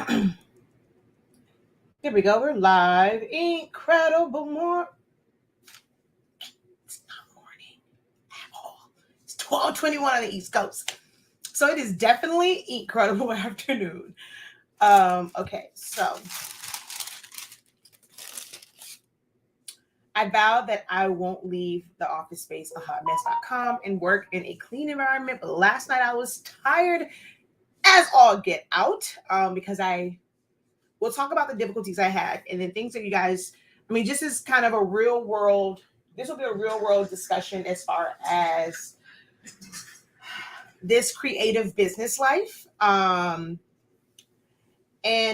Here we go. We're live. Incredible It's not morning at all. It's 12:21 on the East Coast. So it is definitely incredible afternoon. Okay, so I vow that I won't leave the office space a hotmess.com and work in a clean environment. But last night I was tired as all get out because we'll talk about the difficulties I had and then things that you guys, this is kind of a real world, this will be a real world discussion as far as this creative business life. And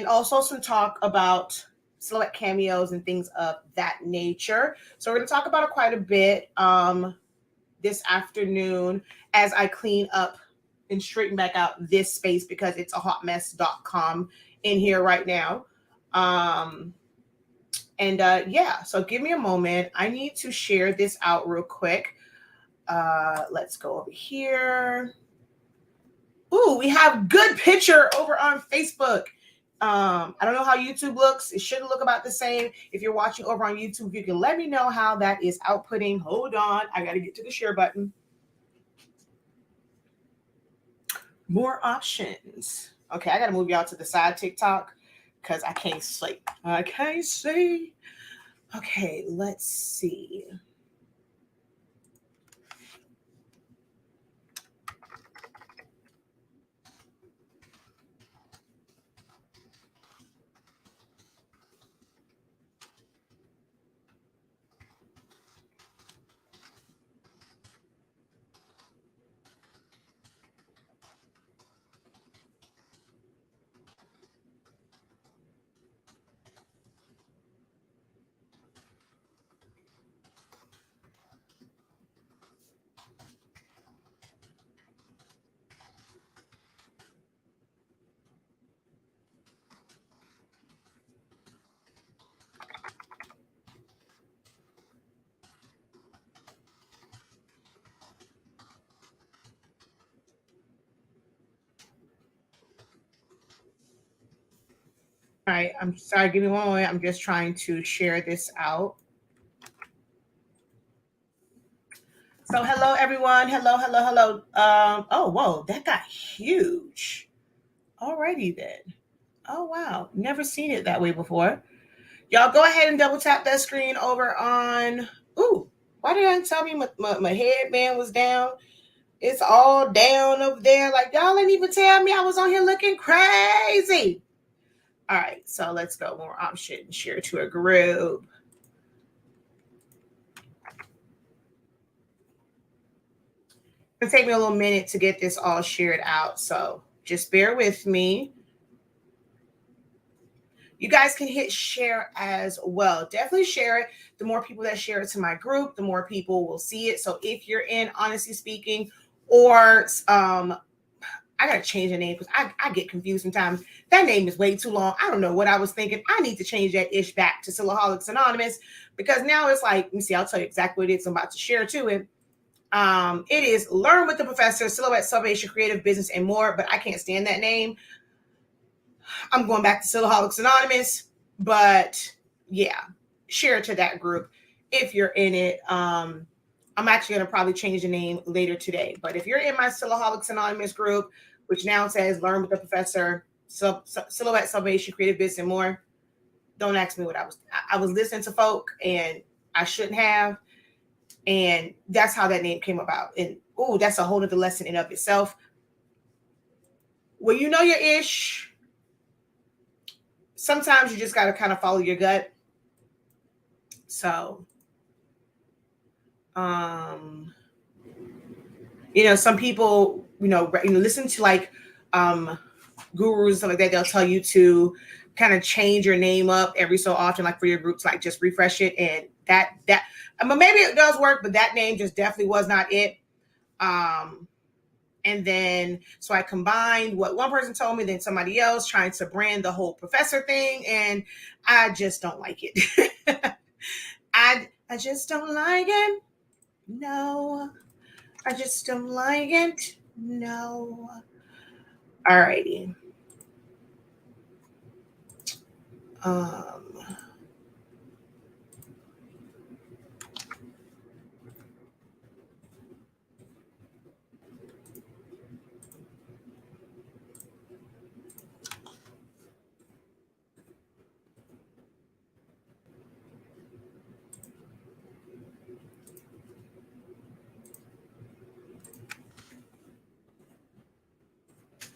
also some talk about select cameos and things of that nature. So we're going to talk about it quite a bit this afternoon as I clean up and straighten back out this space because it's a hotmess.com in here right now. So give me a moment. I need to share this out real quick. Let's go over here. Ooh, we have good picture over on Facebook. I don't know how YouTube looks. It should look about the same. If you're watching over on YouTube, you can let me know how that is outputting. Hold on. I got to get to the share button. More options. Okay, I got to move y'all to the side TikTok because I can't see. Okay, let's see. All right, I'm sorry, give me one moment. I'm just trying to share this out. So hello, everyone. Hello. Oh, whoa, that got huge. Alrighty then. Oh, wow. Never seen it that way before. Y'all go ahead and double tap that screen over on. Ooh, why did I tell me my headband was down? It's all down over there. Like, y'all didn't even tell me I was on here looking crazy. All right, so let's go. More options. Share to a group. It'll take me a little minute to get this all shared out, so just bear with me. You guys can hit share as well. Definitely share it. The more people that share it to my group, the more people will see it. So if you're in Honestly Speaking or I gotta change the name because I get confused sometimes. That name is way too long. I don't know what I was thinking. I need to change that ish back to Silaholics Anonymous because now it's like, let me see, I'll tell you exactly what it is I'm about to share to it. It is Learn with the Professor, Silhouette Salvation, Creative Business, and more, but I can't stand that name. I'm going back to Silaholics Anonymous, but yeah, share it to that group if you're in it. I'm actually going to probably change the name later today. But if you're in my Silaholics Anonymous group, which now says Learn with the Professor, Silhouette Salvation, Creative Business, and more, don't ask me what I was listening to folk and I shouldn't have. And that's how that name came about. And that's a whole other lesson in of itself. Well, you know your ish. Sometimes you just got to kind of follow your gut. So, some people, listen to like gurus and stuff like that. They'll tell you to kind of change your name up every so often, like for your groups, like just refresh it. And that maybe it does work, but that name just definitely was not it. And then, so I combined what one person told me, then somebody else trying to brand the whole professor thing. And I just don't like it. I just don't like it. No, I just don't like it. No. Alrighty. All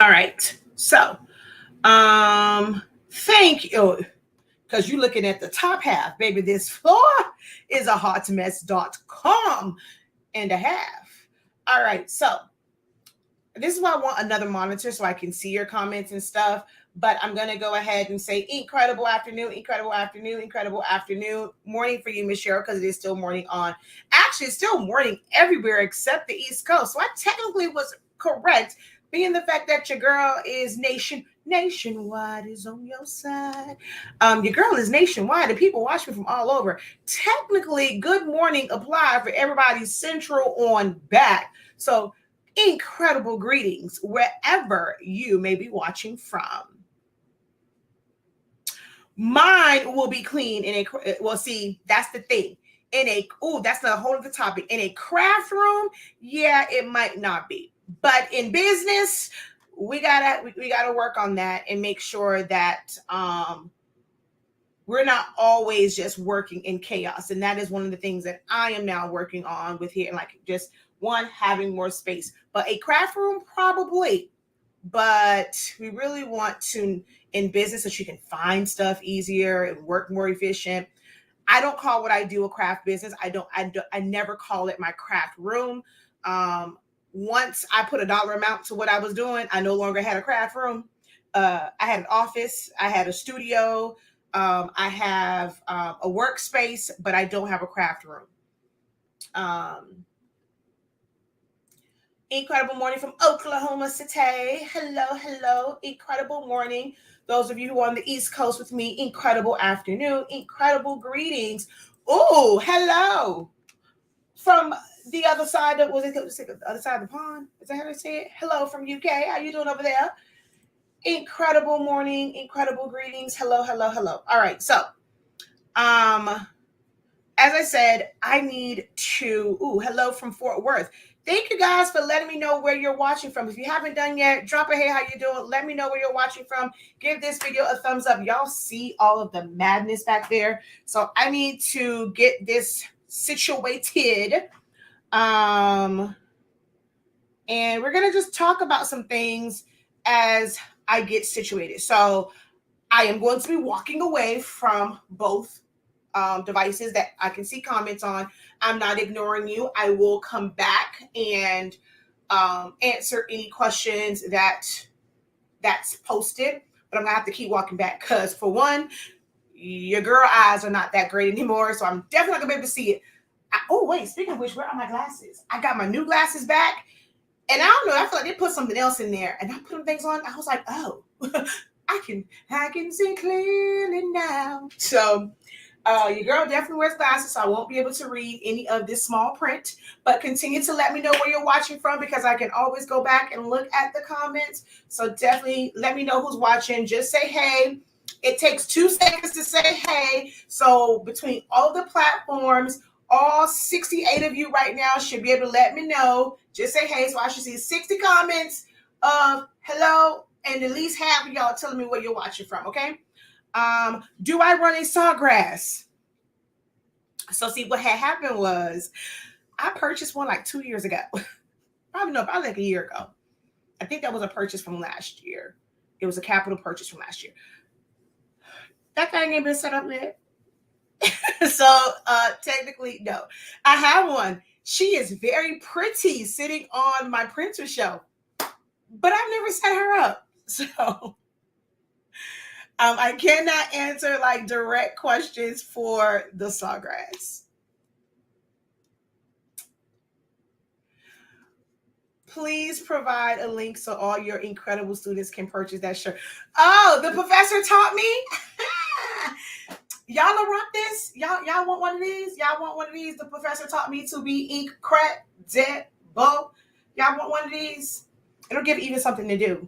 right. So, thank you. Because you're looking at the top half, baby. This floor is a hotmess.com and a half. All right. So, this is why I want another monitor so I can see your comments and stuff. But I'm going to go ahead and say incredible afternoon, incredible afternoon, incredible afternoon. Morning for you, Miss Cheryl, because it is still morning on. Actually, it's still morning everywhere except the East Coast. So I technically was correct, being the fact that your girl is nationwide is on your side. Your girl is nationwide, and people watch me from all over. Technically, good morning apply for everybody central on back. So incredible greetings wherever you may be watching from. Mine will be clean in a, well, see, that's the thing. That's not a whole other topic. In a craft room, yeah, it might not be. But in business, we gotta work on that and make sure that we're not always just working in chaos. And that is one of the things that I am now working on with here, like just one, having more space. But a craft room, probably. But we really want to, in business, that you can find stuff easier and work more efficient. I don't call what I do a craft business. I never call it my craft room. Once I put a dollar amount to what I was doing, I no longer had a craft room. I had an office. I had a studio. I have a workspace, but I don't have a craft room. Incredible morning from Oklahoma City. Hello. Incredible morning. Those of you who are on the East Coast with me, incredible afternoon. Incredible greetings. Oh, hello. From the other side of, the other side of the pond? Is that how they say it? Hello from UK. How you doing over there? Incredible morning. Incredible greetings. Hello. All right. So, as I said, I need to, hello from Fort Worth. Thank you guys for letting me know where you're watching from. If you haven't done yet, drop a hey, how you doing? Let me know where you're watching from. Give this video a thumbs up. Y'all see all of the madness back there. So I need to get this situated. And we're going to just talk about some things as I get situated. So I am going to be walking away from both devices that I can see comments on. I'm not ignoring you. I will come back and answer any questions that's posted, but I'm gonna have to keep walking back because, for one, your girl eyes are not that great anymore, so I'm definitely not gonna be able to see it. Wait, speaking of which, where are my glasses? I got my new glasses back, and I don't know, I feel like they put something else in there, and I put them things on. I was like, oh, I can see clearly now. So your girl definitely wears glasses, so I won't be able to read any of this small print, but continue to let me know where you're watching from, because I can always go back and look at the comments. So definitely let me know who's watching. Just say hey. It takes 2 seconds to say hey. So between all the platforms, all 68 of you right now should be able to let me know. Just say hey, so I should see 60 comments of hello, and at least half of y'all telling me where you're watching from, okay? Do I run a sawgrass? So see, what had happened was I purchased one like 2 years ago. Probably like a year ago. I think that was a purchase from last year. It was a capital purchase from last year. That thing ain't been set up yet. So technically, no. I have one. She is very pretty sitting on my printer shelf, but I've never set her up. So I cannot answer like direct questions for the sawgrass. Please provide a link so all your incredible students can purchase that shirt. Oh, the professor taught me. Y'all will rock this. Y'all want one of these? Y'all want one of these? The professor taught me to be incredible. Y'all want one of these? It'll give even something to do.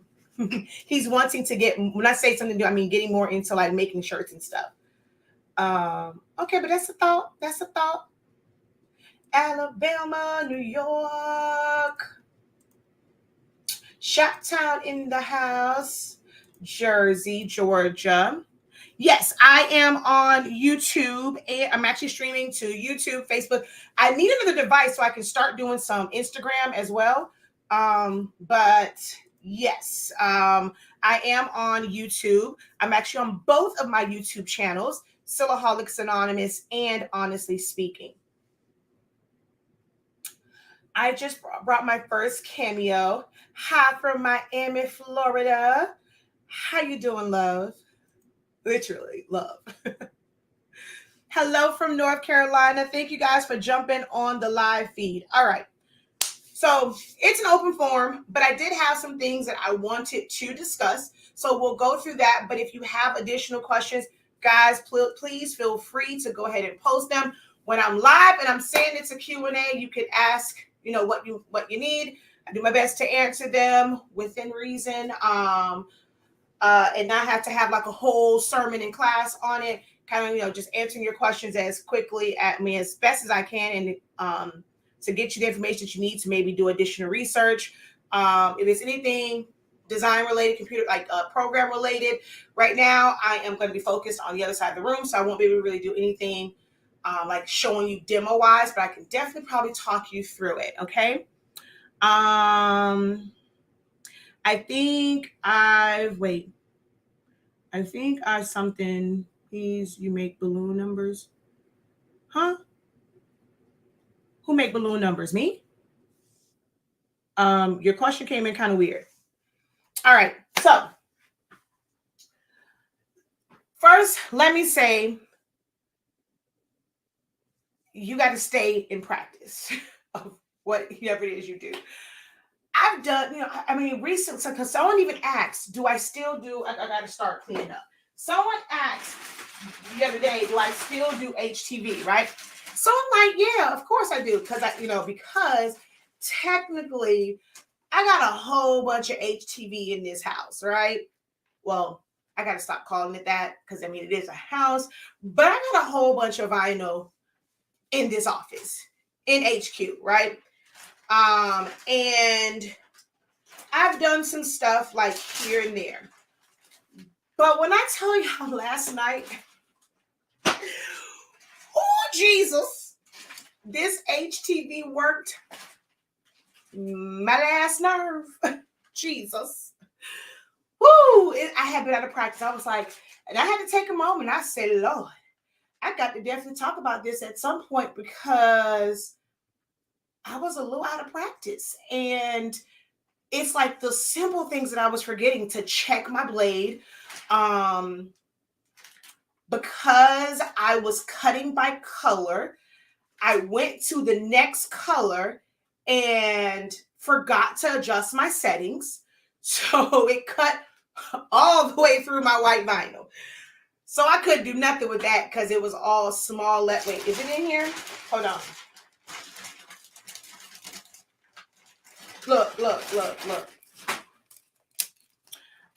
He's wanting to get, when I say something new, I mean getting more into like making shirts and stuff. Okay, but that's a thought. That's a thought. Alabama, New York, Shoptown in the house, Jersey, Georgia. Yes, I am on YouTube, and I'm actually streaming to YouTube, Facebook. I need another device so I can start doing some Instagram as well. But yes, I am on YouTube. I'm actually on both of my YouTube channels, Sillaholics Anonymous and Honestly Speaking. I just brought my first Cameo. Hi from Miami, Florida. How you doing, love? Literally, love. Hello from North Carolina. Thank you guys for jumping on the live feed. All right. So it's an open forum, but I did have some things that I wanted to discuss. So we'll go through that. But if you have additional questions, guys, please feel free to go ahead and post them. When I'm live and I'm saying it's a Q&A, you can ask, what you need. I do my best to answer them within reason. And not have to have like a whole sermon in class on it. Kind of, just answering your questions as quickly as best as I can, and to get you the information that you need to maybe do additional research. If it's anything design related, computer, like program related, right now I am going to be focused on the other side of the room, so I won't be able to really do anything like showing you demo wise, but I can definitely probably talk you through it. Okay. I think something. Please, you make balloon numbers. Huh? Who make balloon numbers? Me? Your question came in kind of weird. All right. So first, let me say, you got to stay in practice of whatever it is you do. I've done, recently, because someone even asked, do I still do, I got to start cleaning up. Someone asked the other day, do I still do HTV, right? So I'm like, yeah, of course I do. Because technically I got a whole bunch of HTV in this house, right? Well, I got to stop calling it that because it is a house, but I got a whole bunch of vinyl in this office in HQ, right? And I've done some stuff like here and there. But when I tell y'all last night, oh, Jesus, this HTV worked my last nerve. Jesus. Woo! I had been out of practice. I was like, and I had to take a moment. I said, Lord, I got to definitely talk about this at some point because I was a little out of practice. And it's like the simple things that I was forgetting to check my blade. Because I was cutting by color, I went to the next color and forgot to adjust my settings. So it cut all the way through my white vinyl. So I couldn't do nothing with that because it was all small. Wait, is it in here? Hold on. Look.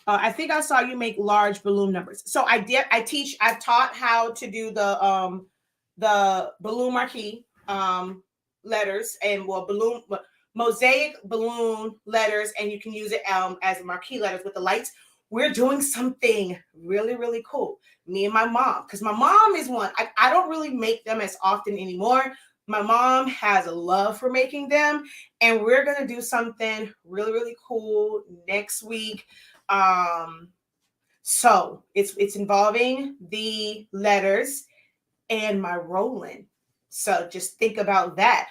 I think I saw you make large balloon numbers. So I've taught how to do the balloon marquee letters and mosaic balloon letters, and you can use it as marquee letters with the lights. We're doing something really, really cool. Me and my mom, because my mom is one. I don't really make them as often anymore. My mom has a love for making them, and we're going to do something really, really cool next week. So it's involving the letters and my rolling. So just think about that.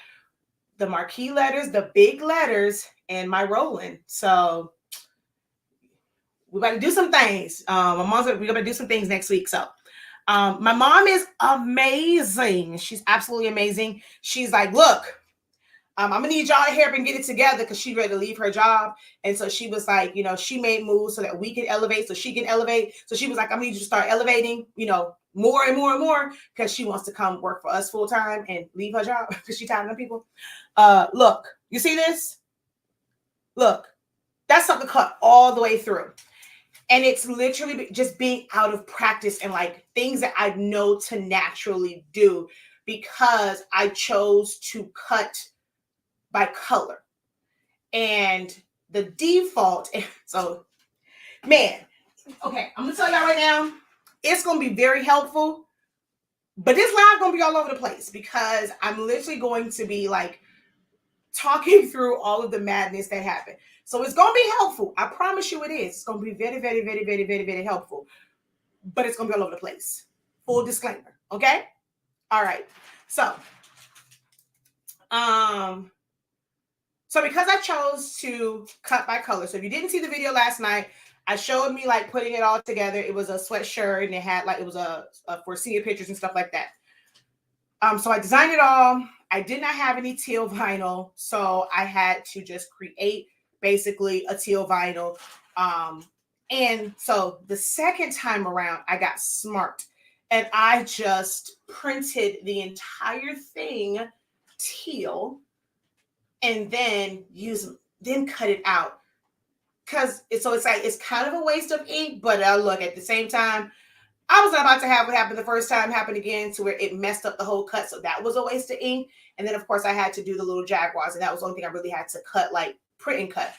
The marquee letters, the big letters, and my rolling. So we're about to do some things. We're going to do some things next week. So my mom is amazing. She's absolutely amazing. She's like, look, I'm going to need y'all to help and get it together because she's ready to leave her job. And so she was like, she made moves so that we can elevate, so she can elevate. So she was like, I'm going to need you to start elevating, more and more and more because she wants to come work for us full time and leave her job because she's tired of people. Look, you see this? Look, That's something cut all the way through. And it's literally just being out of practice and like things that I know to naturally do because I chose to cut by color. And the default, so man, okay, I'm gonna tell y'all right now, it's gonna be very helpful, but this live gonna be all over the place because I'm literally going to be like talking through all of the madness that happened. So it's gonna be helpful. I promise you it is. It's gonna be very, very, very, very, very, very helpful. But it's gonna be all over the place. Full disclaimer. Okay? All right. So because I chose to cut by color. So if you didn't see the video last night, I showed me like putting it all together. It was a sweatshirt and it had like, it was a for senior pictures and stuff like that. So I designed it all. I did not have any teal vinyl, so I had to just create basically a teal vinyl. And so the second time around, I got smart and I just printed the entire thing teal and then cut it out. It's like, it's kind of a waste of ink, but look, at the same time, I was not about to have what happened the first time happen again to where it messed up the whole cut. So that was a waste of ink. And then of course I had to do the little jaguars and that was the only thing I really had to cut, like print and cut.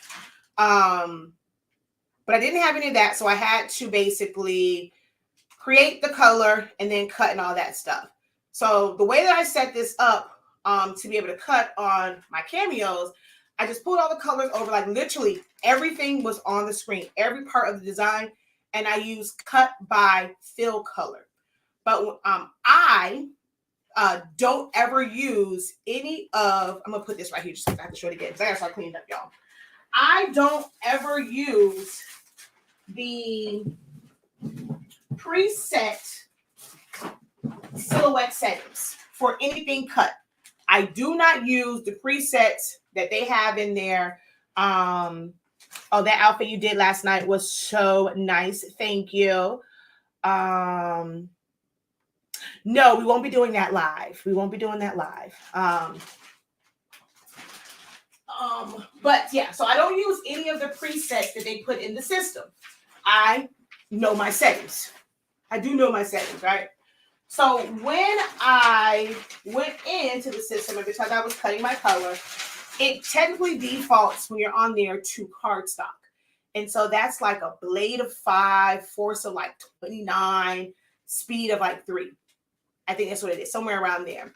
But I didn't have any of that. So I had to basically create the color and then cut and all that stuff. So the way that I set this up to be able to cut on my cameos, I just pulled all the colors over, like literally everything was on the screen, every part of the design. And I use cut by fill color. But I don't ever use any of, I'm gonna put this right here just so I have to show it again because I gotta start cleaning up, y'all. I don't ever use the preset silhouette settings for anything cut. I do not use the presets that they have in there. Oh, that outfit you did last night was so nice. Thank you. No, we won't be doing that live. We won't be doing that live. But yeah, so I don't use any of the presets that they put in the system. I know my settings. I do know my settings, right? So when I went into the system, and because I was cutting my color, it technically defaults when you're on there to cardstock. And so that's like a blade of 5, force of like 29, speed of like 3. I think that's what it is, somewhere around there.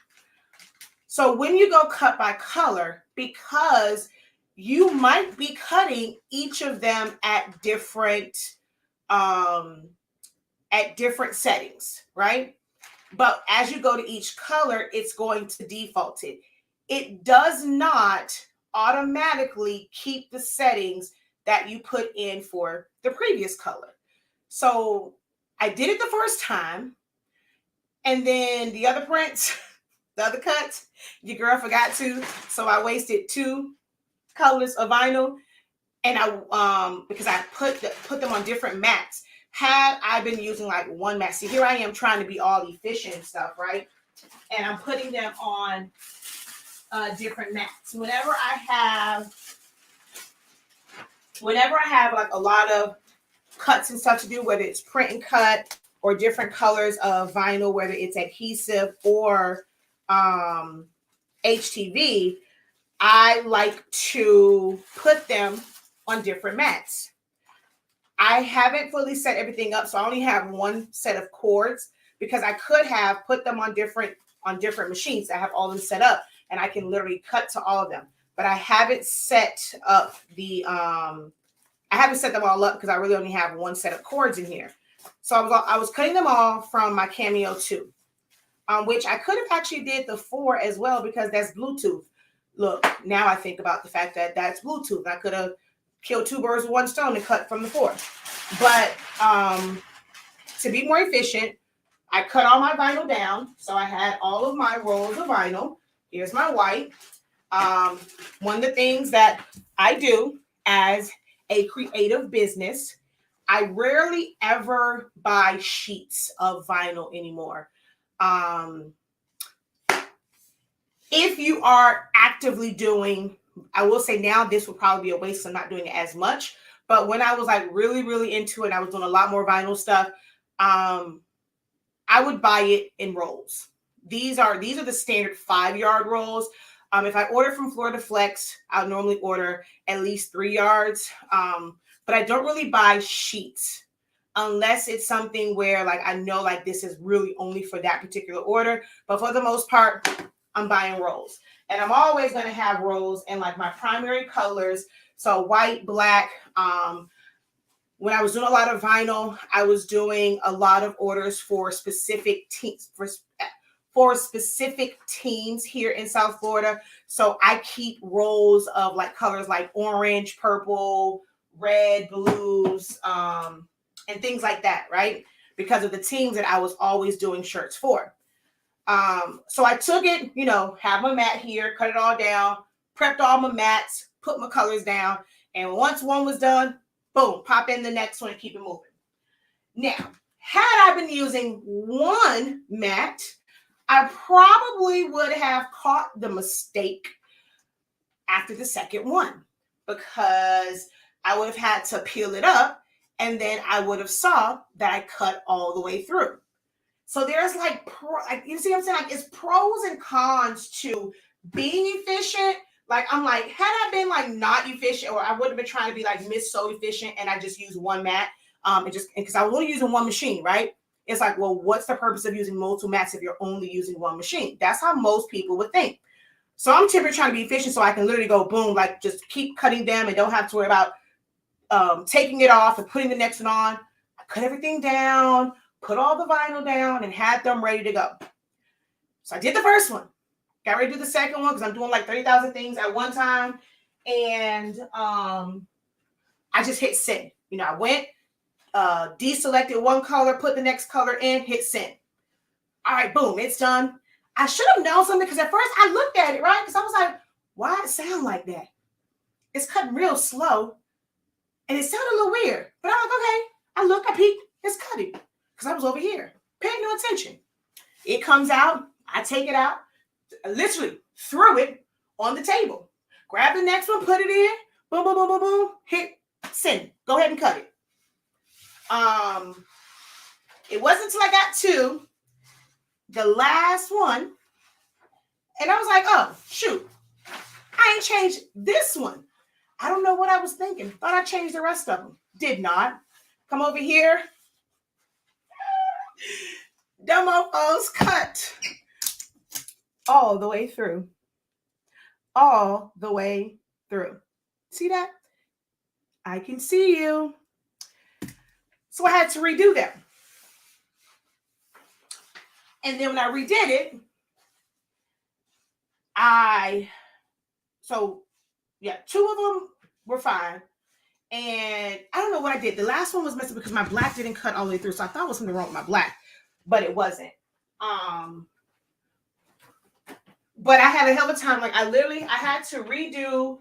So when you go cut by color, because you might be cutting each of them at different settings, right? But as you go to each color, it's going to default it. It does not automatically keep the settings that you put in for the previous color. So I did it the first time, and then the other prints, the other cuts, your girl forgot to, so I wasted 2 colors of vinyl, and I because I put them on different mats. Had I been using like one mat, see here I am trying to be all efficient and stuff, right? And I'm putting them on different mats. Whenever I have like a lot of cuts and stuff to do, whether it's print and cut or different colors of vinyl, whether it's adhesive or HTV, I like to put them on different mats. I haven't fully set everything up, so I only have one set of cords because I could have put them on different machines. I have all of them set up and I can literally cut to all of them. But I haven't set up I haven't set them all up because I really only have one set of cords in here. So I was cutting them all from my Cameo 2, which I could have actually did the 4 as well because that's Bluetooth. Look, now I think about the fact that that's Bluetooth. I could have killed 2 birds with 1 stone and cut from the 4. But to be more efficient, I cut all my vinyl down. So I had all of my rolls of vinyl. Here's my white. One of the things that I do as a creative business, I rarely ever buy sheets of vinyl anymore. If you are actively doing, I will say now this would probably be a waste of not doing it as much. But when I was like really, really into it, I was doing a lot more vinyl stuff. I would buy it in rolls. These are the standard 5-yard rolls. If I order from Florida Flex, I'll normally order at least 3 yards. But I don't really buy sheets unless it's something where like I know like this is really only for that particular order. But for the most part, I'm buying rolls. And I'm always going to have rolls in like my primary colors. So white, black. When I was doing a lot of vinyl, I was doing a lot of orders for specific teams for specific teams here in South Florida. So I keep rolls of like colors like orange, purple, red, blues, and things like that, right? Because of the teams that I was always doing shirts for. So I took it, have my mat here, cut it all down, prepped all my mats, put my colors down, and once one was done, boom, pop in the next one and keep it moving. Now, had I been using one mat, I probably would have caught the mistake after the second one because I would have had to peel it up and then I would have saw that I cut all the way through. So there's you see what I'm saying? Like it's pros and cons to being efficient. Like I'm like, had I been like not efficient, or I would have been trying to be like Miss So Efficient, and I just use one mat, because I was only using one machine, right? It's like, well, what's the purpose of using multiple mats if you're only using one machine? That's how most people would think. So I'm typically trying to be efficient so I can literally go boom, like just keep cutting them and don't have to worry about taking it off and putting the next one on. I cut everything down, put all the vinyl down, and had them ready to go. So I did the first one. Got ready to do the second one because I'm doing like 30,000 things at one time. And I just hit send. I went, deselected one color, put the next color in, hit send. All right, boom, it's done. I should have known something because at first I looked at it, right? Because I was like, why does it sound like that? It's cutting real slow. And it sounded a little weird. But I'm like, okay. I look, I peek, it's cutting. Because I was over here, paying no attention. It comes out, I take it out, I literally threw it on the table. Grab the next one, put it in, boom, boom, boom, boom, boom, hit send. Go ahead and cut it. It wasn't until I got to the last one, and I was like, oh, shoot, I ain't changed this one. I don't know what I was thinking. Thought I changed the rest of them. Did not. Come over here. Them mofos cut all the way through. All the way through. See that? I can see you. So I had to redo them. And then when I redid it, two of them were fine. And I don't know what I did. The last one was messy because my black didn't cut all the way through. So I thought it was something wrong with my black, but it wasn't. But I had a hell of a time. Like I had to redo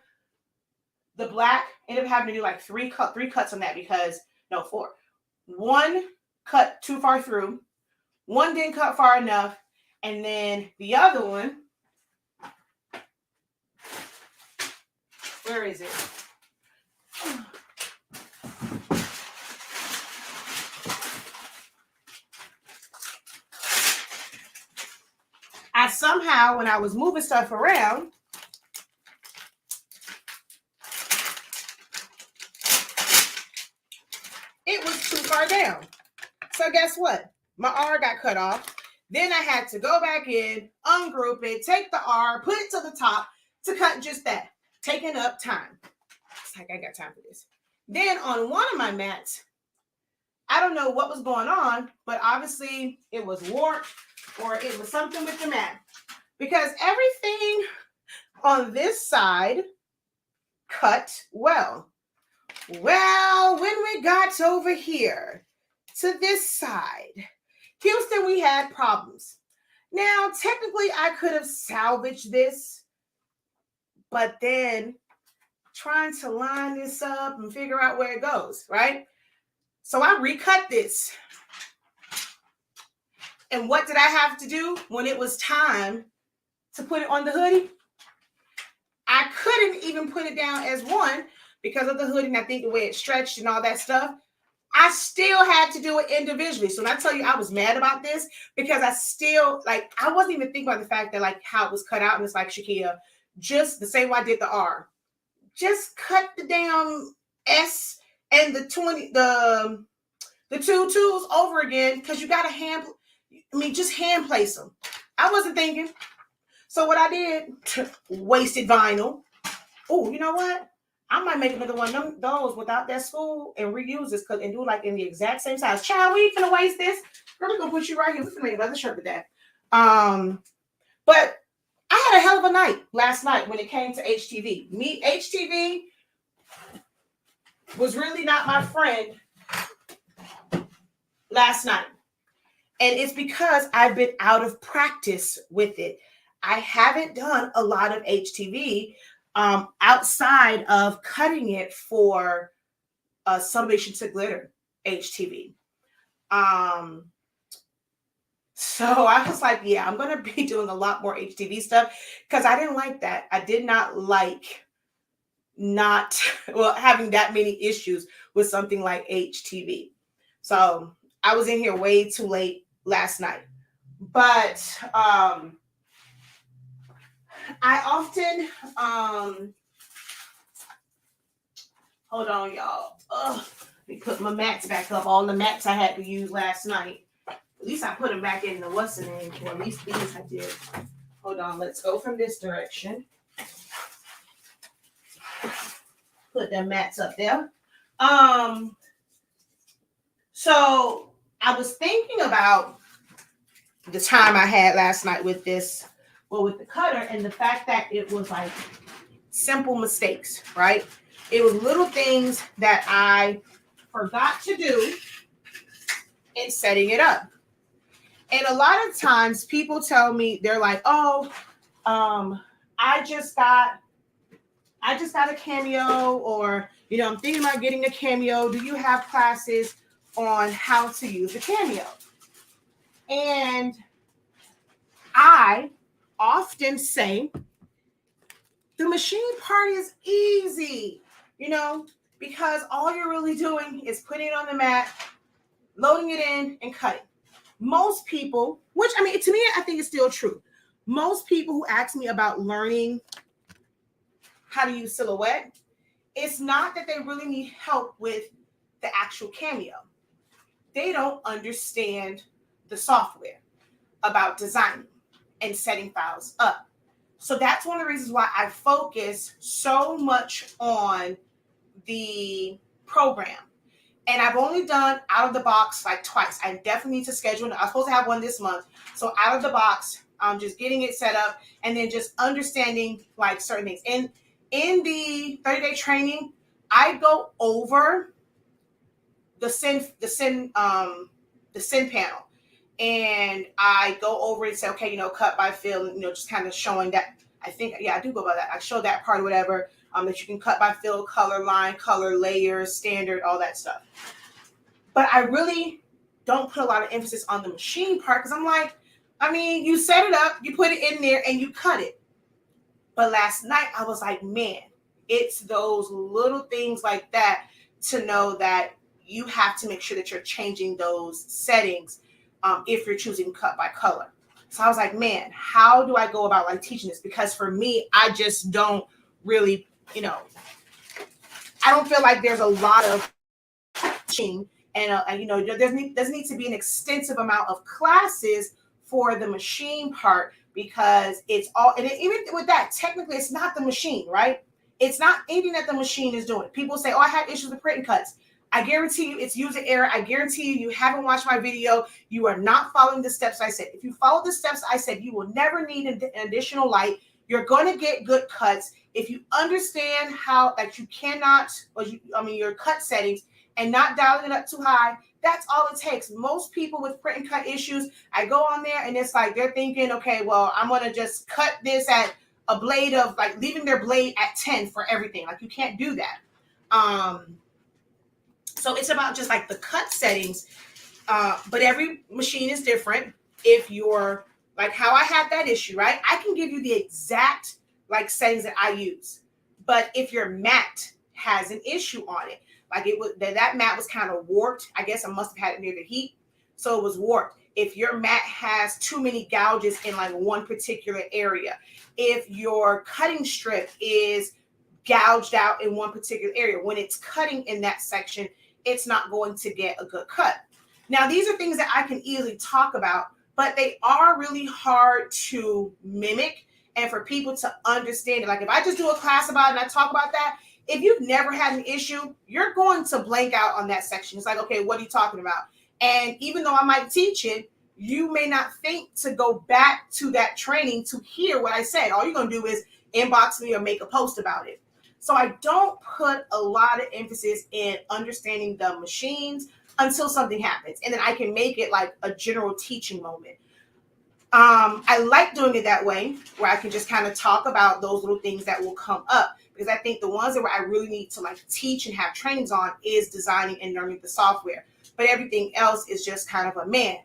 the black. Ended up having to do like three cuts on that because no, 4. One cut too far through. One didn't cut far enough. And then the other one, where is it? I somehow, when I was moving stuff around, it was too far down. So guess what? My R got cut off. Then I had to go back in, ungroup it, take the R, put it to the top to cut just that, taking up time. It's like I got time for this. Then on one of my mats, I don't know what was going on, but obviously it was warped or it was something with the mat because everything on this side cut well. Well, when we got over here to this side, Houston, we had problems. Now, technically, I could have salvaged this, but then trying to line this up and figure out where it goes, right? So I recut this. And what did I have to do when it was time to put it on the hoodie. I couldn't even put it down as one because of the hoodie, and I think the way it stretched and all that stuff. I still had to do it individually. So when I tell you I was mad about this, because I still, like, I wasn't even thinking about the fact that, like, how it was cut out. And it's like, Shakia, just the same way I did the R. Just cut the damn S and the 20, the two twos over again, because you got to just hand place them. I wasn't thinking. So what I did, wasted vinyl. Oh, you know what? I might make another one of those without that spool and reuse this and do like in the exact same size. Child, we ain't finna waste this. We're gonna put you right here. We're gonna make another shirt with that. But I had a hell of a night last night when it came to HTV. HTV was really not my friend last night. And it's because I've been out of practice with it. I haven't done a lot of HTV outside of cutting it for Sublimation to Glitter HTV. So I was like, yeah, I'm going to be doing a lot more HTV stuff because I didn't like that. I did not like having that many issues with something like HTV. So I was in here way too late last night. But I often, hold on, y'all. Let me put my mats back up. All the mats I had to use last night. At least I put them back in the what's the name, or at least these I did. Hold on, let's go from this direction. Put them mats up there. So I was thinking about the time I had last night with this, with the cutter, and the fact that it was like simple mistakes, right? It was little things that I forgot to do in setting it up. And a lot of times people tell me, they're like, oh, I just got a Cameo, or, I'm thinking about getting a Cameo. Do you have classes on how to use a Cameo? And I often say the machine part is easy, because all you're really doing is putting it on the mat, loading it in, and cutting. Most people, which, to me, I think it's still true. Most people who ask me about learning how to use Silhouette, it's not that they really need help with the actual Cameo. They don't understand the software about designing and setting files up. So that's one of the reasons why I focus so much on the program. And I've only done out of the box like twice. I definitely need to schedule. I'm supposed to have one this month. So out of the box, I'm just getting it set up and then just understanding like certain things. And in the 30-day training, I go over the sin panel. And I go over it and say, okay, cut by fill, just kind of showing that. I think, I do go by that. I show that part or whatever, that you can cut by fill, color line, color, layers, standard, all that stuff. But I really don't put a lot of emphasis on the machine part because I'm like, you set it up, you put it in there, and you cut it. But last night I was like, man, it's those little things like that to know that you have to make sure that you're changing those settings if you're choosing cut by color. So I was like, man, how do I go about like teaching this? Because for me, I just don't really, I don't feel like there's a lot of teaching, and there doesn't need to be an extensive amount of classes for the machine part, because it's all, and even with that, technically it's not the machine, right? It's not anything that the machine is doing. People say, oh, I had issues with print and cuts. I guarantee you it's user error. I guarantee you haven't watched my video. You are not following the steps I said. If you follow the steps I said, you will never need an additional light. You're going to get good cuts. If you understand how, like, you cannot, your cut settings and not dialing it up too high, that's all it takes. Most people with print and cut issues, I go on there and it's like they're thinking, okay, well, I'm going to just cut this at a blade of, like, leaving their blade at 10 for everything. Like, you can't do that. So it's about just like the cut settings, but every machine is different. If you're like how I had that issue, right? I can give you the exact like settings that I use. But if your mat has an issue on it, like it was that mat was kind of warped. I guess I must have had it near the heat. So it was warped. If your mat has too many gouges in like one particular area, if your cutting strip is gouged out in one particular area, when it's cutting in that section, it's not going to get a good cut. Now, these are things that I can easily talk about, but they are really hard to mimic and for people to understand it. Like if I just do a class about it and I talk about that, if you've never had an issue, you're going to blank out on that section. It's like, okay, what are you talking about? And even though I might teach it, you may not think to go back to that training to hear what I said. All you're going to do is inbox me or make a post about it. So I don't put a lot of emphasis in understanding the machines until something happens. And then I can make it like a general teaching moment. I like doing it that way, where I can just kind of talk about those little things that will come up, because I think the ones that where I really need to like teach and have trainings on is designing and learning the software. But everything else is just kind of a man,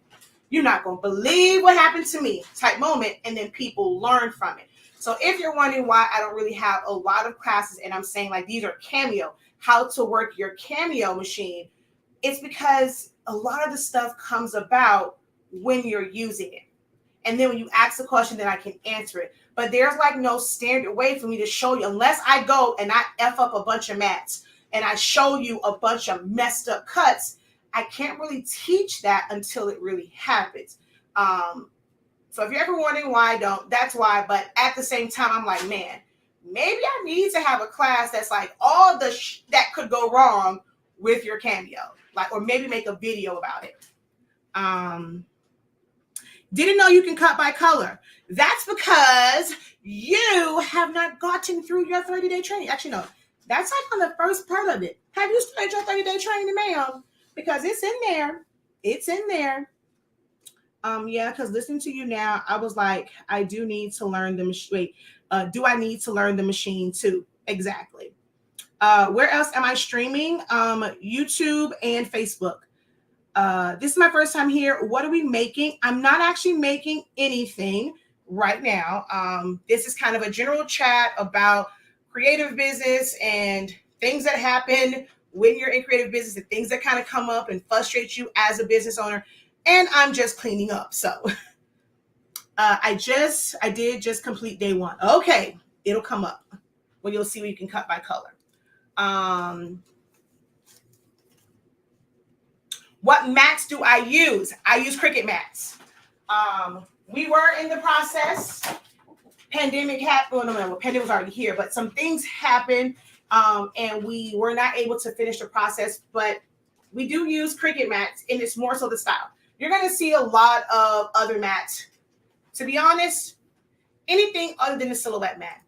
you're not going to believe what happened to me type moment, and then people learn from it. So if you're wondering why I don't really have a lot of classes and I'm saying like these are Cameo, how to work your Cameo machine, it's because a lot of the stuff comes about when you're using it. And then when you ask the question, then I can answer it. But there's like no standard way for me to show you, unless I go and I F up a bunch of mats and I show you a bunch of messed up cuts. I can't really teach that until it really happens. So if you're ever wondering why I don't, that's why. But at the same time, I'm like, man, maybe I need to have a class that's like all the that could go wrong with your Cameo, like, or maybe make a video about it. Didn't know you can cut by color. That's because you have not gotten through your 30-day training. Actually, no, that's like on the first part of it. Have you started your 30-day training, ma'am? Because it's in there. It's in there. Yeah, because listening to you now, I was like, I do need to learn the machine. Do I need to learn the machine too? Exactly. Where else am I streaming? YouTube and Facebook. This is my first time here. What are we making? I'm not actually making anything right now. This is kind of a general chat about creative business and things that happen when you're in creative business and things that kind of come up and frustrate you as a business owner. And I'm just cleaning up. So I did just complete day one. Okay, it'll come up when you'll see where you can cut by color. What mats do I use? I use Cricut mats. We were in the process. Pandemic happened. Well, no, pandemic was already here, but some things happened, and we were not able to finish the process. But we do use Cricut mats, and it's more so the style. You're going to see a lot of other mats. To be honest, anything other than the silhouette mat.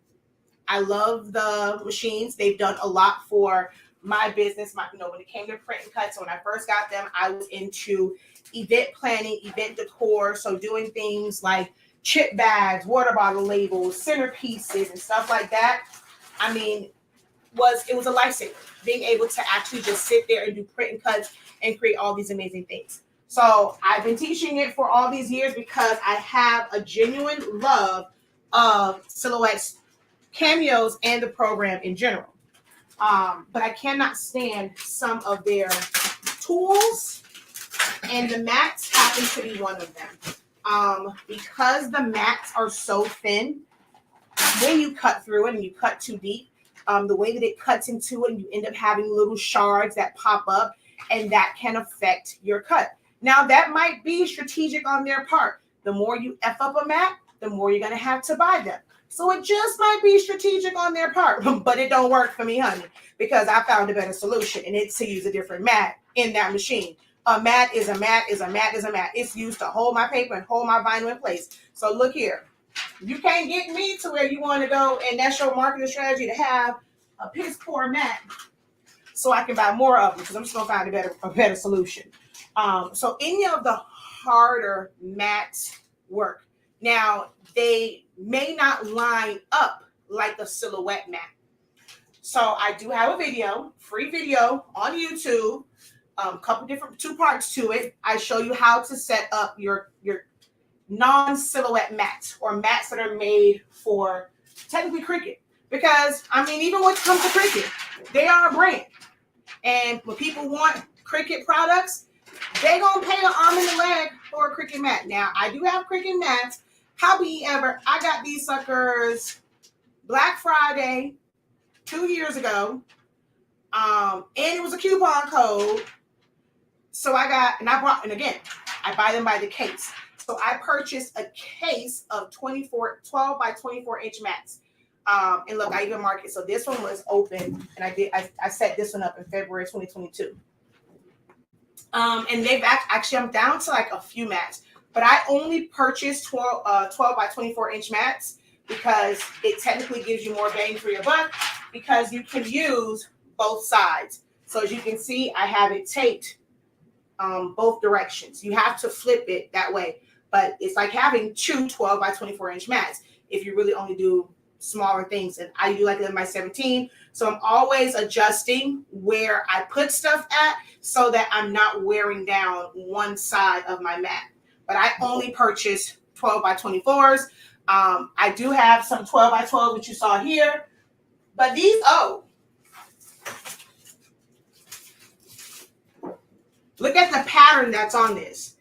I love the machines. They've done a lot for my business. When it came to print and cut, so when I first got them, I was into event planning, event decor. So doing things like chip bags, water bottle labels, centerpieces, and stuff like that. I mean, it was a lifesaver being able to actually just sit there and do print and cuts and create all these amazing things. So I've been teaching it for all these years because I have a genuine love of silhouettes, Cameos, and the program in general. But I cannot stand some of their tools, and the mats happen to be one of them. Because the mats are so thin, when you cut through it and you cut too deep, the way that it cuts into it, and you end up having little shards that pop up, and that can affect your cut. Now, that might be strategic on their part. The more you F up a mat, the more you're going to have to buy them. So it just might be strategic on their part, but it don't work for me, honey, because I found a better solution, and it's to use a different mat in that machine. A mat is a mat is a mat is a mat. It's used to hold my paper and hold my vinyl in place. So look here. You can't get me to where you want to go, and that's your marketing strategy, to have a piss poor mat so I can buy more of them, because I'm just going to find a better solution. So any of the harder mats work. Now, they may not line up like a silhouette mat. So I do have a video, free video on YouTube, two parts to it. I show you how to set up your non-silhouette mats or mats that are made for technically Cricut. Because, I mean, even when it comes to Cricut, they are a brand. And when people want Cricut products, they're going to pay an arm and a leg for a Cricut mat. Now, I do have Cricut mats. However, I got these suckers Black Friday 2 years ago. And it was a coupon code. So and again, I buy them by the case. So I purchased a case of 12 by 24 inch mats. And look, I even marked it. So this one was open, and I set this one up in February 2022. And they've actually, I'm down to like a few mats, but I only purchased 12 by 24 inch mats because it technically gives you more bang for your buck because you can use both sides. So as you can see, I have it taped both directions. You have to flip it that way, but it's like having two 12 by 24 inch mats if you really only do smaller things. And I do like 11 by 17. So I'm always adjusting where I put stuff at so that I'm not wearing down one side of my mat. But I only purchased 12 by 24s. I do have some 12 by 12, which you saw here. But these, look at the pattern that's on this.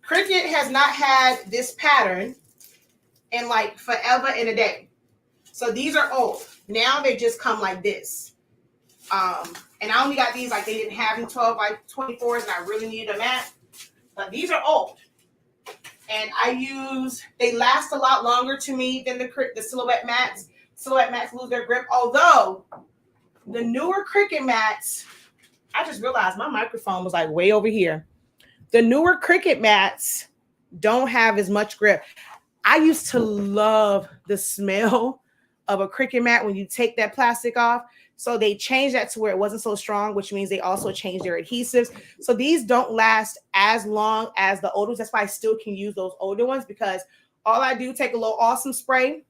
Cricut has not had this pattern in like forever and a day. So these are old. Now they just come like this. And I only got these like they didn't have in 12 by 24s and I really needed a mat. But these are old. And they last a lot longer to me than the silhouette mats. Silhouette mats lose their grip. Although the newer Cricut mats, I just realized my microphone was like way over here. The newer Cricut mats don't have as much grip. I used to love the smell of a Cricut mat when you take that plastic off. So they changed that to where it wasn't so strong, which means they also changed their adhesives. So these don't last as long as the older ones. That's why I still can use those older ones because all I do, take a little awesome spray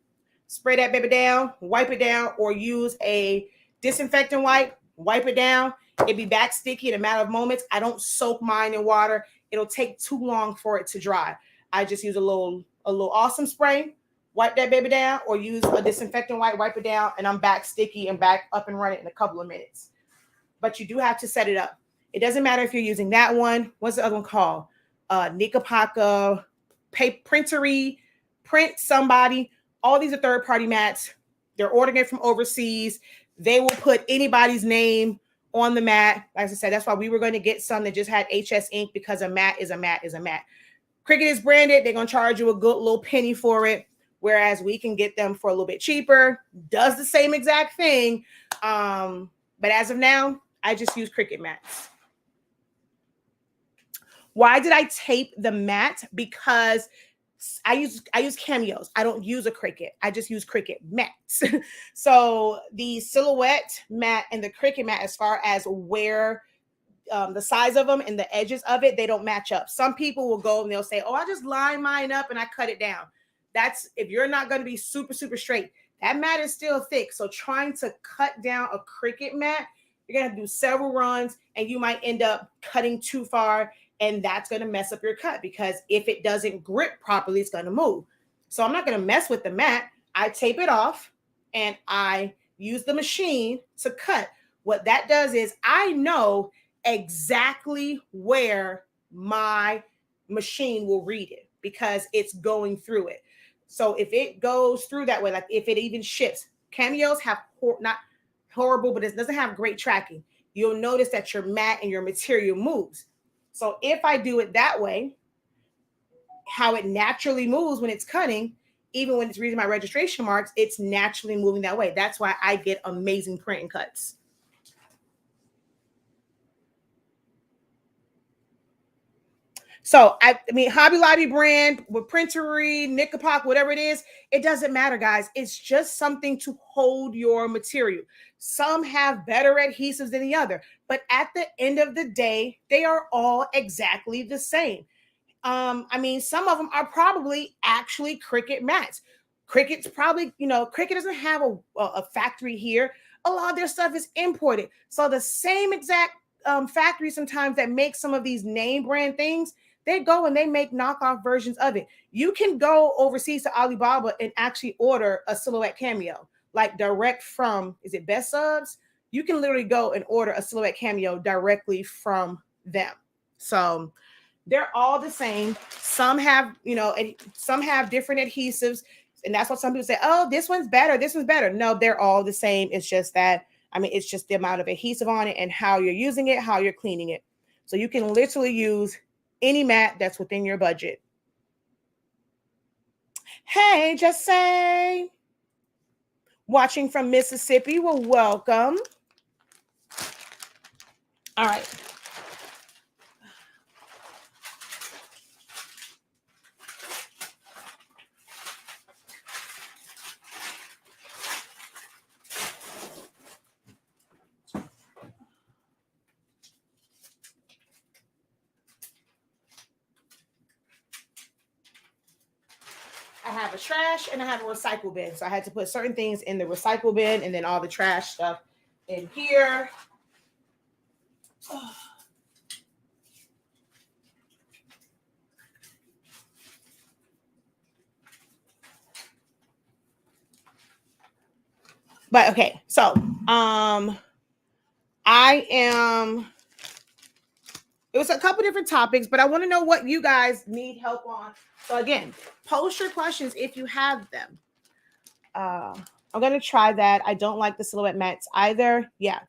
that baby down, wipe it down, or use a disinfectant wipe it down. It'd be back sticky in a matter of moments. I don't soak mine in water. It'll take too long for it to dry. I just use a little awesome spray, wipe that baby down, or use a disinfectant wipe it down, and I'm back sticky and back up and running in a couple of minutes. But you do have to set it up. It doesn't matter if you're using that one. What's the other one called? Nikapaka, Printery, Print Somebody. All these are third-party mats. They're ordering it from overseas. They will put anybody's name on the mat. Like I said, that's why we were going to get some that just had HS ink because a mat is a mat is a mat. Cricut is branded. They're going to charge you a good little penny for it, whereas we can get them for a little bit cheaper. Does the same exact thing. But as of now, I just use Cricut mats. Why did I tape the mat? Because I use Cameos. I don't use a Cricut. I just use Cricut mats. So the silhouette mat and the Cricut mat, as far as where the size of them and the edges of it, they don't match up. Some people will go and they'll say, oh, I just line mine up and I cut it down. That's if you're not going to be super, super straight. That mat is still thick. So trying to cut down a Cricut mat, you're going to do several runs and you might end up cutting too far. And that's going to mess up your cut because if it doesn't grip properly, it's going to move. So I'm not going to mess with the mat. I tape it off and I use the machine to cut. What that does is I know exactly where my machine will read it because it's going through it. So if it goes through that way, like if it even shifts, Cameos have not horrible, but it doesn't have great tracking. You'll notice that your mat and your material moves. So if I do it that way, how it naturally moves when it's cutting, even when it's reading my registration marks, it's naturally moving that way. That's why I get amazing print and cuts. So I mean, Hobby Lobby brand with Printery, Nikapok, whatever it is, it doesn't matter, guys. It's just something to hold your material. Some have better adhesives than the other, but at the end of the day, they are all exactly the same. I mean, some of them are probably actually Cricut mats. Cricut's probably, Cricut doesn't have a factory here. A lot of their stuff is imported. So the same exact factory sometimes that makes some of these name brand things, they go and they make knockoff versions of it. You can go overseas to Alibaba and actually order a silhouette Cameo, like direct from, is it Best Subs? You can literally go and order a silhouette Cameo directly from them. So they're all the same. Some have, some have different adhesives. And that's what some people say, oh, this one's better. This one's better. No, they're all the same. It's just that, it's just the amount of adhesive on it and how you're using it, how you're cleaning it. So you can literally use any mat that's within your budget. Hey, just say, watching from Mississippi, well, welcome. All right. I have a trash and I have a recycle bin. So I had to put certain things in the recycle bin and then all the trash stuff in here. Oh. But okay, so it was a couple different topics, but I want to know what you guys need help on. So again, post your questions if you have them. I'm gonna try that. I don't like the silhouette mats either. Yeah,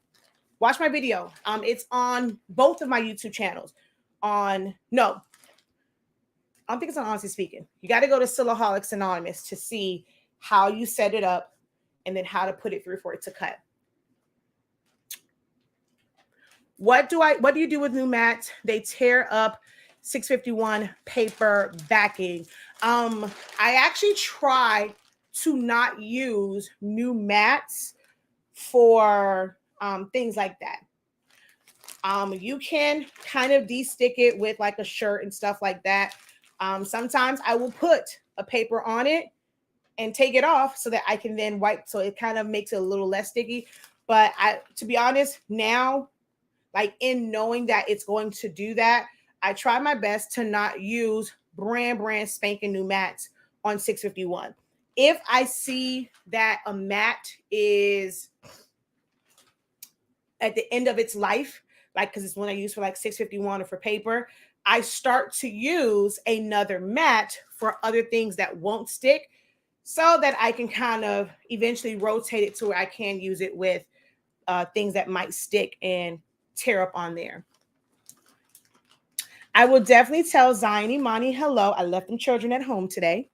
watch my video. It's on both of my YouTube channels. I don't think it's on Honestly Speaking. You got to go to Silaholics Anonymous to see how you set it up and then how to put it through for it to cut. What do you do with new mats? They tear up 651 paper backing. I actually try to not use new mats for things like that. You can kind of de-stick it with like a shirt and stuff like that. Sometimes I will put a paper on it and take it off so that I can then wipe. So it kind of makes it a little less sticky. But to be honest, now, like in knowing that it's going to do that, I try my best to not use brand spanking new mats on 651. If I see that a mat is at the end of its life, like because it's one I use for like 651 or for paper, I start to use another mat for other things that won't stick so that I can kind of eventually rotate it to where I can use it with things that might stick and tear up on there. I will definitely tell Zion Imani hello. I left them children at home today.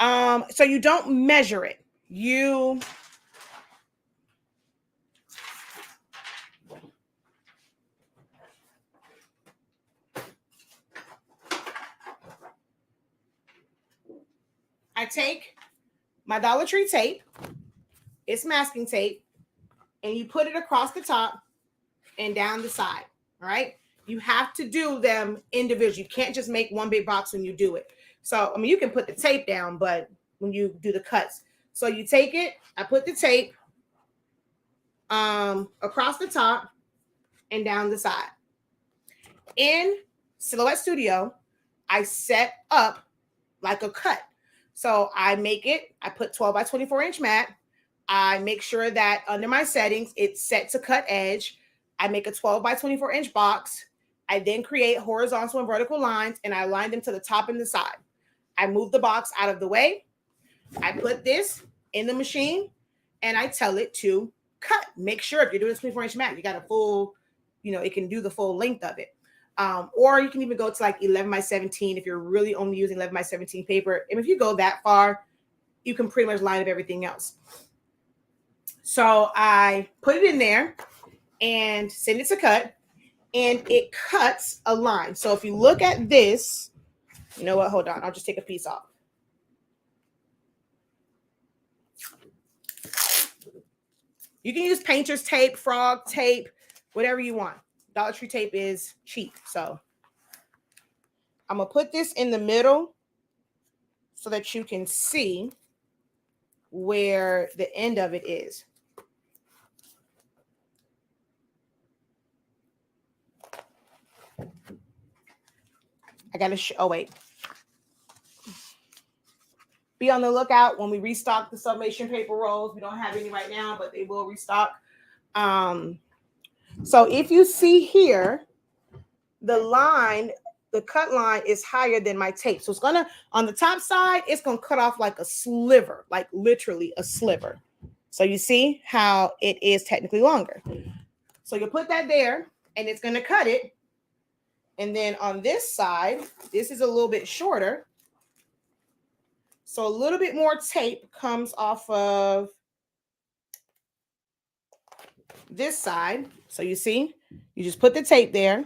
So you don't measure it. I take my Dollar Tree tape, it's masking tape, and you put it across the top and down the side, all right? You have to do them individually. You can't just make one big box when you do it. So, you can put the tape down, but when you do the cuts. So you take it, I put the tape across the top and down the side. In Silhouette Studio, I set up like a cut. So I put 12 by 24 inch mat. I make sure that under my settings, it's set to cut edge. I make a 12 by 24 inch box. I then create horizontal and vertical lines and I align them to the top and the side. I move the box out of the way. I put this in the machine and I tell it to cut. Make sure if you're doing a 24 inch mat, you got a full, it can do the full length of it. Or you can even go to like 11 by 17 if you're really only using 11 by 17 paper. And if you go that far, you can pretty much line up everything else. So I put it in there and send it to cut, and it cuts a line. So if you look at this, you know what? Hold on. I'll just take a piece off. You can use painter's tape, frog tape, whatever you want. Dollar Tree tape is cheap. So I'm going to put this in the middle so that you can see where the end of it is. I got to oh, wait. Be on the lookout when we restock the Sublimation paper rolls. We don't have any right now, but they will restock. So if you see here, the line, the cut line is higher than my tape. So it's gonna, on the top side, it's gonna cut off like a sliver, like literally a sliver. So you see how it is technically longer. So you put that there and it's gonna cut it. And then on this side, this is a little bit shorter. So a little bit more tape comes off of this side. So you see, you just put the tape there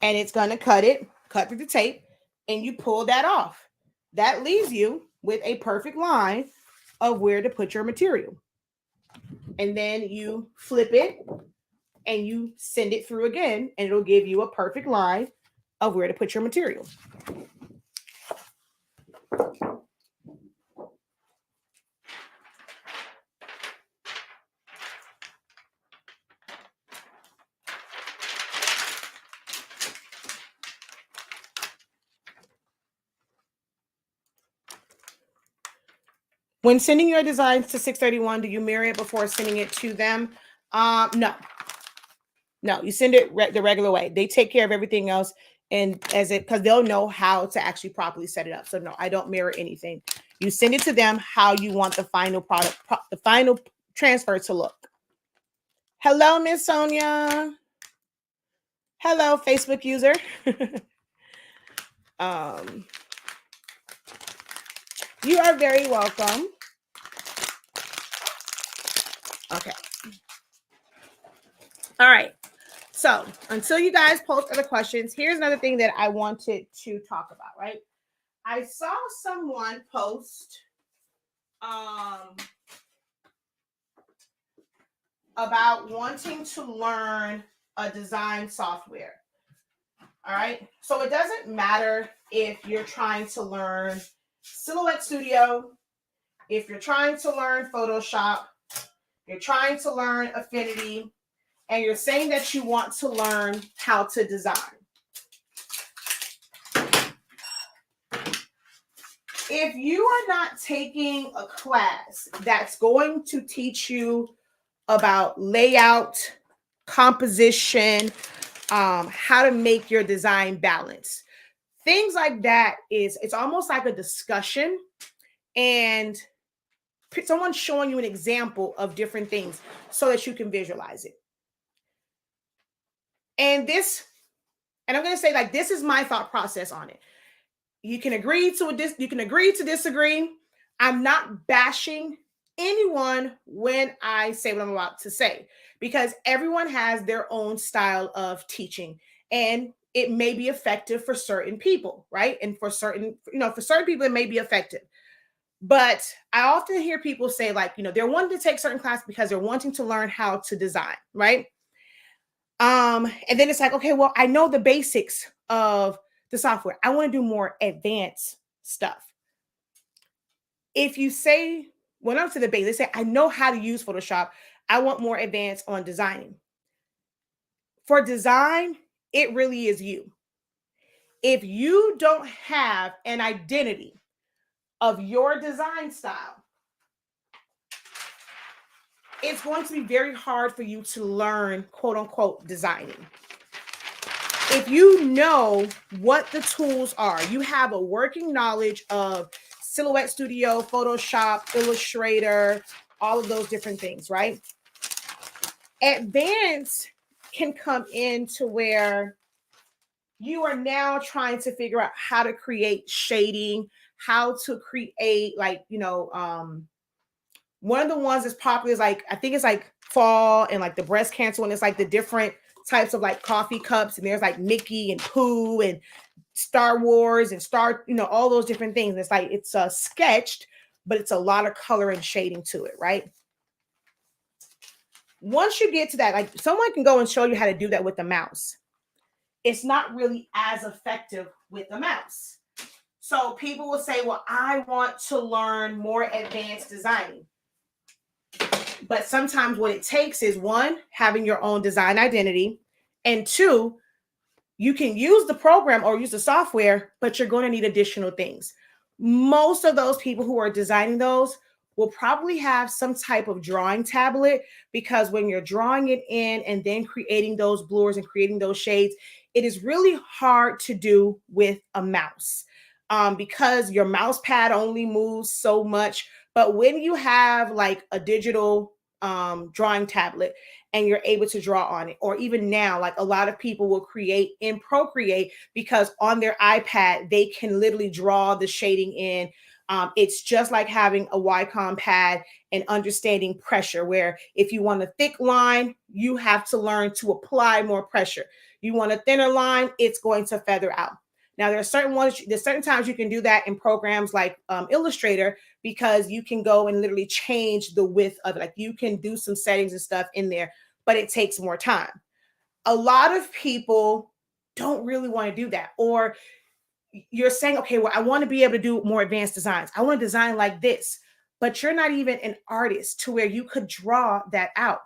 and it's going to cut through the tape, and you pull that off. That leaves you with a perfect line of where to put your material. And then you flip it and you send it through again, and it'll give you a perfect line of where to put your material. When sending your designs to 631, do you mirror it before sending it to them? No, you send it the regular way. They take care of everything else, and because they'll know how to actually properly set it up. So no, I don't mirror anything. You send it to them how you want the final product, the final transfer to look. Hello, Miss Sonia. Hello, Facebook user. You are very welcome. Okay. All right. So until you guys post other questions, here's another thing that I wanted to talk about, right? I saw someone post about wanting to learn a design software. All right. So it doesn't matter if you're trying to learn Silhouette Studio, if you're trying to learn Photoshop, you're trying to learn Affinity, and you're saying that you want to learn how to design. If you are not taking a class that's going to teach you about layout, composition, how to make your design balance, things like that, it's almost like a discussion and someone showing you an example of different things so that you can visualize it. And I'm going to say, like, this is my thought process on it. You can agree to this, you can agree to disagree. I'm not bashing anyone when I say what I'm about to say, because everyone has their own style of teaching, and it may be effective for certain people, right? And for certain people, it may be effective. But I often hear people say, like, they're wanting to take certain classes because they're wanting to learn how to design, right? And then it's like, okay, well, I know the basics of the software. I want to do more advanced stuff. If you say, when I'm to the base, they say, I know how to use Photoshop. I want more advanced on designing. For design, it really is you. If you don't have an identity of your design style, it's going to be very hard for you to learn, quote unquote, designing. If you know what the tools are, you have a working knowledge of Silhouette Studio, Photoshop, Illustrator, all of those different things, right? Advanced can come into where you are now trying to figure out how to create shading, how to create, like, one of the ones that's popular is, like, I think it's like fall and like the breast cancer one. It's like the different types of like coffee cups, and there's like Mickey and Pooh and Star Wars and all those different things. It's like, it's sketched, but it's a lot of color and shading to it, right? Once you get to that, like, someone can go and show you how to do that with the mouse. It's not really as effective with the mouse. So people will say, well, I want to learn more advanced designing. But sometimes what it takes is, one, having your own design identity, and two, You can use the program or use the software, but you're going to need additional things. Most of those people who are designing those will probably have some type of drawing tablet, because when you're drawing it in and then creating those blurs and creating those shades, it is really hard to do with a mouse, because your mouse pad only moves so much. But when you have like a digital drawing tablet and you're able to draw on it, or even now, like a lot of people will create in Procreate because on their iPad, they can literally draw the shading in. It's just like having a Wacom pad and understanding pressure, where if you want a thick line, you have to learn to apply more pressure. You want a thinner line, it's going to feather out. Now, there's certain times you can do that in programs like Illustrator, because you can go and literally change the width of it. Like you can do some settings and stuff in there, but it takes more time. A lot of people don't really want to do that. Or you're saying, okay, well, I want to be able to do more advanced designs. I want to design like this, but you're not even an artist to where you could draw that out.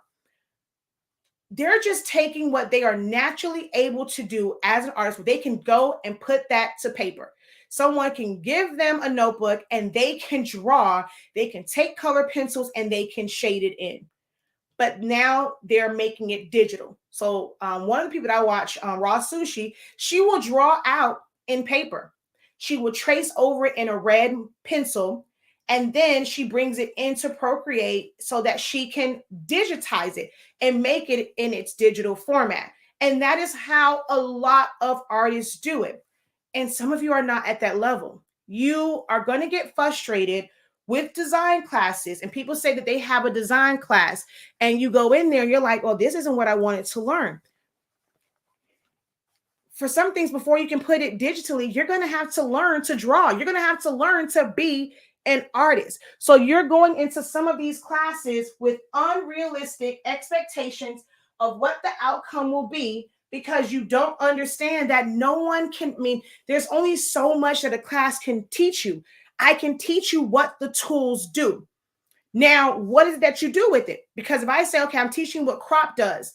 They're just taking what they are naturally able to do as an artist, where they can go and put that to paper. Someone can give them a notebook and they can draw, they can take color pencils and they can shade it in. But now they're making it digital. So one of the people that I watch, Raw Sushi, she will draw out in paper. She will trace over it in a red pencil, and then she brings it into Procreate so that she can digitize it and make it in its digital format. And that is how a lot of artists do it. And some of you are not at that level. You are going to get frustrated with design classes, and people say that they have a design class, and you go in there and you're like, well, this isn't what I wanted to learn. For some things, before you can put it digitally, you're going to have to learn to draw. You're going to have to learn to be an artist. So you're going into some of these classes with unrealistic expectations of what the outcome will be, because you don't understand that no one can, there's only so much that a class can teach you. I can teach you what the tools do. Now, what is it that you do with it? Because if I say, okay, I'm teaching what crop does,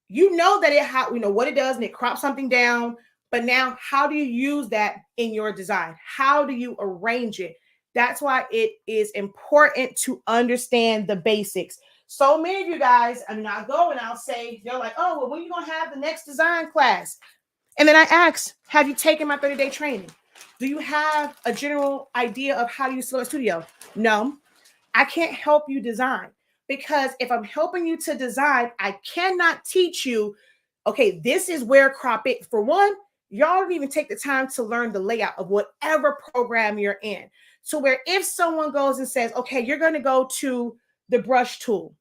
you know that what it does, and it crops something down. But now, how do you use that in your design? How do you arrange it? That's why it is important to understand the basics. So many of you guys, I'll go and I'll say, they're like, oh, well, when are you going to have the next design class? And then I ask, have you taken my 30-day training? Do you have a general idea of how to use Sublimation Studio? No, I can't help you design, because if I'm helping you to design, I cannot teach you, okay, this is where crop it. For one, y'all don't even take the time to learn the layout of whatever program you're in. So where if someone goes and says, okay, you're going to go to the brush tool,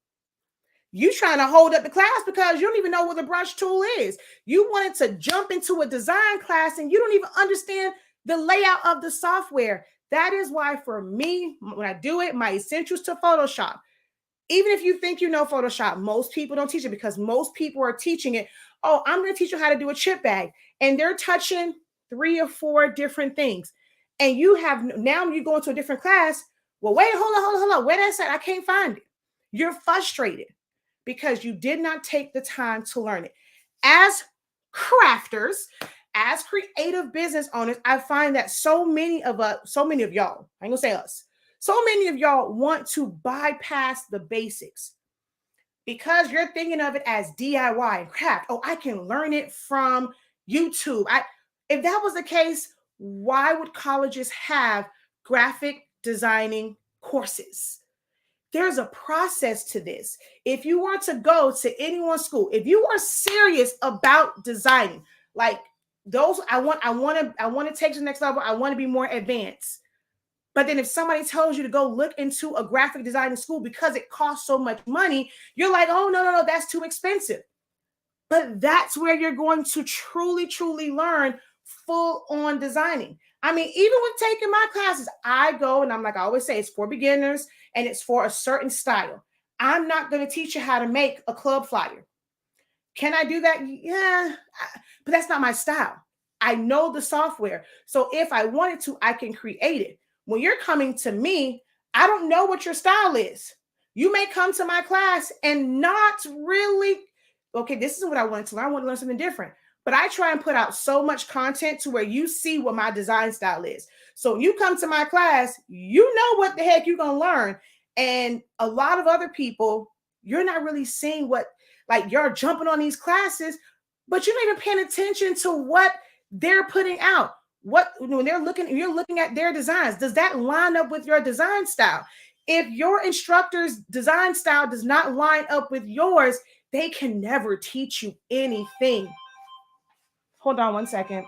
you trying to hold up the class because you don't even know what the brush tool is. You wanted to jump into a design class and you don't even understand the layout of the software. That is why for me, when I do it, my essentials to Photoshop, even if you think you know Photoshop, most people don't teach it, because most people are teaching it. Oh, I'm going to teach you how to do a chip bag. And they're touching 3 or 4 different things. And you have, now you go into a different class. Well, wait, hold on. Where that's at? I can't find it. You're frustrated because you did not take the time to learn it. As crafters, as creative business owners, I find that so many of y'all, I ain't gonna say us, so many of y'all want to bypass the basics because you're thinking of it as DIY and craft. Oh, I can learn it from YouTube. If that was the case, why would colleges have graphic designing courses? There's a process to this. If you were to go to anyone's school, if you are serious about designing, like those, I want to take to the next level. I want to be more advanced. But then if somebody tells you to go look into a graphic designing school because it costs so much money, you're like, oh, no, that's too expensive. But that's where you're going to truly, truly learn full on designing. Even with taking my classes, I go and I'm like, I always say, it's for beginners and it's for a certain style. I'm not going to teach you how to make a club flyer. Can I do that? Yeah, but that's not my style. I know the software. So if I wanted to, I can create it. When you're coming to me, I don't know what your style is. You may come to my class and not really, okay, this is what I wanted to learn. I want to learn something different. but I try and put out so much content to where you see what my design style is. So when you come to my class, you know what the heck you're going to learn. And a lot of other people, you're not really seeing what, like you're jumping on these classes, but you're not even paying attention to what they're putting out. What, when they're looking, you're looking at their designs. Does that line up with your design style? If your instructor's design style does not line up with yours, they can never teach you anything. Hold on one second.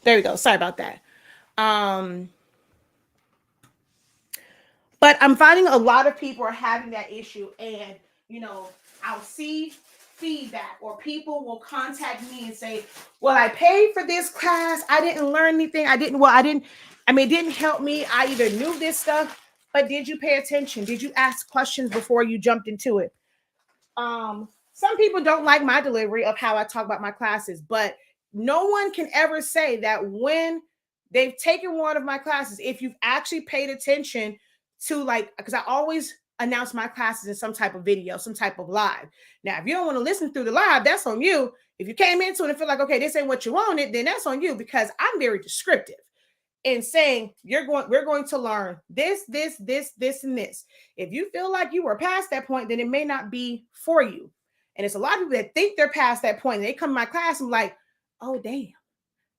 There we go. Sorry about that. Um, but I'm finding a lot of people are having that issue, and I'll see feedback, or people will contact me and say, "Well, I paid for this class. I didn't learn anything. I mean, it didn't help me. I either knew this stuff, but did you pay attention? Did you ask questions before you jumped into it?" Some people don't like my delivery of how I talk about my classes, but no one can ever say that when they've taken one of my classes, if you've actually paid attention to, like, because I always announce my classes in some type of video, some type of live. Now, if you don't want to listen through the live, that's on you. If you came into it and feel like, okay, this ain't what you wanted, then that's on you, because I'm very descriptive in saying we're going to learn this, and this. If you feel like you were past that point, then it may not be for you. And it's a lot of people that think they're past that point, and they come to my class and I'm like, oh damn,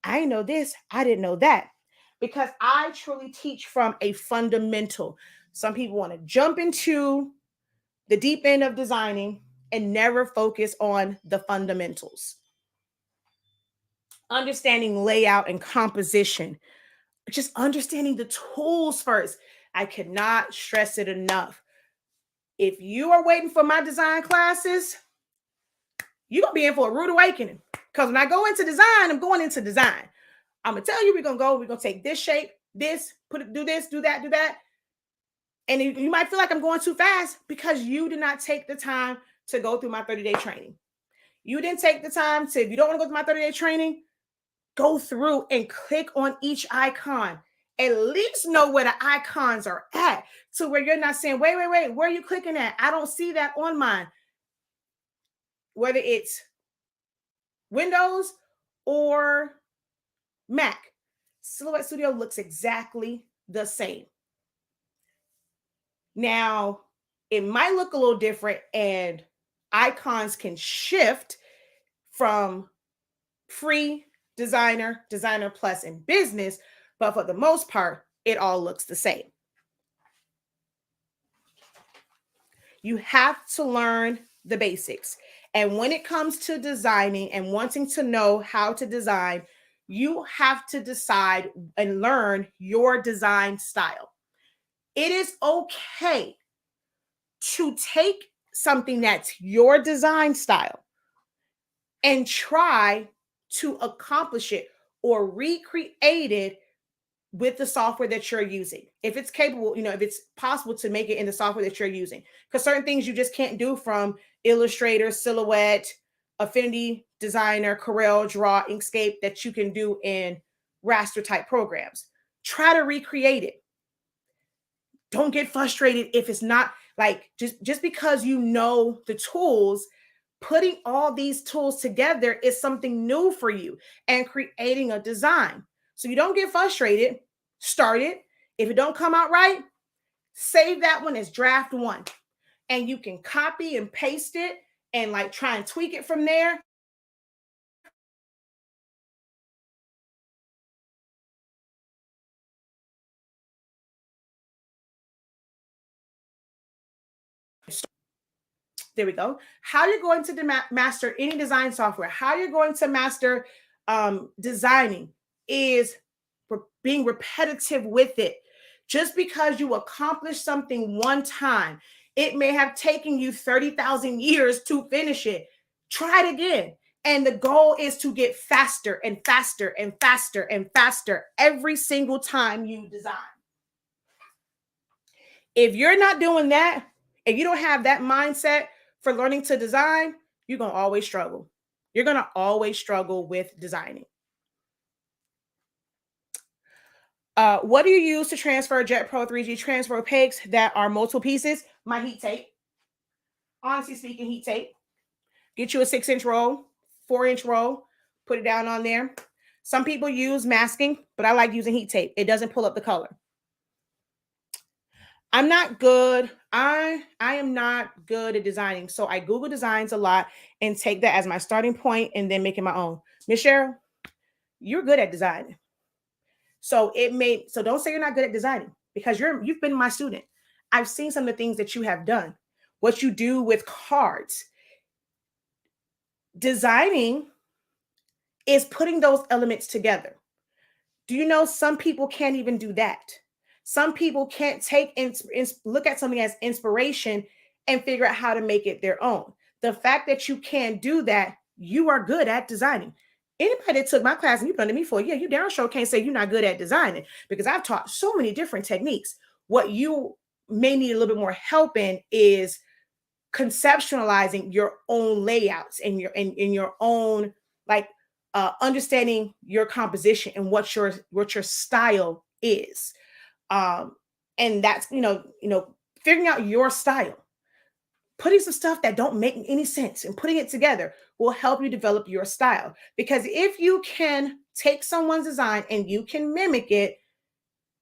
I didn't know this, I didn't know that. Because I truly teach from a fundamental. Some people want to jump into the deep end of designing and never focus on the fundamentals. Understanding layout and composition, just understanding the tools first. I cannot stress it enough. If you are waiting for my design classes, you're going to be in for a rude awakening. Because when I go into design, I'm going into design. I'm going to tell you, we're going to take this shape, this, do this, do that, do that. And you might feel like I'm going too fast because you did not take the time to go through my 30-day training. You didn't take the time to, if you don't want to go through my 30-day training, go through and click on each icon. At least know where the icons are at, to where you're not saying, wait, where are you clicking at? I don't see that on mine. Whether it's Windows or Mac, Silhouette Studio looks exactly the same. Now, it might look a little different, and icons can shift from free, designer, designer plus, and business, but for the most part, it all looks the same. You have to learn the basics. And when it comes to designing and wanting to know how to design, you have to decide and learn your design style. It is okay to take something that's your design style and try to accomplish it or recreate it with the software that you're using. If it's capable, if it's possible to make it in the software that you're using, because certain things you just can't do from Illustrator, Silhouette, Affinity Designer, Corel Draw, Inkscape, that you can do in raster type programs. Try to recreate it. Don't get frustrated if it's not, like, just because you know the tools. Putting all these tools together is something new for you, and creating a design. So you don't get frustrated. Start it. If it don't come out right, save that one as draft one. And you can copy and paste it and, like, try and tweak it from there. There we go. How you're going to master any design software, how you're going to master designing, is being repetitive with it. Just because you accomplish something one time, it may have taken you 30,000 years to finish it. Try it again. And the goal is to get faster and faster and faster and faster every single time you design. If you're not doing that, and you don't have that mindset for learning to design, you're going to always struggle. You're going to always struggle with designing. What do you use to transfer Jet Pro 3G transfer pics that are multiple pieces? My heat tape. Honestly speaking, heat tape. Get you a 6-inch roll, 4-inch roll, put it down on there. Some people use masking, but I like using heat tape. It doesn't pull up the color. I'm not good. I am not good at designing. So I Google designs a lot and take that as my starting point and then make it my own. Miss Cheryl, you're good at designing. So don't say you're not good at designing, because you've been my student. I've seen some of the things that you have done, what you do with cards. Designing is putting those elements together. Do you know some people can't even do that? Some people can't look at something as inspiration and figure out how to make it their own. The fact that you can do that, you are good at designing. Anybody that took my class and you've done to me for, you down sure can't say you're not good at designing, because I've taught so many different techniques. What you may need a little bit more help in is conceptualizing your own layouts and your own, like, understanding your composition and what your style is. And that's, figuring out your style, putting some stuff that don't make any sense and putting it together will help you develop your style. Because if you can take someone's design and you can mimic it,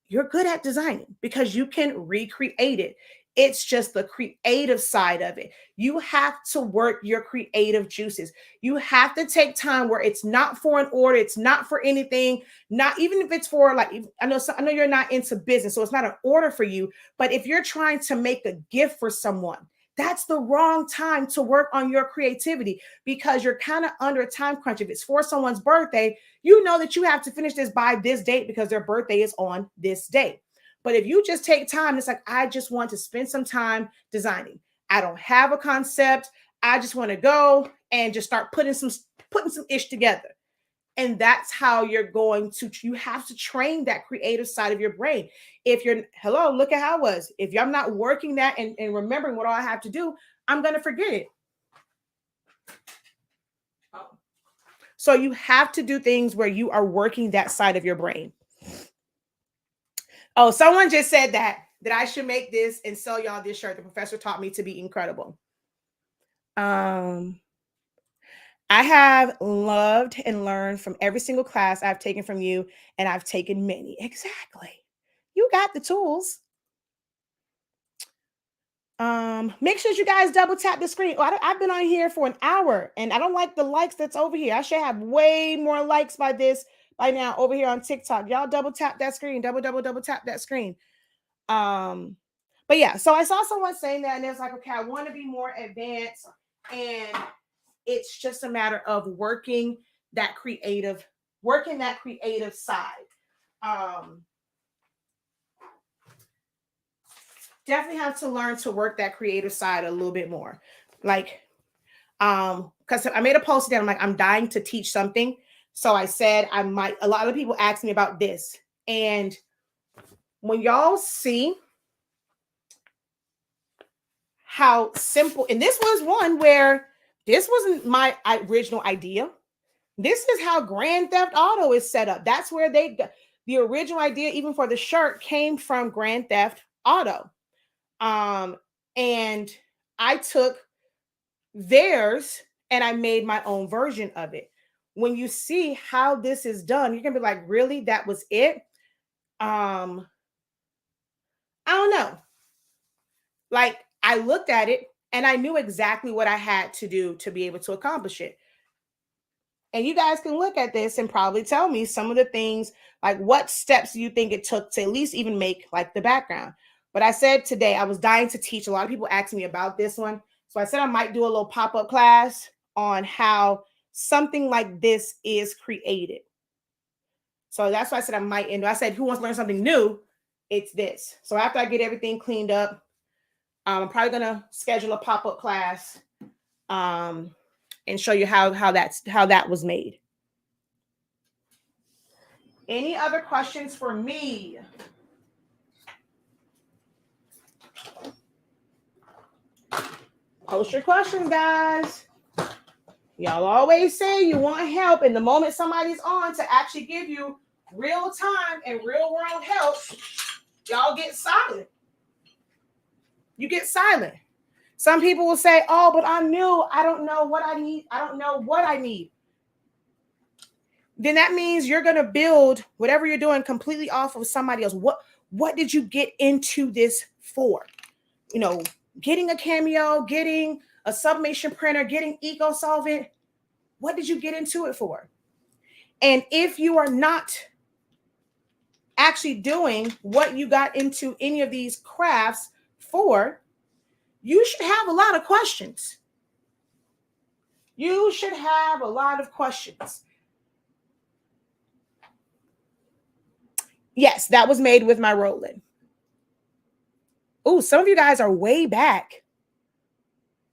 you're good at designing because you can recreate it. It's just the creative side of it. You have to work your creative juices. You have to take time where it's not for an order. It's not for anything. Not even if it's for, like, I know you're not into business, so it's not an order for you. But if you're trying to make a gift for someone, that's the wrong time to work on your creativity, because you're kind of under a time crunch. If it's for someone's birthday, you know that you have to finish this by this date because their birthday is on this day. But if you just take time, it's like, I just want to spend some time designing. I don't have a concept. I just want to go and just start putting some ish together. And that's how you have to train that creative side of your brain. If you're, look at how it was. If I'm not working that and remembering what all I have to do, I'm going to forget it. So you have to do things where you are working that side of your brain. Oh, someone just said that I should make this and sell y'all this shirt. The professor taught me to be incredible. I have loved and learned from every single class I've taken from you, and I've taken many. Exactly. You got the tools. Make sure you guys double tap the screen. I've been on here for an hour, and I don't like the likes that's over here. I should have way more likes by now over here on TikTok. Y'all double tap that screen. Double tap that screen. But yeah, so I saw someone saying that, and it was like, okay, I want to be more advanced, and it's just a matter of working that creative side. Definitely have to learn to work that creative side a little bit more. Like, because I made a post that I'm like, I'm dying to teach something. So I said a lot of people ask me about this. And when y'all see how simple, and this was one where this wasn't my original idea. This is how Grand Theft Auto is set up. That's where they got the original idea, even for the shirt, came from Grand Theft Auto. And I took theirs and I made my own version of it. When you see how this is done, you're gonna be like, really? That was it? I don't know. Like, I looked at it and I knew exactly what I had to do to be able to accomplish it. And you guys can look at this and probably tell me some of the things, like what steps you think it took to at least even make like the background. But I said today I was dying to teach. A lot of people asked me about this one. So I said I might do a little pop-up class on how something like this is created. So that's why I said I might end. I said, who wants to learn something new? It's this. So after I get everything cleaned up, I'm probably going to schedule a pop-up class and show you how that was made. Any other questions for me? Post your questions, guys. Y'all always say you want help, and the moment somebody's on to actually give you real time and real world help, y'all get silent. You get silent. Some people will say, oh, but I'm new. I don't know what I need. I don't know what I need. Then that means you're going to build whatever you're doing completely off of somebody else. What did you get into this for? You know, getting a Cameo, getting a sublimation printer, getting eco solvent. What did you get into it for? And if you are not actually doing what you got into any of these crafts for, you should have a lot of questions. You should have a lot of questions. Yes, that was made with my Roland. Oh, some of you guys are way back.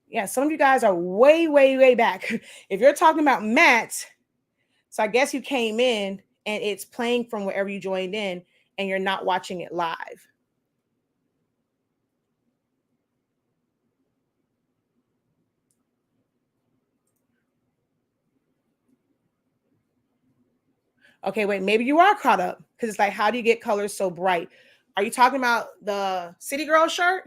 Yeah, some of you guys are way, way, way back. If you're talking about mats, so I guess you came in and it's playing from wherever you joined in and you're not watching it live. Okay, wait, maybe you are caught up because it's like, how do you get colors so bright? Are you talking about the City Girl shirt?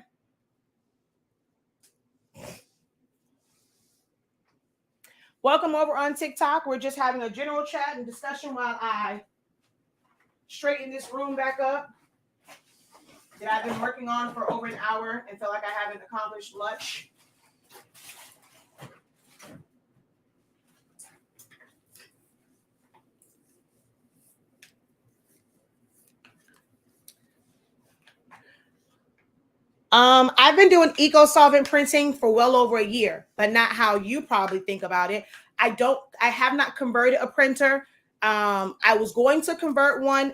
Welcome over on TikTok. We're just having a general chat and discussion while I straighten this room back up that I've been working on for over an hour and feel like I haven't accomplished much. I've been doing eco solvent printing for well over a year, but not how you probably think about it. I have not converted a printer. I was going to convert one,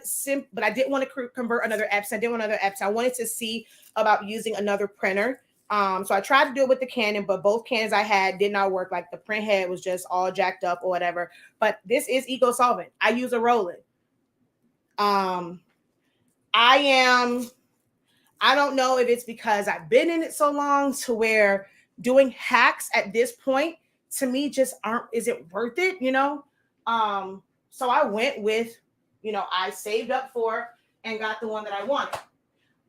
but I didn't want to convert another Epson. I didn't want another Epson. I wanted to see about using another printer. So I tried to do it with the Canon, but both Canons I had did not work. Like the print head was just all jacked up or whatever. But this is eco solvent. I use a Roland. I don't know if it's because I've been in it so long to where doing hacks at this point to me just is it worth it, you know? So I went with, I saved up for and got the one that I wanted.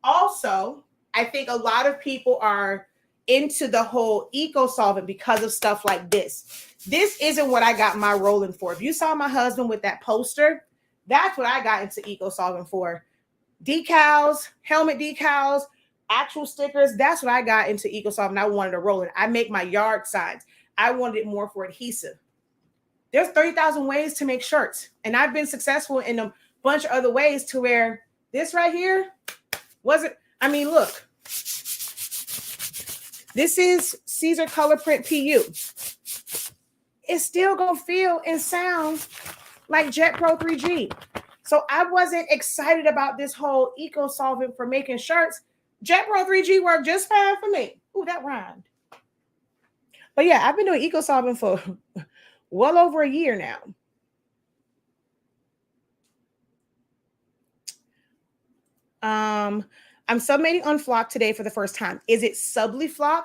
Also, I think a lot of people are into the whole eco solvent because of stuff like this. This isn't what I got my Roland for. If you saw my husband with that poster, that's what I got into eco solvent for. Decals, helmet decals, actual stickers. That's what I got into eco solvent. I wanted a Roland. I make my yard signs. I wanted it more for adhesive. There's 30,000 ways to make shirts. And I've been successful in a bunch of other ways to where this right here wasn't, look. This is Caesar Color Print PU. It's still going to feel and sound like Jet Pro 3G. So I wasn't excited about this whole eco solvent for making shirts. Jet Pro 3G worked just fine for me. Ooh, that rhymed. But yeah, I've been doing eco solvent for well over a year now. I'm sublimating on flock today for the first time. Is it SubliFlock?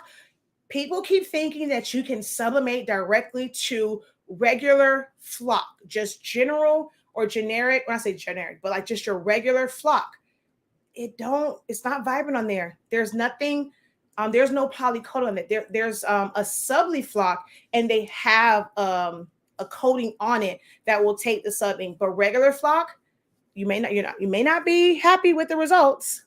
People keep thinking that you can sublimate directly to regular flock, just general or generic. When I say generic, but like just your regular flock. It's not vibrant on there. There's nothing. There's no polycoat on it. There's a SubliFlock, and they have a coating on it that will take the subbing. But regular flock, you may not be happy with the results.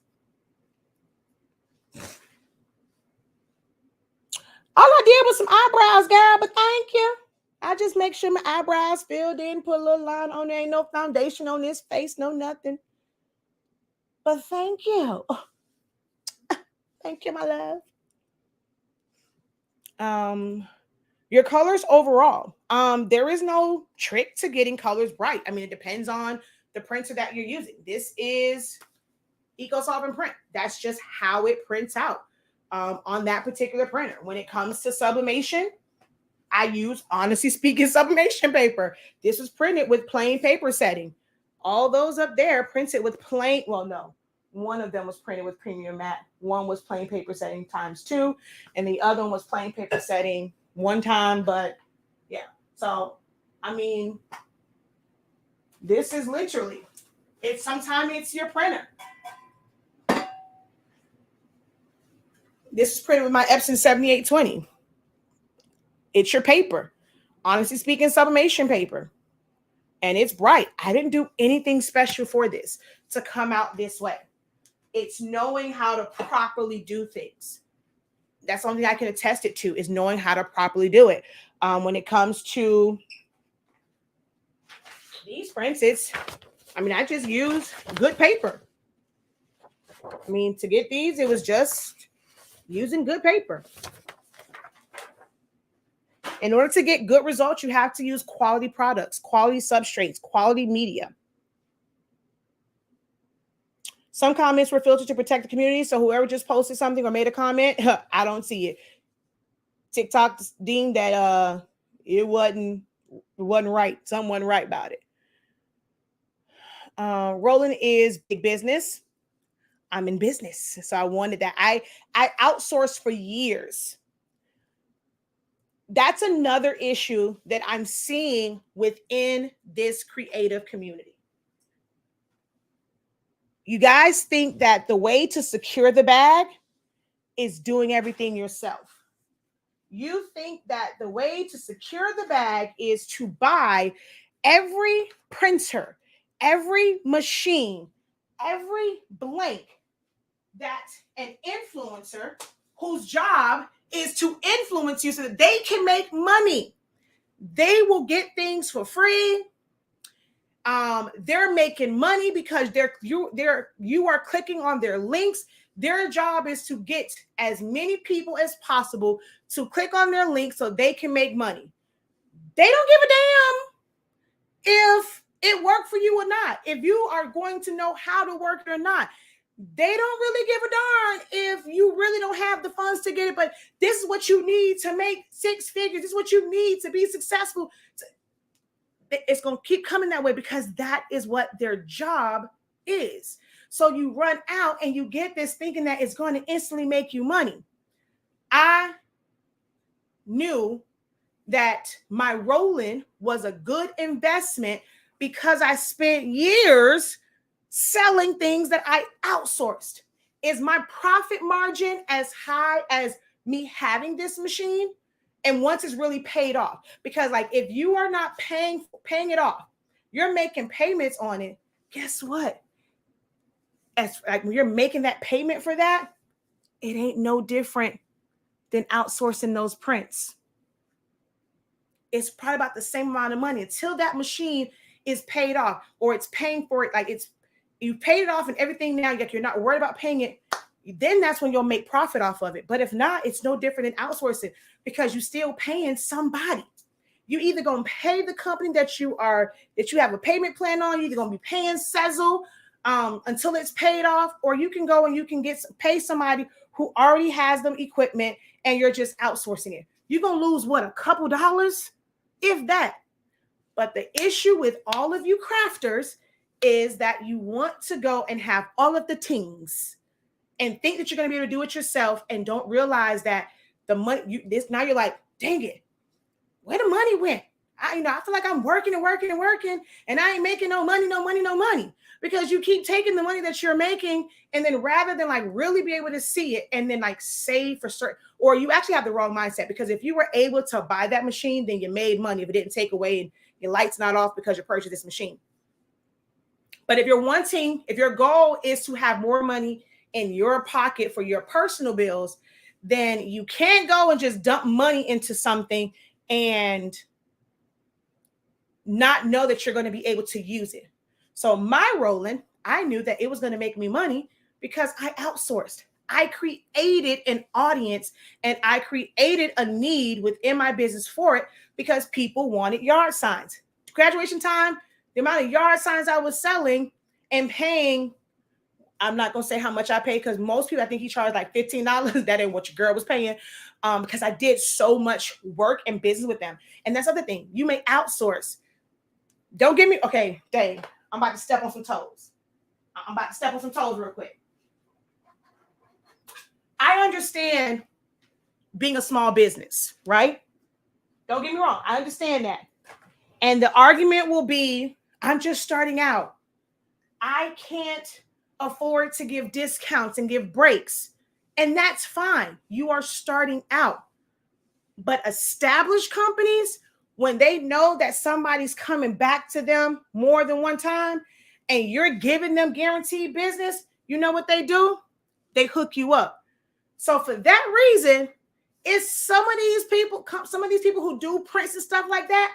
All I did was some eyebrows, girl, but thank you. I just make sure my eyebrows filled in, put a little line on there. Ain't no foundation on this face, no nothing. But thank you. Thank you, my love. Your colors overall. There is no trick to getting colors bright. It depends on the printer that you're using. This is eco solvent print. That's just how it prints out on that particular printer. When it comes to sublimation, I use, honestly speaking, sublimation paper. This is printed with plain paper setting. All those up there printed with plain, well, no. one of them was printed with premium matte. One was plain paper setting ×2, and the other one was plain paper setting 1 time. But yeah, so I mean, this is literally, sometimes it's your printer. This is printed with my Epson 7820. It's your paper. Honestly speaking, sublimation paper. And it's bright. I didn't do anything special for this to come out this way. It's knowing how to properly do things. That's something I can attest it to, is knowing how to properly do it. When it comes to these prints, I just use good paper. I mean, to get these, it was just using good paper. In order to get good results, you have to use quality products, quality substrates, quality media. Some comments were filtered to protect the community, so whoever just posted something or made a comment, I don't see it. TikTok deemed that it wasn't right. Something wasn't right about it. Roland is big business. I'm in business, so I wanted that. I outsourced for years. That's another issue that I'm seeing within this creative community. You guys think that the way to secure the bag is doing everything yourself. You think that the way to secure the bag is to buy every printer, every machine, every blank that an influencer whose job is to influence you so that they can make money. They will get things for free. They're making money because you are clicking on their links. Their job is to get as many people as possible to click on their links so they can make money. They don't give a damn if it worked for you or not, if you are going to know how to work it or not. They don't really give a darn if you really don't have the funds to get it, but this is what you need to make 6 figures. This is what you need to be successful. It's going to keep coming that way because that is what their job is. So you run out and you get this thinking that it's going to instantly make you money. I knew that my Roland was a good investment because I spent years selling things that I outsourced. Is my profit margin as high as me having this machine? And once it's really paid off, because like if you are not paying it off, you're making payments on it. Guess what? As like when you're making that payment for that, it ain't no different than outsourcing those prints. It's probably about the same amount of money until that machine is paid off or it's paying for it. Like you paid it off and everything now, like you're not worried about paying it. Then that's when you'll make profit off of it. But if not, it's no different than outsourcing because you're still paying somebody. You either going to pay the company that you have a payment plan on, you're either going to be paying Sezzle until it's paid off, or you can go and you can pay somebody who already has them equipment and you're just outsourcing it. You're going to lose what, a couple dollars, if that. But the issue with all of you crafters is that you want to go and have all of the things and think that you're going to be able to do it yourself and don't realize that the money, now you're like, dang it, where the money went? I feel like I'm working and working and working and I ain't making no money because you keep taking the money that you're making and then rather than like really be able to see it and then like save for certain, or you actually have the wrong mindset because if you were able to buy that machine, then you made money if it didn't take away and your light's not off because you purchased this machine. But if your goal is to have more money in your pocket for your personal bills, then you can't go and just dump money into something and not know that you're going to be able to use it. So my Roland, I knew that it was going to make me money because I outsourced. I created an audience and I created a need within my business for it because people wanted yard signs. Graduation time, the amount of yard signs I was selling and paying, I'm not going to say how much I paid because most people, I think he charged like $15. That ain't what your girl was paying because I did so much work and business with them. And that's the other thing. You may outsource. Don't get me, okay, Dave, I'm about to step on some toes. I'm about to step on some toes real quick. I understand being a small business, right? Don't get me wrong. I understand that. And the argument will be, I'm just starting out. I can't afford to give discounts and give breaks. And that's fine. You are starting out. But established companies, when they know that somebody's coming back to them more than one time and you're giving them guaranteed business, you know what they do? They hook you up. So for that reason, it's some of these people who do prints and stuff like that,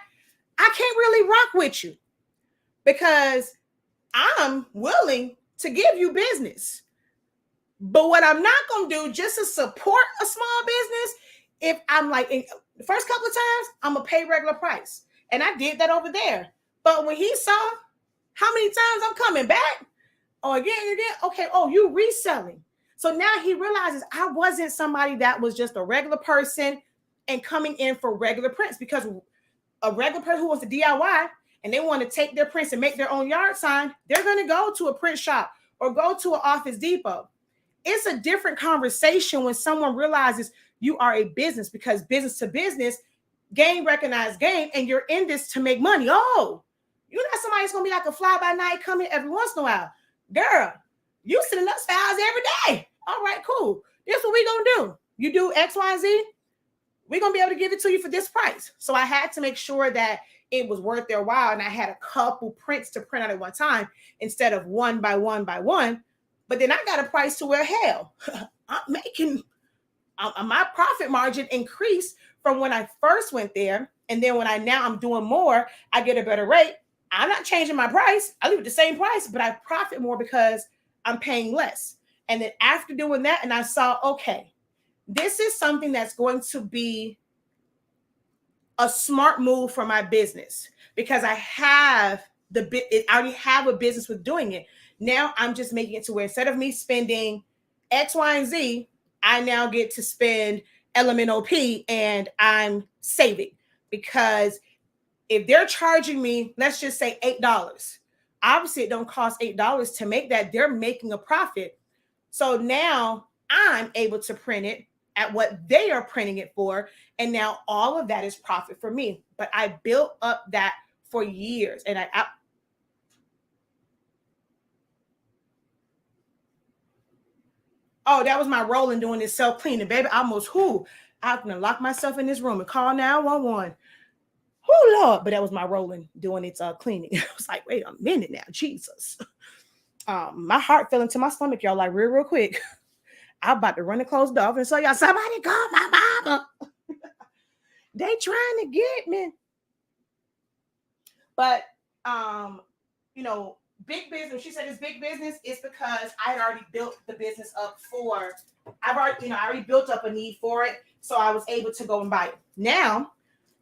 I can't really rock with you because I'm willing to give you business. But what I'm not going to do just to support a small business, if I'm like, in the first couple of times, I'm going to pay regular price. And I did that over there. But when he saw how many times I'm coming back, again, okay, you reselling. So now he realizes I wasn't somebody that was just a regular person and coming in for regular prints, because a regular person who wants to DIY and they want to take their prints and make their own yard sign, they're going to go to a print shop or go to an Office Depot. It's a different conversation when someone realizes you are a business, because business to business, game recognized game, and you're in this to make money. Oh, you're not somebody that's going to be like a fly by night coming every once in a while. Girl, you sending us files every day. All right, cool. This is what we going to do. You do X, Y, and Z. We're going to be able to give it to you for this price. So I had to make sure that it was worth their while. And I had a couple prints to print out at one time instead of one by one by one. But then I got a price to where, hell, I'm making my profit margin increased from when I first went there. And then when I'm doing more, I get a better rate. I'm not changing my price. I leave it the same price, but I profit more because I'm paying less. And then after doing that, and I saw, okay, this is something that's going to be a smart move for my business, because I already have a business with doing it. Now I'm just making it to where instead of me spending X, Y, and Z, I now get to spend LMNOP and I'm saving, because if they're charging me, let's just say $8, obviously it don't cost $8 to make that. They're making a profit. So now I'm able to print it at what they are printing it for. And now all of that is profit for me. But I built up that for years. And that was my role in doing this self-cleaning, baby. I'm going to lock myself in this room and call 911. Oh, Lord. But that was my role in doing its cleaning. I was like, wait a minute now, Jesus. My heart fell into my stomach, y'all, like real quick. I'm about to run the closed off and say, y'all, somebody call my mama. They trying to get me. But, big business. She said it's big business. It's because I had already built the business up I already built up a need for it. So I was able to go and buy it. Now,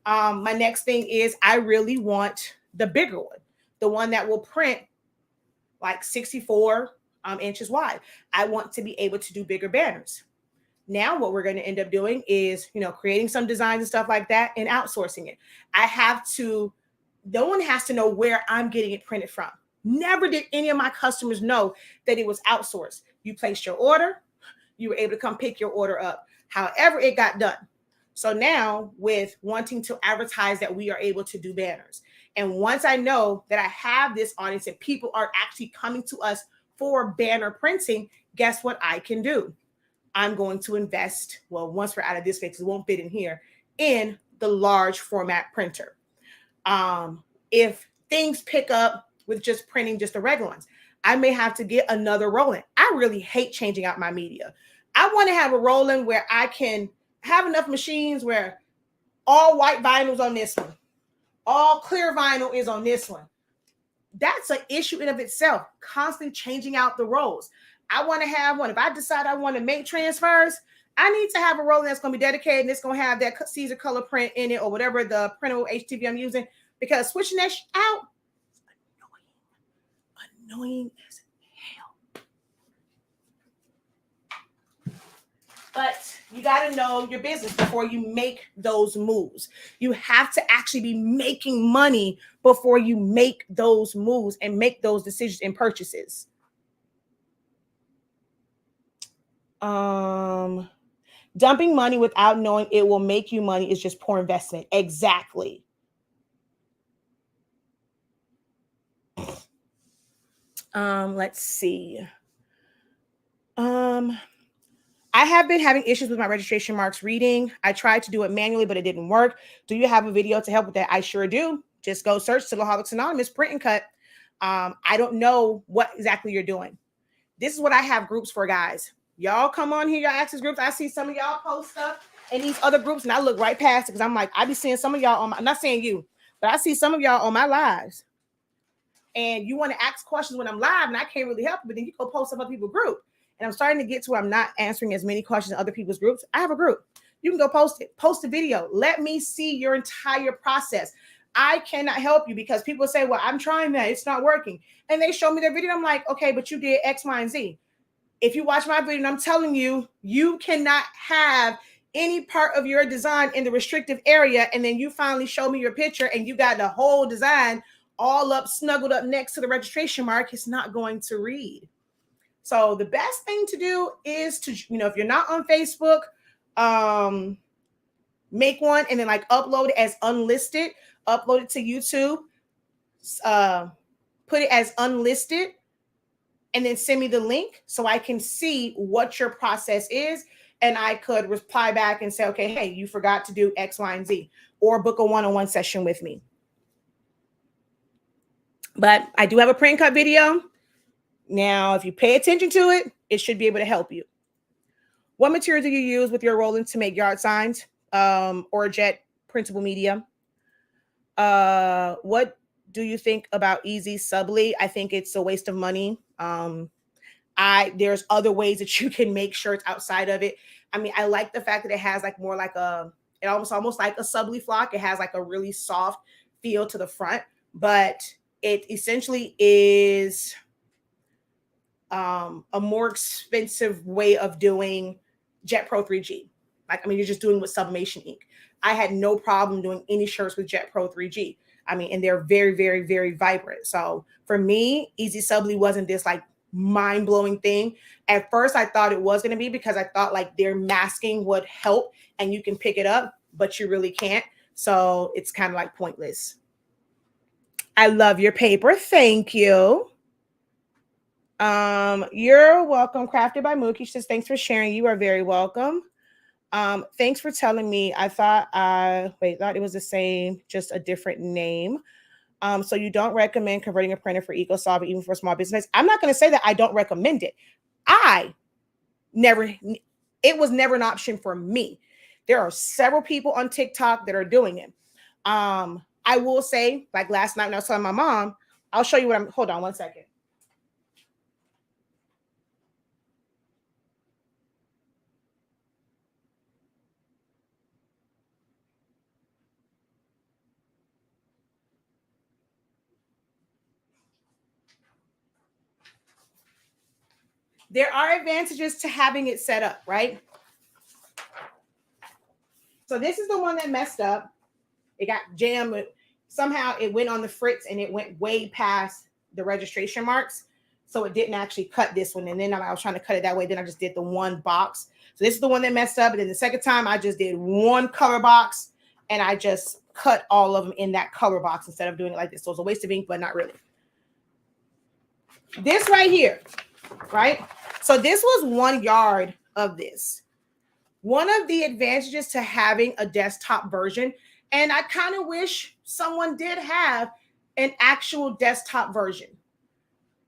my next thing is I really want the bigger one, the one that will print like 64 inches wide. I want to be able to do bigger banners. Now what we're going to end up doing is, creating some designs and stuff like that and outsourcing it. No one has to know where I'm getting it printed from. Never did any of my customers know that it was outsourced. You placed your order, you were able to come pick your order up. However it got done. So now with wanting to advertise that we are able to do banners. And once I know that I have this audience and people are actually coming to us for banner printing, guess what I can do? I'm going to invest, once we're out of this space, because it won't fit in here, in the large format printer. If things pick up with just printing just the regular ones, I may have to get another rolling. I really hate changing out my media. I want to have a rolling where I can have enough machines where all white vinyl is on this one, all clear vinyl is on this one. That's an issue in of itself, constantly changing out the rolls. I want to have one. If I decide I want to make transfers, I need to have a roll that's going to be dedicated and it's going to have that Caesar color print in it or whatever the printable HTV I'm using, because switching that out is annoying as hell. But you got to know your business before you make those moves. You have to actually be making money before you make those moves and make those decisions and purchases. Dumping money without knowing it will make you money is just poor investment. Exactly. Let's see. I have been having issues with my registration marks reading. I tried to do it manually, but it didn't work. Do you have a video to help with that? I sure do. Just go search Silaholics Anonymous print and cut. I don't know what exactly you're doing. This is what I have groups for, guys. Y'all come on here, y'all access groups. I see some of y'all post stuff in these other groups, and I look right past it because I'm like, I be seeing some of y'all on my, I'm not saying you, but I see some of y'all on my lives. And you want to ask questions when I'm live, and I can't really help you, but then you go post up other people's group. And I'm starting to get to where I'm not answering as many questions in other people's groups. I have a group. You can go post it. Post a video. Let me see your entire process. I cannot help you because people say, well, I'm trying that. It's not working. And they show me their video. I'm like, okay, but you did X, Y, and Z. If you watch my video and I'm telling you, you cannot have any part of your design in the restrictive area, and then you finally show me your picture and you got the whole design all up, snuggled up next to the registration mark, it's not going to read. So the best thing to do is to, if you're not on Facebook, make one and then like upload it as unlisted, upload it to YouTube, put it as unlisted, and then send me the link so I can see what your process is. And I could reply back and say, okay, hey, you forgot to do X, Y, and Z, or book a one-on-one session with me. But I do have a print cut video. Now, if you pay attention to it, it should be able to help you. What material do you use with your rolling to make yard signs or jet printable media? What do you think about Easy Subli? I think it's a waste of money. There's other ways that you can make shirts outside of it. I mean, I like the fact that it has like more like it almost like a Subli flock. It has like a really soft feel to the front, but it essentially is a more expensive way of doing Jet Pro 3G. Like, I mean, you're just doing with Sublimation ink. I had no problem doing any shirts with Jet Pro 3G. I mean, and they're very, very, very vibrant. So for me, Easy Subli wasn't this like mind-blowing thing. At first, I thought it was going to be because I thought like their masking would help and you can pick it up, but you really can't. So it's kind of like pointless. I love your paper. Thank you. You're welcome. Crafted by Mookie. She says, thanks for sharing. You are very welcome. Thanks for telling me. I thought it was the same, just a different name. So you don't recommend converting a printer for EcoSolve even for small business? I'm not going to say that I don't recommend it. It was never an option for me. There are several people on TikTok that are doing it. I will say, like last night when I was telling my mom, I'll show you hold on one second. There are advantages to having it set up, right? So this is the one that messed up. It got jammed. Somehow it went on the fritz and it went way past the registration marks. So it didn't actually cut this one. And then I was trying to cut it that way. Then I just did the one box. So this is the one that messed up. And then the second time I just did one color box and I just cut all of them in that color box instead of doing it like this. So it's a waste of ink, but not really. This right here, right? So this was 1 yard of this. One of the advantages to having a desktop version, and I kind of wish someone did have an actual desktop version.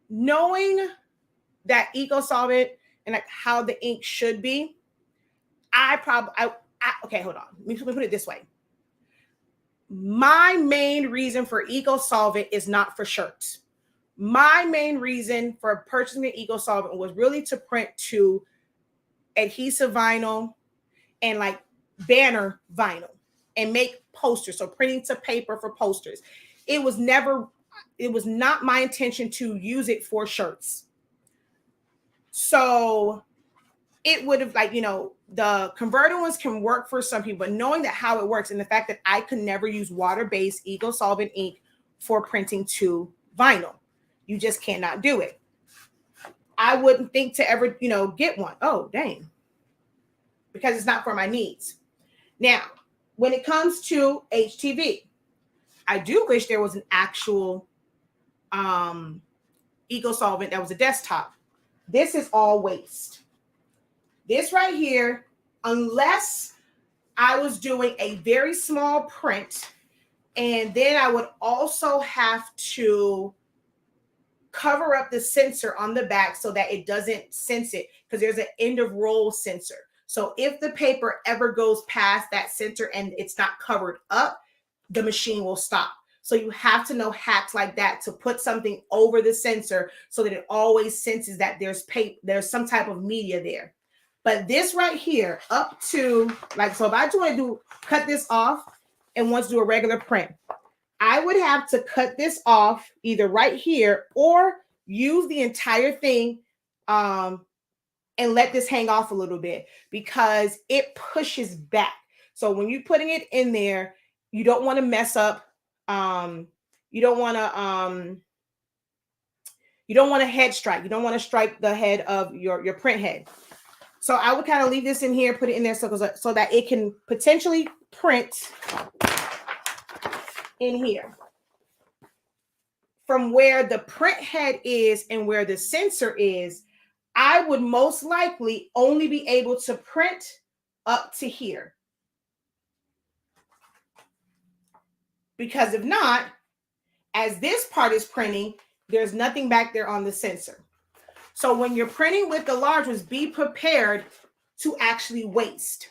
Knowing that EcoSolvent and like how the ink should be, okay, hold on. Let me put it this way. My main reason for EcoSolvent is not for shirts. My main reason for purchasing the EcoSolvent was really to print to adhesive vinyl and like banner vinyl and make posters. So printing to paper for posters. It was not my intention to use it for shirts. So it would have the converter ones can work for some people, but knowing that how it works and the fact that I could never use water-based EcoSolvent ink for printing to vinyl, you just cannot do it. I wouldn't think to ever, get one. Oh, dang. Because it's not for my needs. Now, when it comes to HTV, I do wish there was an actual eco solvent that was a desktop. This is all waste. This right here, unless I was doing a very small print, and then I would also have to cover up the sensor on the back so that it doesn't sense it, because there's an end of roll sensor. So if the paper ever goes past that sensor and it's not covered up, the machine will stop. So you have to know hacks like that to put something over the sensor so that it always senses that there's some type of media there. But this right here, up to so if I just want to cut this off and want to do a regular print, I would have to cut this off either right here or use the entire thing and let this hang off a little bit, because it pushes back. So when you're putting it in there, you don't want to mess up. You don't want to head strike. You don't want to strike the head of your print head. So I would kind of leave this in here, put it in there so that it can potentially print in here. From where the print head is and where the sensor is, I would most likely only be able to print up to here. Because if not, as this part is printing, there's nothing back there on the sensor. So when you're printing with the large ones, be prepared to actually waste.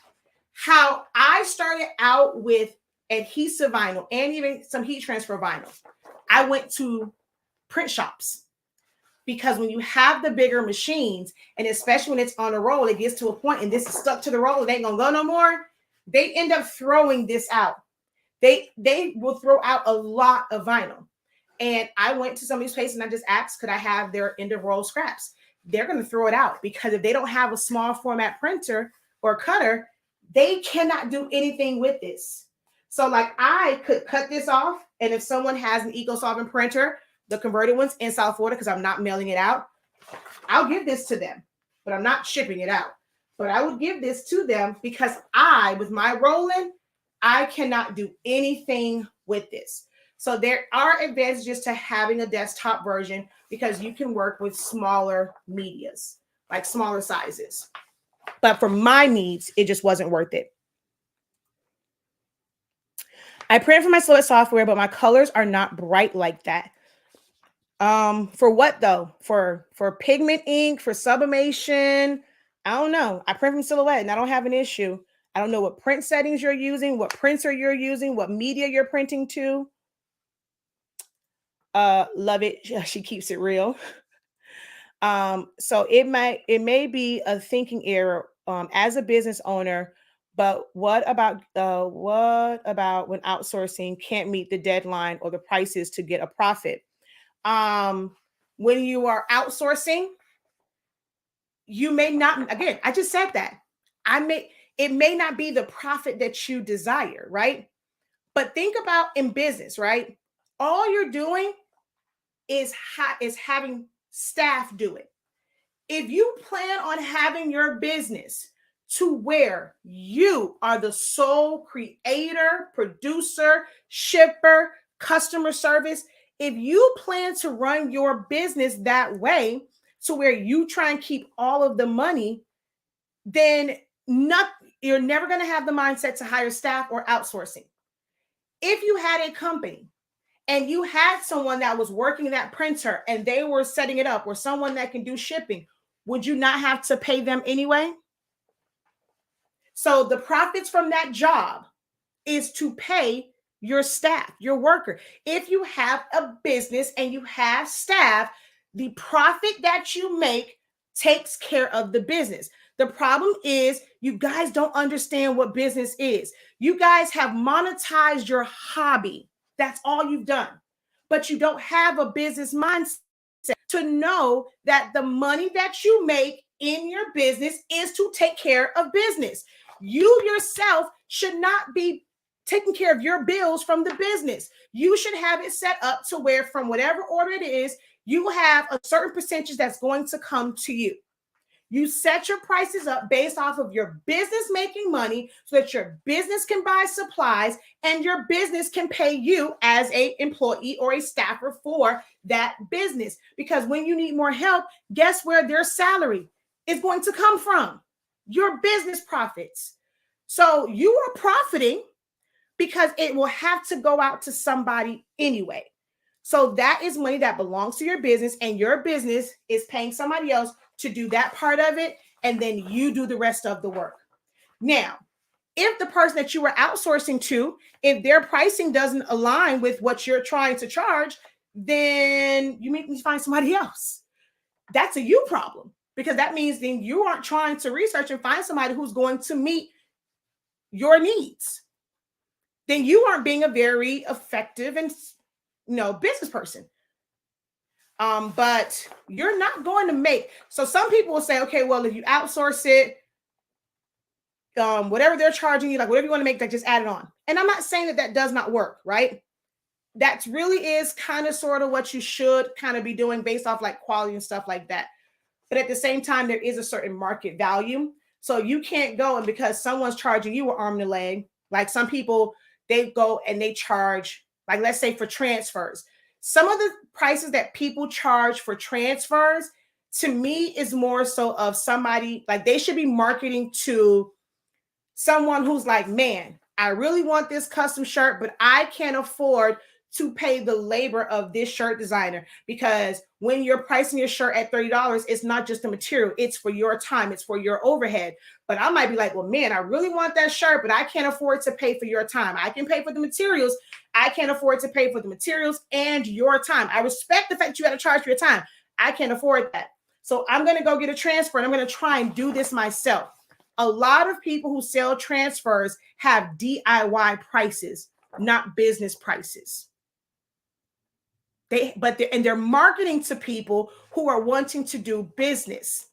How I started out with adhesive vinyl and even some heat transfer vinyl, I went to print shops, because when you have the bigger machines, and especially when it's on a roll, it gets to a point and this is stuck to the roll, it ain't gonna go no more. They end up throwing this out. They will throw out a lot of vinyl. And I went to some of these places and I just asked, could I have their end of roll scraps? They're going to throw it out, because if they don't have a small format printer or cutter, they cannot do anything with this. So I could cut this off. And if someone has an eco-solvent printer, the converted ones in South Florida, because I'm not mailing it out, I'll give this to them, but I'm not shipping it out. But I would give this to them, because with my rolling, I cannot do anything with this. So there are advantages to having a desktop version, because you can work with smaller medias, like smaller sizes. But for my needs, it just wasn't worth it. I print for my Silhouette software, but my colors are not bright like that. For what though? For pigment ink, for sublimation? I don't know. I print from Silhouette and I don't have an issue. I don't know what print settings you're using, what printer you're using, what media you're printing to. Love it. She keeps it real. So it may be a thinking error as a business owner, but what about when outsourcing can't meet the deadline or the prices to get a profit? When you are outsourcing, you may not, again, I just said that. It may not be the profit that you desire, right? But think about in business, right? All you're doing is having staff do it. If you plan on having your business to where you are the sole creator, producer, shipper, customer service, if you plan to run your business that way to where you try and keep all of the money, then you're never going to have the mindset to hire staff or outsourcing. If you had a company and you had someone that was working that printer and they were setting it up, or someone that can do shipping, would you not have to pay them anyway? So the profits from that job is to pay your staff, your worker. If you have a business and you have staff, the profit that you make takes care of the business. The problem is you guys don't understand what business is. You guys have monetized your hobby. That's all you've done. But you don't have a business mindset to know that the money that you make in your business is to take care of business. You yourself should not be taking care of your bills from the business. You should have it set up to where, from whatever order it is, You have a certain percentage that's going to come to you. You set your prices up based off of your business making money so that your business can buy supplies and your business can pay you as an employee or a staffer for that business. Because when you need more help, guess where their salary is going to come from? Your business profits. So you are profiting because it will have to go out to somebody anyway. So that is money that belongs to your business, and your business is paying somebody else to do that part of it, and then you do the rest of the work. Now, if the person that you were outsourcing to, if their pricing doesn't align with what you're trying to charge, then you need to find somebody else. That's a you problem, because that means then you aren't trying to research and find somebody who's going to meet your needs. Then you aren't being a very effective and business person. But you're not going to make. So some people will say, okay, well, if you outsource it, whatever they're charging you, like whatever you want to make, that just add it on. And I'm not saying that that does not work, right? That really is kind of sort of what you should kind of be doing based off like quality and stuff like that. But at the same time, there is a certain market value. So you can't go and because someone's charging you an arm and a leg, like some people, they go and they charge, like let's say for transfers. Some of the prices that people charge for transfers, to me, is more so of somebody, like they should be marketing to someone who's like, man, I really want this custom shirt, but I can't afford to pay the labor of this shirt designer. Because when you're pricing your shirt at $30, it's not just the material, it's for your time, it's for your overhead. But I might be like, well, man, I really want that shirt, but I can't afford to pay for your time. I can pay for the materials. I can't afford to pay for the materials and your time. I respect the fact you got to charge for your time. I can't afford that. So I'm going to go get a transfer and I'm going to try and do this myself. A lot of people who sell transfers have DIY prices, not business prices. They're marketing to people who are wanting to do business.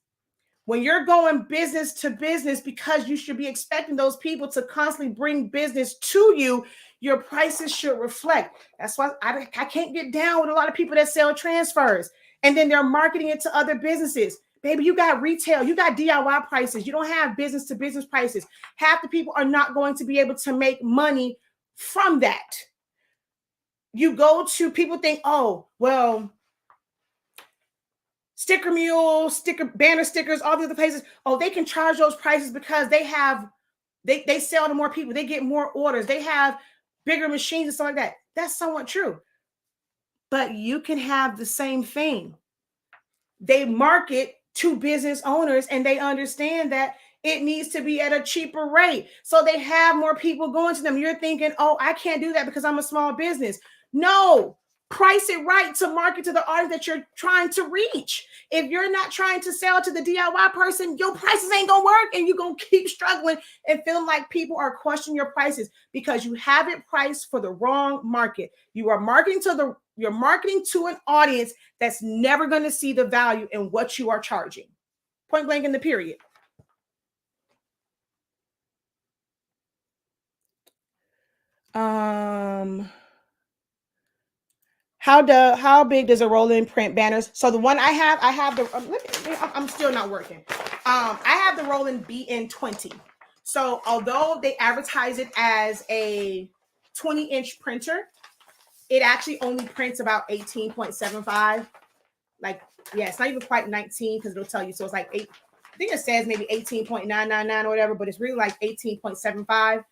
When you're going business to business, because you should be expecting those people to constantly bring business to you, your prices should reflect. That's why I can't get down with a lot of people that sell transfers and then they're marketing it to other businesses. Baby, you got retail, you got DIY prices. You don't have business to business prices. Half the people are not going to be able to make money from that. You go to people think, oh, well, Sticker Mule, banner stickers, all the other places. Oh, they can charge those prices because they sell to more people. They get more orders. They have bigger machines and stuff like that. That's somewhat true. But you can have the same thing. They market to business owners and they understand that it needs to be at a cheaper rate. So they have more people going to them. You're thinking, oh, I can't do that because I'm a small business. No, price it right to market to the audience that you're trying to reach. If you're not trying to sell to the DIY person, your prices ain't going to work and you're going to keep struggling and feeling like people are questioning your prices because you have it priced for the wrong market. You're marketing to an audience that's never going to see the value in what you are charging. Point blank in the period. How big does a roll-in print banners? So the one I have the I'm still not working. I have the roll-in BN20. So although they advertise it as a 20-inch printer, it actually only prints about 18.75. Like, yeah, it's not even quite 19 because it'll tell you. So it's like 8. I think it says maybe 18.999 or whatever, but it's really like 18.75.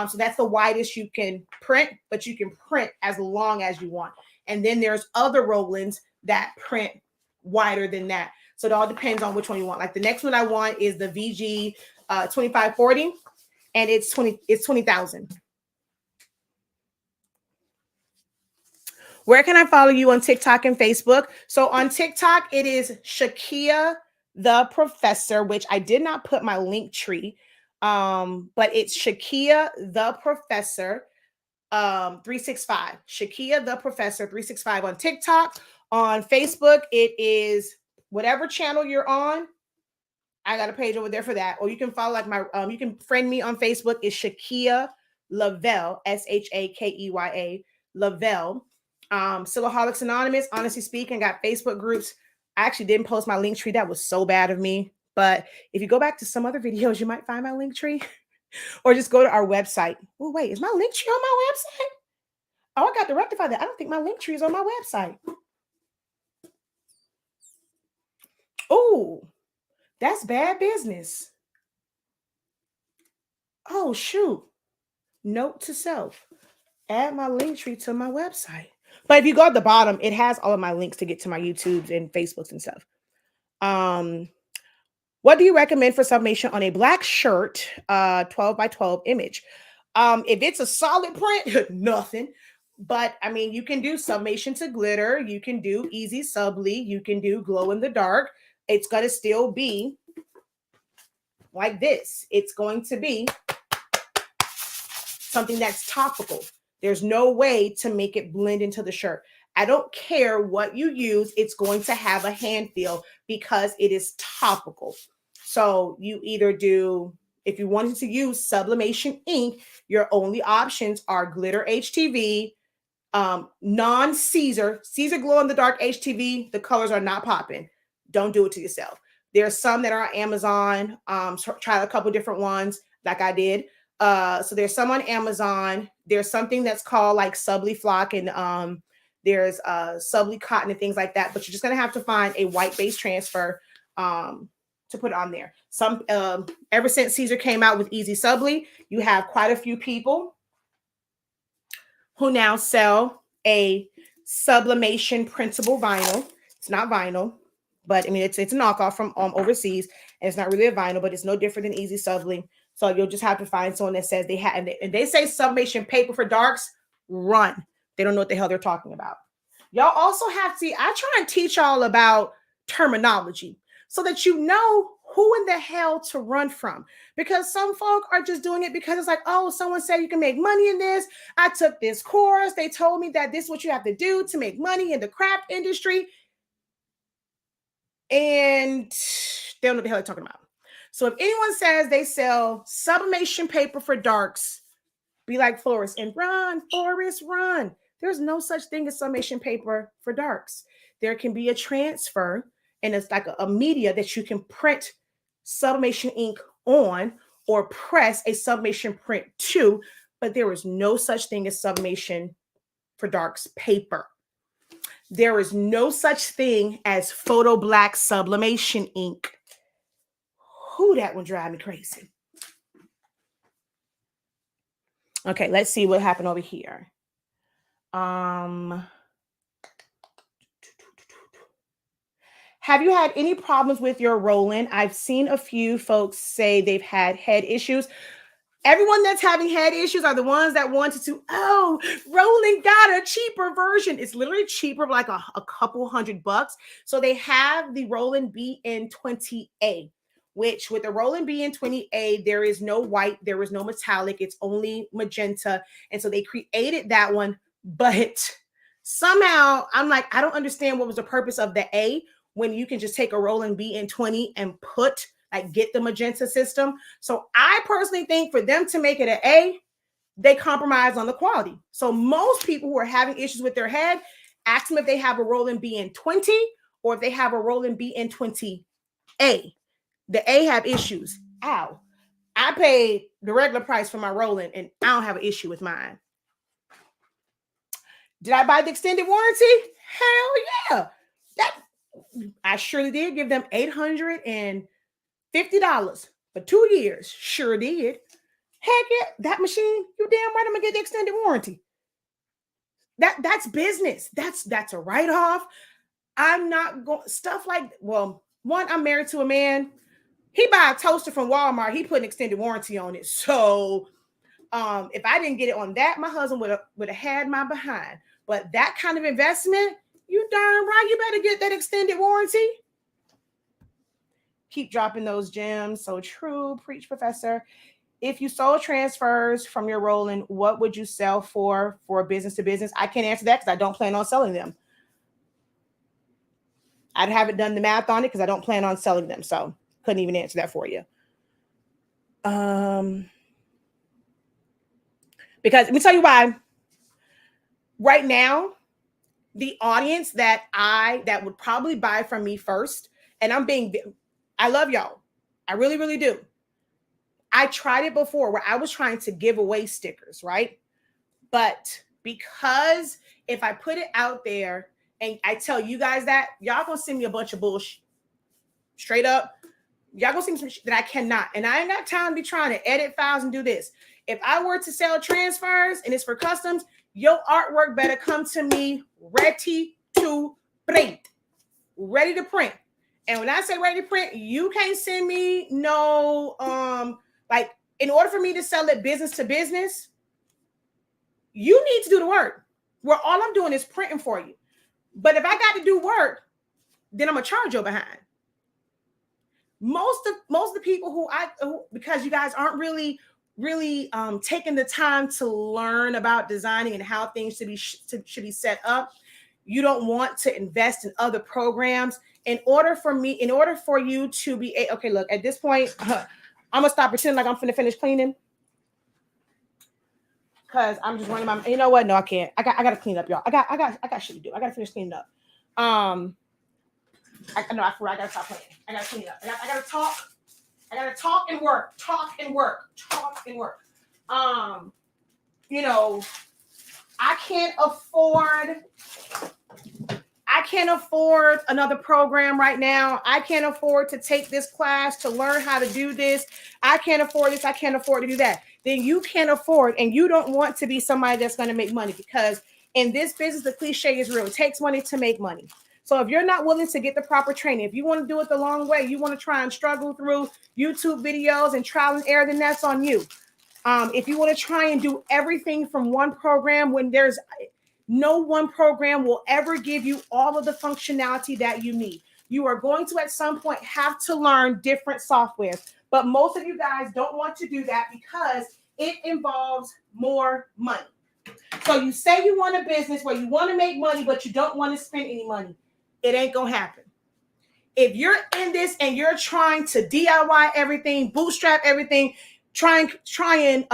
So that's the widest you can print, but you can print as long as you want. And then there's other roll-ins that print wider than that. So it all depends on which one you want. Like the next one I want is the VG 2540, and it's 20,000. Where can I follow you on TikTok and Facebook? So on TikTok, it is Shakia the Professor, which I did not put my link tree, but it's Shakia the Professor 365. Shakia the Professor 365 on TikTok. On Facebook, it is whatever channel you're on. I got a page over there for that. Or you can follow like my you can friend me on Facebook. It's Shakia Lavelle, Shakeya Lavelle. Silaholics Anonymous, honestly speaking, got Facebook groups. I actually didn't post my link tree. That was so bad of me. But if you go back to some other videos, you might find my link tree or just go to our website. Oh, wait, is my link tree on my website? Oh, I got to rectify that. I don't think my link tree is on my website. Oh, that's bad business. Oh, shoot. Note to self. Add my link tree to my website. But if you go at the bottom, it has all of my links to get to my YouTubes and Facebooks and stuff. What do you recommend for sublimation on a black shirt, 12 by 12 image? If it's a solid print, nothing. But I mean, you can do sublimation to glitter. You can do easy subli. You can do glow in the dark. It's going to still be like this. It's going to be something that's topical. There's no way to make it blend into the shirt. I don't care what you use. It's going to have a hand feel because it is topical. So you either do, if you wanted to use sublimation ink, your only options are glitter HTV, non-Caesar glow in the dark HTV. The colors are not popping. Don't do it to yourself. There's some that are on Amazon. So try a couple different ones like I did. So there's some on Amazon. There's something that's called like Subli Flock, and there's Subli Cotton and things like that. But you're just gonna have to find a white base transfer to put on there. Some ever since Caesar came out with Easy Subli, you have quite a few people who now sell a sublimation printable vinyl. It's not vinyl, but I mean it's a knockoff from overseas, and it's not really a vinyl, but it's no different than Easy Subli. So you'll just have to find someone that says they have, and they say sublimation paper for darks, run. They don't know what the hell they're talking about. Y'all also have to, I try and teach y'all about terminology so that you know who in the hell to run from. Because some folk are just doing it because it's like, oh, someone said you can make money in this. I took this course. They told me that this is what you have to do to make money in the craft industry. And they don't know what the hell they're talking about. So if anyone says they sell sublimation paper for darks, be like Forrest and run, Forrest, run. There's no such thing as sublimation paper for darks. There can be a transfer, and it's like a media that you can print sublimation ink on or press a sublimation print to, but there is no such thing as sublimation for darks paper. There is no such thing as photo black sublimation ink. Who that would drive me crazy. Okay, let's see what happened over here. Have you had any problems with your roll-in? I've seen a few folks say they've had head issues. Everyone that's having head issues are the ones that wanted to, Roland got a cheaper version. It's literally cheaper, like a couple $100. So they have the Roland BN20A, which with the Roland BN20A, there is no white, there is no metallic, it's only magenta. And so they created that one, but somehow I'm like, I don't understand what was the purpose of the A when you can just take a Roland BN20 and get the magenta system. So I personally think for them to make it an A, they compromise on the quality. So most people who are having issues with their head, ask them if they have a Roland BN20 or if they have a Roland BN20A. The A have issues. Ow. I paid the regular price for my Roland and I don't have an issue with mine. Did I buy the extended warranty? Hell yeah. I surely did give them $850 for 2 years. Sure did. Heck yeah, that machine, you damn right I'm gonna get the extended warranty. That's business. That's a write-off. I'm not going stuff like, well, one, I'm married to a man. He buy a toaster from Walmart, he put an extended warranty on it. So if I didn't get it on that, my husband would have had my behind. But that kind of investment, you darn right, you better get that extended warranty. Keep dropping those gems. So true. Preach, professor. If you sold transfers from your Roland, what would you sell for business to business? I can't answer that because I don't plan on selling them. I haven't done the math on it because I don't plan on selling them. So couldn't even answer that for you. Because let me tell you why. Right now, the audience that would probably buy from me first, and I love y'all. I really, really do. I tried it before where I was trying to give away stickers, right? But because if I put it out there and I tell you guys that, y'all gonna send me a bunch of bullshit. Straight up. Y'all gonna see some shit that I cannot. And I ain't got time to be trying to edit files and do this. If I were to sell transfers and it's for customs, your artwork better come to me ready to print. Ready to print. And when I say ready to print, you can't send me no like, in order for me to sell it business to business, you need to do the work. Where all I'm doing is printing for you. But if I got to do work, then I'm gonna charge you behind. Most of the people who because you guys aren't really taking the time to learn about designing and how things should be set up. You don't want to invest in other programs in order for you to be okay. Look, at this point, I'm gonna stop pretending like I'm finna finish cleaning because I'm just running my. You know what? No, I can't. I gotta clean up, y'all. I got shit to do. I gotta finish cleaning up. I gotta stop playing. I gotta clean up. I gotta talk. I gotta talk and work. You know, I can't afford another program right now. I can't afford to take this class to learn how to do this. I can't afford this. I can't afford to do that. Then you can't afford, and you don't want to be somebody that's going to make money, because in this business, the cliche is real. It takes money to make money. So if you're not willing to get the proper training, if you want to do it the long way, you want to try and struggle through YouTube videos and trial and error, then that's on you. If you want to try and do everything from one program, when there's no one program will ever give you all of the functionality that you need. You are going to at some point have to learn different softwares, but most of you guys don't want to do that because it involves more money. So you say you want a business where you want to make money, but you don't want to spend any money. It ain't gonna happen. If you're in this and you're trying to DIY everything, bootstrap everything, try and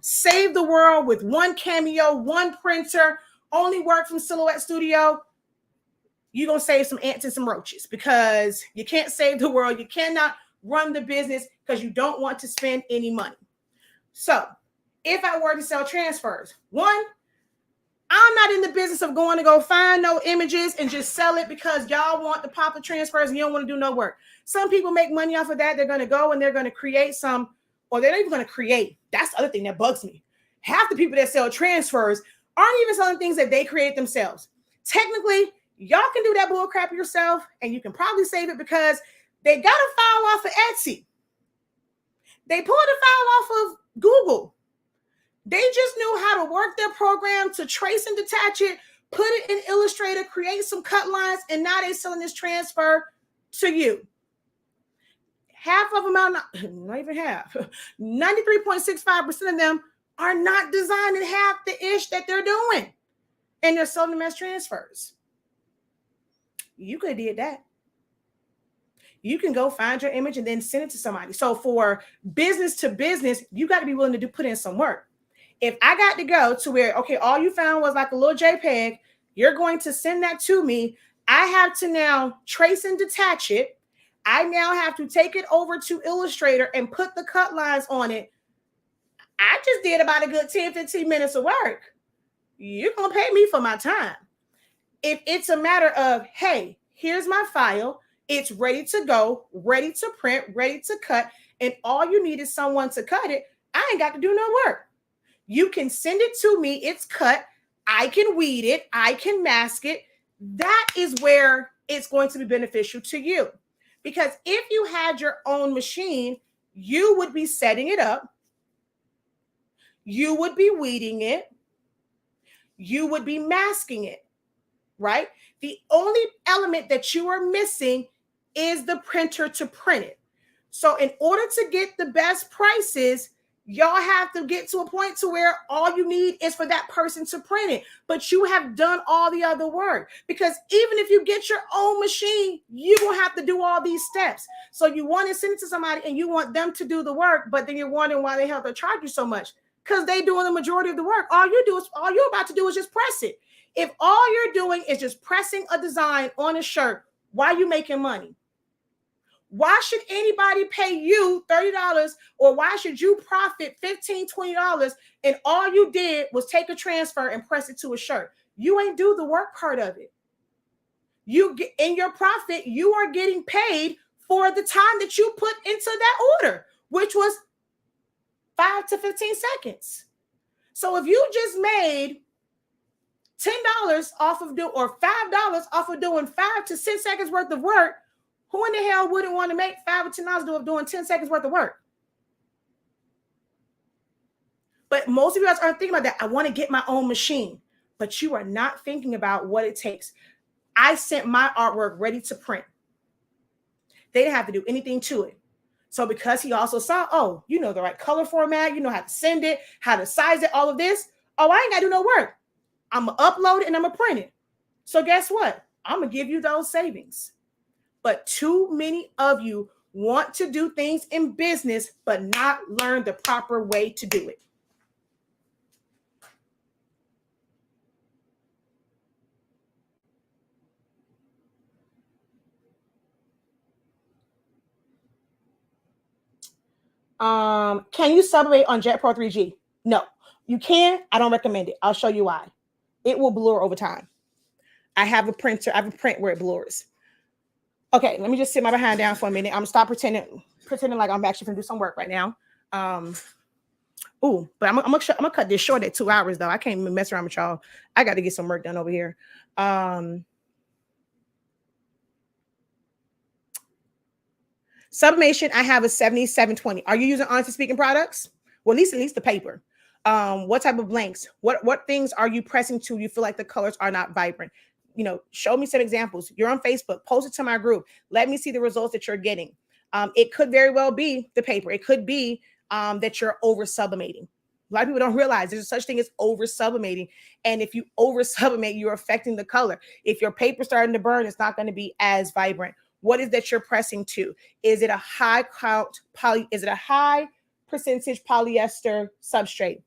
save the world with one Cameo, one printer, only work from Silhouette Studio, you're gonna save some ants and some roaches, because you can't save the world. You cannot run the business because you don't want to spend any money. So if I were to sell transfers, one, I'm not in the business of going to go find no images and just sell it because y'all want the popular transfers and you don't want to do no work. Some people make money off of that. They're going to go and they're going to create some, or they're not even going to create. That's the other thing that bugs me. Half the people that sell transfers aren't even selling things that they create themselves. Technically, y'all can do that bull crap yourself, and you can probably save it because they got a file off of Etsy. They pulled a file off of Google. They just knew how to work their program to trace and detach it, put it in Illustrator, create some cut lines, and now they're selling this transfer to you. Half of them, not even half, 93.65% of them are not designing half the ish that they're doing, and they're selling them as transfers. You could have did that. You can go find your image and then send it to somebody. So for business to business, you got to be willing to put in some work. If I got to go to where, okay, all you found was like a little JPEG, you're going to send that to me. I have to now trace and detach it. I now have to take it over to Illustrator and put the cut lines on it. I just did about a good 10, 15 minutes of work. You're going to pay me for my time. If it's a matter of, hey, here's my file. It's ready to go, ready to print, ready to cut, and all you need is someone to cut it. I ain't got to do no work. You can send it to me. It's cut. I can weed it. I can mask it. That is where it's going to be beneficial to you. Because if you had your own machine, you would be setting it up. You would be weeding it. You would be masking it, right? The only element that you are missing is the printer to print it. So in order to get the best prices, y'all have to get to a point to where all you need is for that person to print it. But you have done all the other work, because even if you get your own machine, you will have to do all these steps. So you want to send it to somebody and you want them to do the work, but then you're wondering why they have to charge you so much, because they doing the majority of the work. All you're about to do is just press it. If all you're doing is just pressing a design on a shirt, why are you making money? Why should anybody pay you $30 or why should you profit $15, $20 and all you did was take a transfer and press it to a shirt? You ain't do the work part of it. You get in your profit, you are getting paid for the time that you put into that order, which was 5 to 15 seconds. So if you just made $10 off of or $5 off of doing 5 to 6 seconds worth of work, who in the hell wouldn't want to make $5 or $10 doing 10 seconds worth of work? But most of you guys aren't thinking about that. I want to get my own machine, but you are not thinking about what it takes. I sent my artwork ready to print. They didn't have to do anything to it. So because he also saw, oh, you know the right color format, you know how to send it, how to size it, all of this. Oh, I ain't got to do no work. I'm going to upload it and I'm going to print it. So guess what? I'm going to give you those savings. But too many of you want to do things in business, but not learn the proper way to do it. Can you sublimate on Jet Pro 3G? No, you can. I don't recommend it. I'll show you why. It will blur over time. I have a printer. I have a print where it blurs. Okay, let me just sit my behind down for a minute. I'm gonna stop pretending like I'm actually gonna do some work right now. But I'm gonna cut this short at 2 hours though. I can't even mess around with y'all. I got to get some work done over here. Sublimation, I have a 7720. Are you using Honestly Speaking products? Well, at least the paper. What type of blanks? What things are you pressing to? You feel like the colors are not vibrant. You know, show me some examples. You're on Facebook, post it to my group. Let me see the results that you're getting. It could very well be the paper. It could be that you're over sublimating. A lot of people don't realize there's such thing as over sublimating. And if you over sublimate, you're affecting the color. If your paper's starting to burn, it's not going to be as vibrant. What is that you're pressing to? Is it a high count is it a high percentage polyester substrate?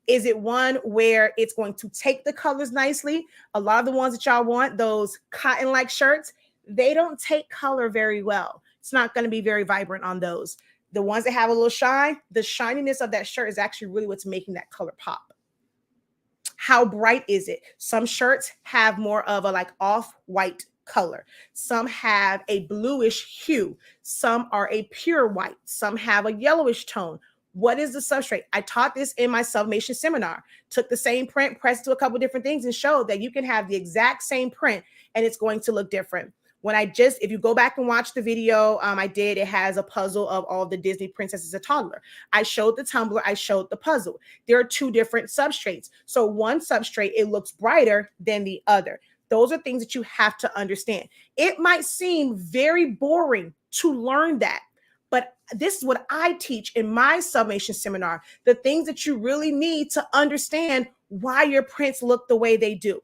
Is it one where it's going to take the colors nicely? A lot of the ones that y'all want, those cotton-like shirts, they don't take color very well. It's not going to be very vibrant on those. The ones that have a little shine, the shininess of that shirt is actually really what's making that color pop. How bright is it? Some shirts have more of a like off-white color. Some have a bluish hue. Some are a pure white. Some have a yellowish tone. What is the substrate? I taught this in my sublimation seminar. Took the same print, pressed to a couple different things and showed that you can have the exact same print and it's going to look different. If you go back and watch the video it has a puzzle of all the Disney princesses as a toddler. I showed the tumbler, I showed the puzzle. There are two different substrates. So one substrate, it looks brighter than the other. Those are things that you have to understand. It might seem very boring to learn that, but this is what I teach in my sublimation seminar, the things that you really need to understand why your prints look the way they do.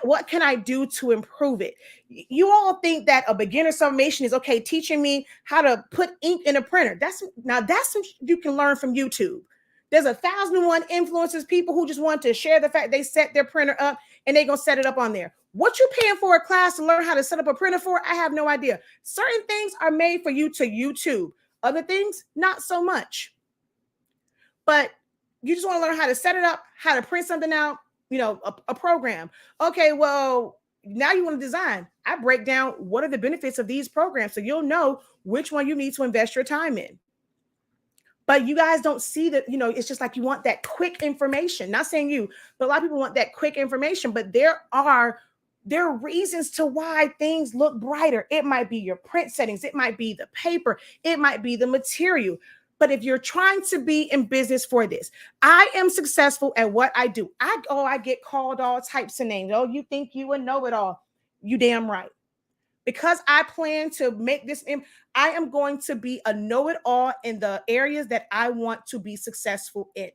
What can I do to improve it? You all think that a beginner sublimation is okay, teaching me how to put ink in a printer. That's something you can learn from YouTube. There's 1,001 influencers, people who just want to share the fact they set their printer up and they're going to set it up on there. What you paying for a class to learn how to set up a printer for? I have no idea. Certain things are made for you to YouTube. Other things, not so much. But you just want to learn how to set it up, how to print something out, a program. Okay, well, now you want to design. I break down what are the benefits of these programs so you'll know which one you need to invest your time in. But you guys don't see that, it's just like you want that quick information. Not saying you, but a lot of people want that quick information. But there are reasons to why things look brighter. It might be your print settings. It might be the paper. It might be the material. But if you're trying to be in business for this, I am successful at what I do. I get called all types of names. Oh, you think you would know it all. You damn right. Because I plan to make this, I am going to be a know-it-all in the areas that I want to be successful in.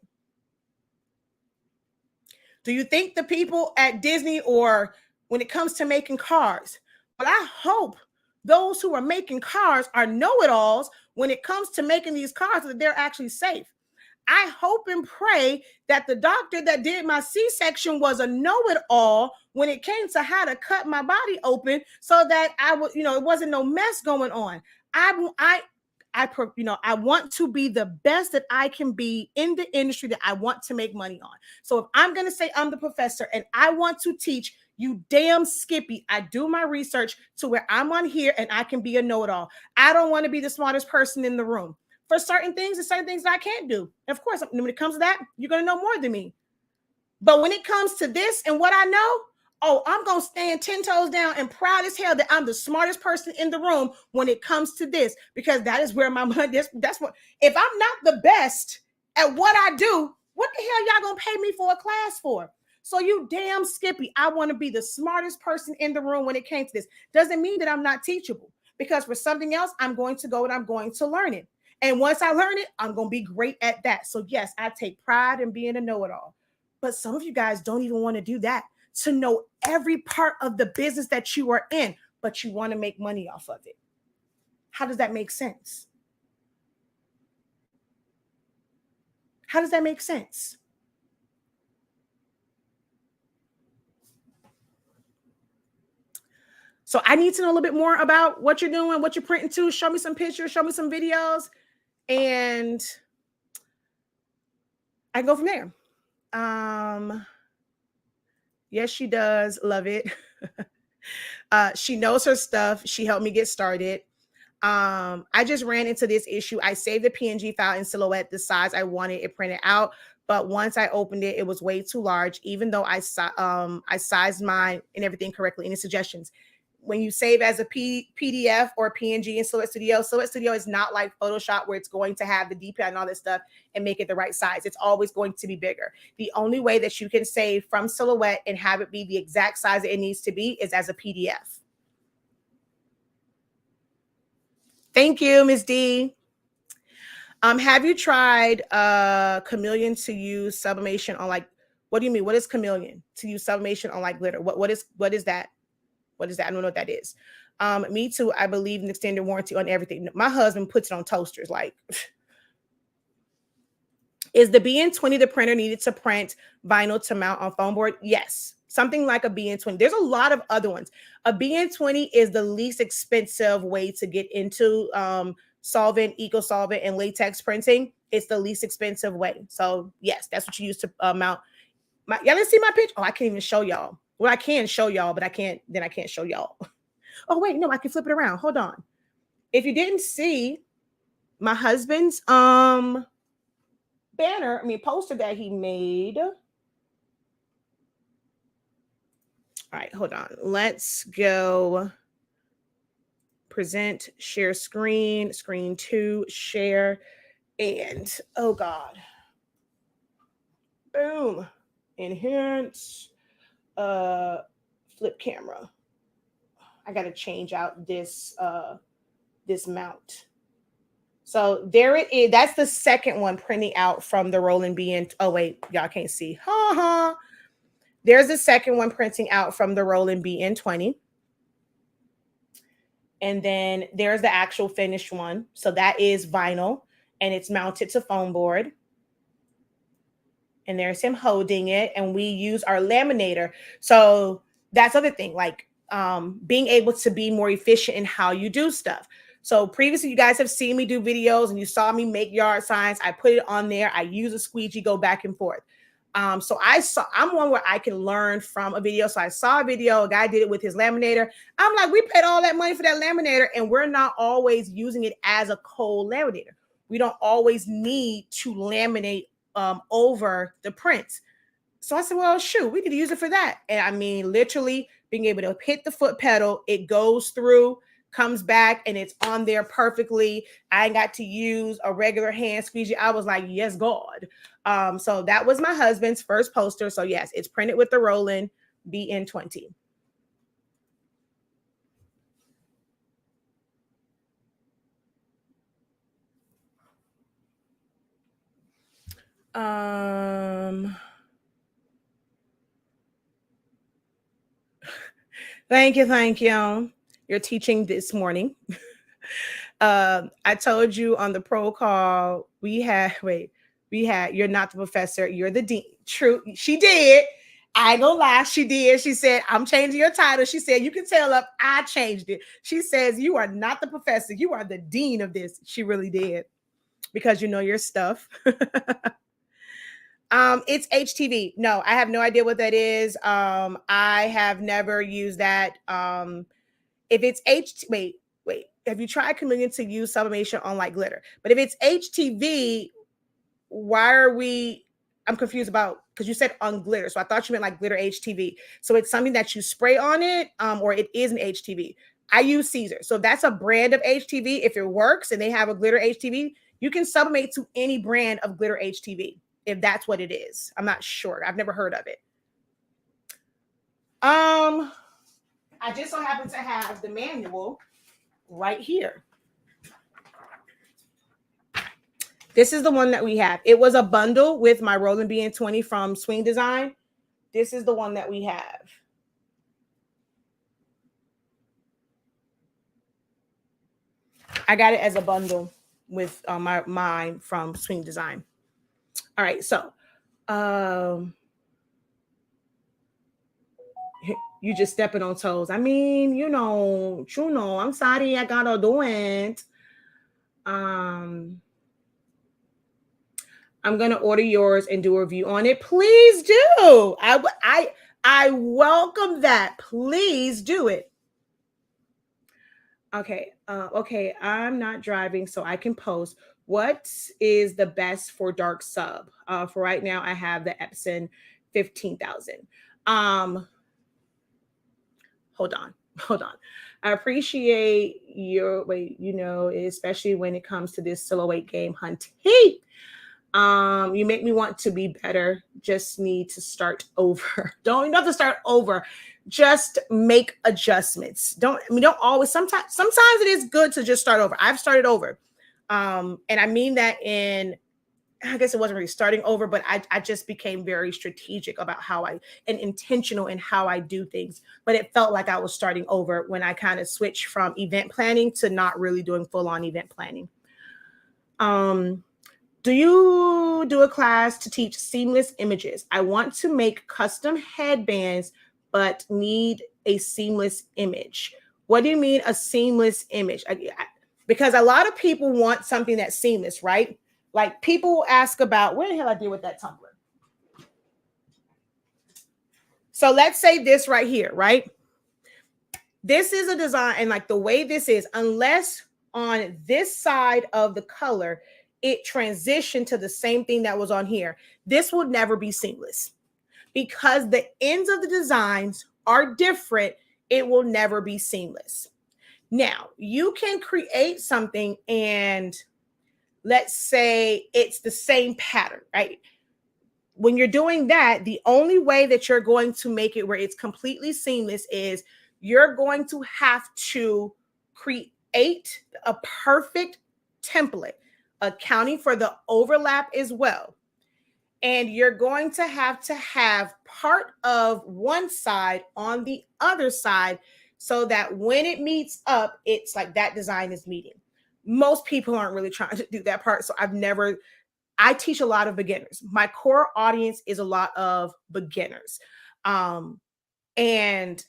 Do you think the people at Disney or when it comes to making cars, well, I hope those who are making cars are know-it-alls when it comes to making these cars that they're actually safe. I hope and pray that the doctor that did my C-section was a know-it-all when it came to how to cut my body open so that I would, it wasn't no mess going on. I want to be the best that I can be in the industry that I want to make money on. So if I'm going to say I'm the professor and I want to teach, you damn Skippy, I do my research to where I'm on here and I can be a know-it-all. I don't want to be the smartest person in the room. For certain things and certain things that I can't do. And of course, when it comes to that, you're going to know more than me. But when it comes to this and what I know, I'm going to stand 10 toes down and proud as hell that I'm the smartest person in the room when it comes to this, because that is where my money is. That's what, if I'm not the best at what I do, what the hell y'all going to pay me for a class for? So you damn Skippy, I want to be the smartest person in the room when it came to this. Doesn't mean that I'm not teachable, because for something else, I'm going to go and I'm going to learn it. And once I learn it, I'm going to be great at that. So yes, I take pride in being a know-it-all. But some of you guys don't even want to do that, to know every part of the business that you are in, but you want to make money off of it. How does that make sense? How does that make sense? So I need to know a little bit more about what you're doing, what you're printing to. Show me some pictures, show me some videos, and I can go from there. Yes, she does. Love it. She knows her stuff. She helped me get started. I just ran into this issue. I saved the PNG file in Silhouette the size I wanted it printed out, but once I opened it, it was way too large, even though I sized mine and everything correctly. Any suggestions? When you save as a PDF or PNG in Silhouette Studio is not like Photoshop where it's going to have the detail and all this stuff and make it the right size. It's always going to be bigger. The only way that you can save from Silhouette and have it be the exact size that it needs to be is as a PDF. Thank you, Ms. D. Have you tried Chameleon to use sublimation on, like, what do you mean? What is Chameleon? To use sublimation on like glitter? What is that? What is that? I don't know what that is. Me too. I believe in extended warranty on everything. My husband puts it on toasters. Like, is the BN20 the printer needed to print vinyl to mount on foam board? Yes. Something like a BN20. There's a lot of other ones. A BN20 is the least expensive way to get into solvent, eco-solvent, and latex printing. It's the least expensive way. So yes, that's what you use to mount. Y'all didn't see my picture? Oh, I can't even show y'all. Well, I can show y'all, but I can't show y'all. Oh, wait, no, I can flip it around. Hold on. If you didn't see my husband's poster that he made. All right, hold on. Let's go present, share screen, screen 2, share, and oh God. Boom. Enhance. Flip camera. I got to change out this mount. So there it is. That's the second one printing out from the Roland BN. Oh wait, y'all can't see. There's the second one printing out from the Roland BN20. And then there's the actual finished one. So that is vinyl and it's mounted to foam board. And there's him holding it, and we use our laminator. So that's the other thing, like being able to be more efficient in how you do stuff. So previously, you guys have seen me do videos and you saw me make yard signs. I put it on there. I use a squeegee, go back and forth. So I'm one where I can learn from a video. So I saw a video, a guy did it with his laminator. I'm like, we paid all that money for that laminator, and we're not always using it as a cold laminator. We don't always need to laminate over the prints. So I said, well, shoot, we could use it for that. And I mean, literally being able to hit the foot pedal, it goes through, comes back, and it's on there perfectly. I got to use a regular hand squeegee. I was like, yes, God. So that was my husband's first poster. So yes, it's printed with the Roland BN20. Thank you. You're teaching this morning. I told you on the pro call we had We had, you're not the professor, you're the dean. True, she did. I ain't gonna lie, she did. She said, I'm changing your title. She said, you can tell up, I changed it. She says, you are not the professor, you are the dean of this. She really did, because you know your stuff. It's HTV. No, I have no idea what that is. I have never used that. If it's wait, have you tried Chameleon to use sublimation on like glitter? But if it's HTV, why are we, I'm confused about, because you said on glitter, so I thought you meant like glitter HTV. So it's something that you spray on it, or it is an HTV. I use Caesar, so that's a brand of HTV. If it works and they have a glitter HTV, you can sublimate to any brand of glitter HTV if that's what it is. I'm not sure, I've never heard of it. I just so happen to have the manual right here. This is the one that we have. It was a bundle with my Roland BN20 from Swing Design. This is the one that we have. I got it as a bundle with mine from Swing Design. All right, so you just stepping on toes. I mean, you know, I'm sorry I gotta do it. I'm gonna order yours and do a review on it. Please do. I welcome that. Please do it. Okay. Okay. I'm not driving, so I can post. What is the best for dark sub? For right now, I have the Epson 15,000. Hold on. I appreciate your wait. You know, especially when it comes to this silhouette game hunting. You make me want to be better. Just need to start over. Don't have to start over. Just make adjustments. Don't always. Sometimes it is good to just start over. I've started over. And I mean that in, I guess it wasn't really starting over, but I just became very strategic about and intentional in how I do things. But it felt like I was starting over when I kind of switched from event planning to not really doing full on event planning. Do you do a class to teach seamless images? I want to make custom headbands, but need a seamless image. What do you mean a seamless image? Because a lot of people want something that's seamless, right? Like people will ask about, where the hell I did with that tumbler? So let's say this right here, right? This is a design, and like the way this is, unless on this side of the color, it transitioned to the same thing that was on here, this will never be seamless. Because the ends of the designs are different, it will never be seamless. Now, you can create something and let's say it's the same pattern, right? When you're doing that, the only way that you're going to make it where it's completely seamless is you're going to have to create a perfect template, accounting for the overlap as well. And you're going to have part of one side on the other side so that when it meets up, it's like that design is meeting. Most people aren't really trying to do that part. So I teach a lot of beginners. My core audience is a lot of beginners. And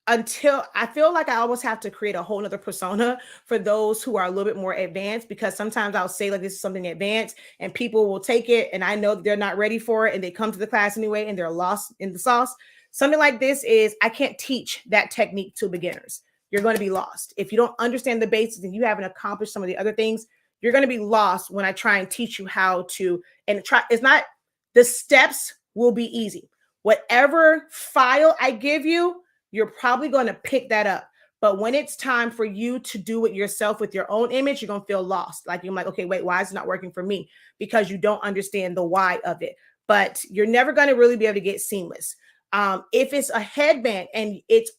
until I feel like I almost have to create a whole nother persona for those who are a little bit more advanced, because sometimes I'll say like this is something advanced and people will take it and I know that they're not ready for it and they come to the class anyway and they're lost in the sauce. Something like this is, I can't teach that technique to beginners. You're going to be lost. If you don't understand the basics and you haven't accomplished some of the other things, you're going to be lost when I try and teach you how to, it's not, the steps will be easy. Whatever file I give you, you're probably going to pick that up. But when it's time for you to do it yourself with your own image, you're going to feel lost. Like you're like, okay, wait, why is it not working for me? Because you don't understand the why of it. But you're never going to really be able to get seamless. If it's a headband and it's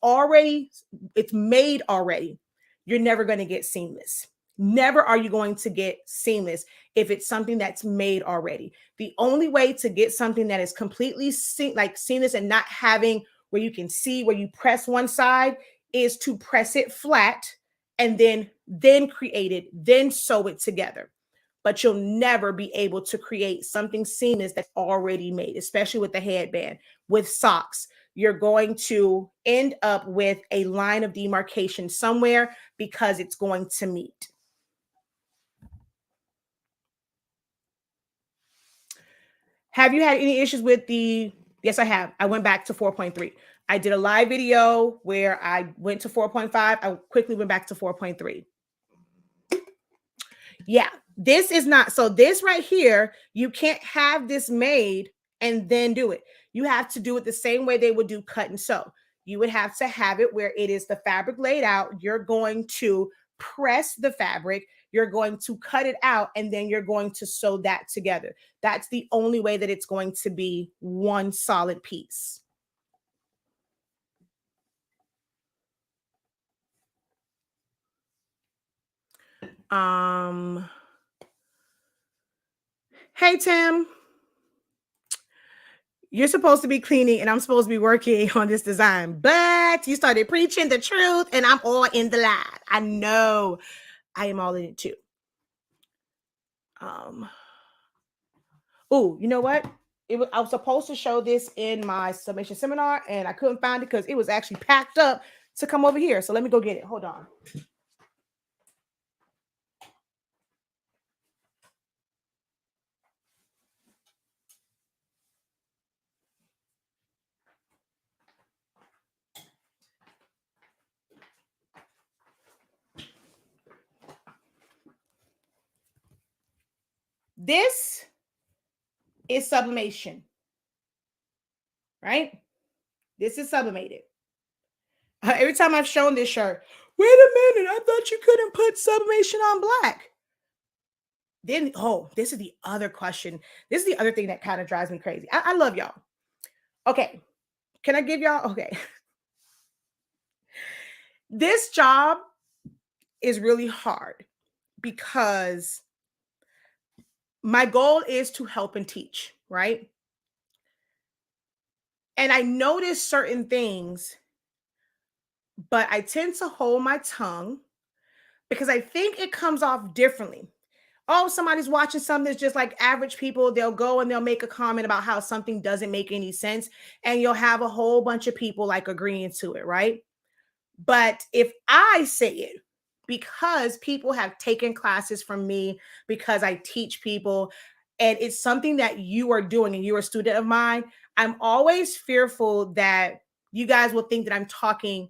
made already, you're never going to get seamless. Never are you going to get seamless if it's something that's made already. The only way to get something that is completely seamless and not having where you can see where you press one side is to press it flat and then create it, then sew it together. but you'll never be able to create something seamless that's already made, especially with the headband, with socks. You're going to end up with a line of demarcation somewhere because it's going to meet. Have you had any issues with the, yes, I have. I went back to 4.3. I did a live video where I went to 4.5. I quickly went back to 4.3. Yeah, this is not, so this right here, you can't have this made and then do it. You have to do it the same way they would do cut and sew. You would have to have it where it is the fabric laid out. You're going to press the fabric, you're going to cut it out, and then you're going to sew that together. That's the only way that it's going to be one solid piece. Hey, Tim. You're supposed to be cleaning and I'm supposed to be working on this design, but you started preaching the truth and I'm all in the lie. I know I am all in it too. Oh, you know what? I was supposed to show this in my submission seminar and I couldn't find it because it was actually packed up to come over here. So let me go get it. Hold on. This is sublimation, right? This is sublimated. Every time I've shown this shirt, wait a minute, I thought you couldn't put sublimation on black. Then, oh, this is the other question. This is the other thing that kind of drives me crazy. I love y'all. Okay. Can I give y'all? Okay. This job is really hard because my goal is to help and teach, right? And I notice certain things, but I tend to hold my tongue because I think it comes off differently. Oh, somebody's watching something that's just like average people. They'll go and they'll make a comment about how something doesn't make any sense. And you'll have a whole bunch of people like agreeing to it, right? But if I say it, because people have taken classes from me, because I teach people, and it's something that you are doing and you're a student of mine, I'm always fearful that you guys will think that I'm talking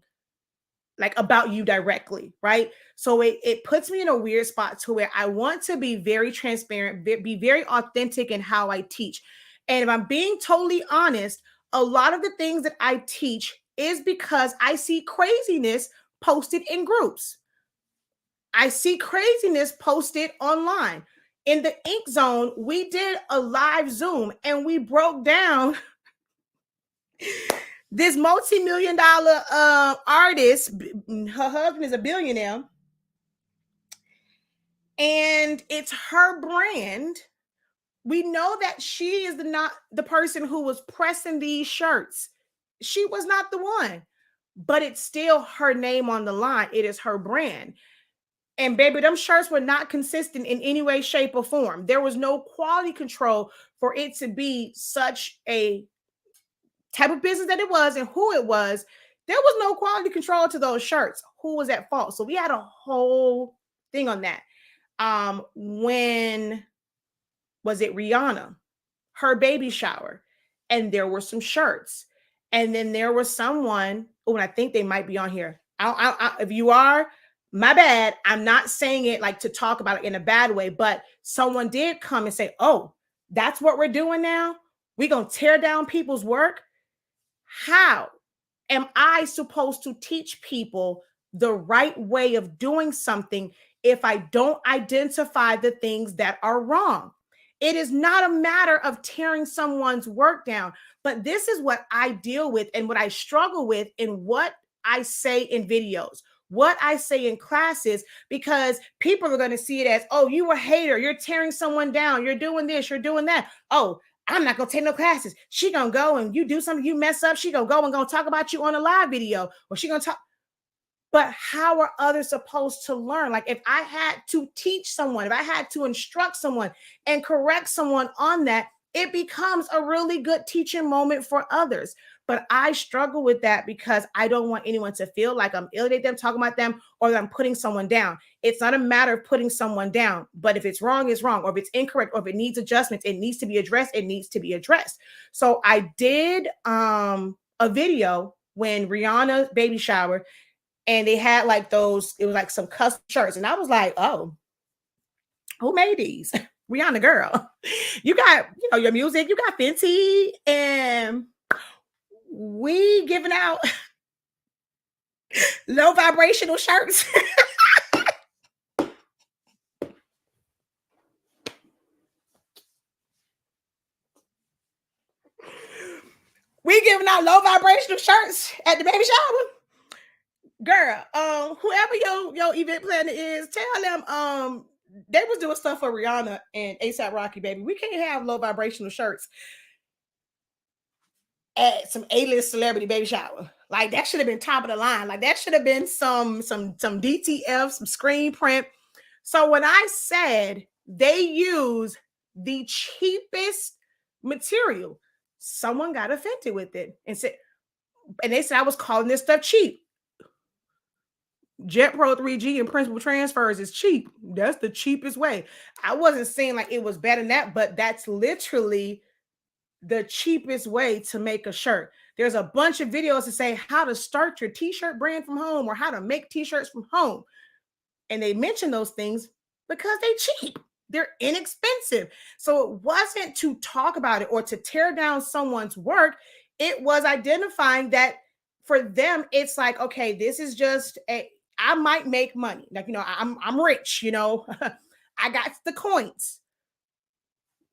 like about you directly, right? So it puts me in a weird spot to where I want to be very transparent, be very authentic in how I teach. And if I'm being totally honest, a lot of the things that I teach is because I see craziness posted in groups. I see craziness posted online. In the Ink Zone, we did a live Zoom and we broke down this multi-million-dollar artist. Her husband is a billionaire, and it's her brand. We know that she is not the person who was pressing these shirts. She was not the one, but it's still her name on the line. It is her brand. And baby, them shirts were not consistent in any way, shape, or form. There was no quality control for it to be such a type of business that it was and who it was. There was no quality control to those shirts. Who was at fault? So we had a whole thing on that. When was it Rihanna? Her baby shower, and there were some shirts, and then there was someone. Oh, and I think they might be on here. If you are, my bad. I'm not saying it like to talk about it in a bad way, but someone did come and say, "Oh, that's what we're doing now. We're gonna tear down people's work." How am I supposed to teach people the right way of doing something if I don't identify the things that are wrong? It is not a matter of tearing someone's work down, but this is what I deal with and what I struggle with in what I say in videos, what I say in classes, because people are going to see it as, oh, you a hater, you're tearing someone down, you're doing this, you're doing that. Oh, I'm not going to take no classes. She going to go and you do something, you mess up, she going to go and going to talk about you on a live video, or she going to talk. But how are others supposed to learn? Like if I had to teach someone, if I had to instruct someone and correct someone on that, it becomes a really good teaching moment for others. But I struggle with that because I don't want anyone to feel like I'm alienating them, talking about them, or that I'm putting someone down. It's not a matter of putting someone down, but if it's wrong, it's wrong, or if it's incorrect, or if it needs adjustments, it needs to be addressed. It needs to be addressed. So I did a video when Rihanna's baby shower, and they had like those, it was like some custom shirts. And I was like, oh, who made these? Rihanna girl. You got, your music, you got Fenty, and we giving out low vibrational shirts. We giving out low vibrational shirts at the baby shower. Girl, whoever your event planner is, tell them they was doing stuff for Rihanna and ASAP Rocky, baby. We can't have low vibrational shirts at some A-list celebrity baby shower. Like that should have been top of the line. Like that should have been some DTF, some screen print. So when I said they use the cheapest material, someone got offended with it and they said I was calling this stuff cheap. Jet Pro 3G and principal transfers is cheap. That's the cheapest way. I wasn't saying like it was better than that, but that's literally the cheapest way to make a shirt. There's a bunch of videos to say how to start your t-shirt brand from home or how to make t-shirts from home. And they mention those things because they're cheap. They're inexpensive. So it wasn't to talk about it or to tear down someone's work. It was identifying that for them, it's like, okay, this is just I might make money. Like, I'm rich, I got the coins.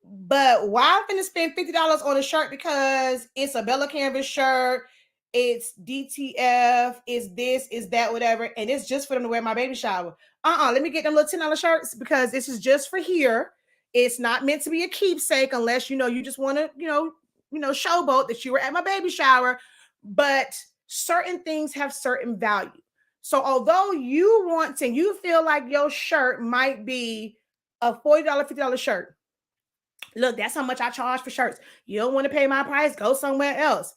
But why I'm gonna spend $50 on a shirt because it's a Bella Canvas shirt, it's DTF, it's this, is that, whatever, and it's just for them to wear my baby shower. Let me get them little $10 shirts because this is just for here. It's not meant to be a keepsake unless you just want to, showboat that you were at my baby shower. But certain things have certain value. So although you feel like your shirt might be a $40, $50 shirt. Look, that's how much I charge for shirts. You don't want to pay my price, go somewhere else.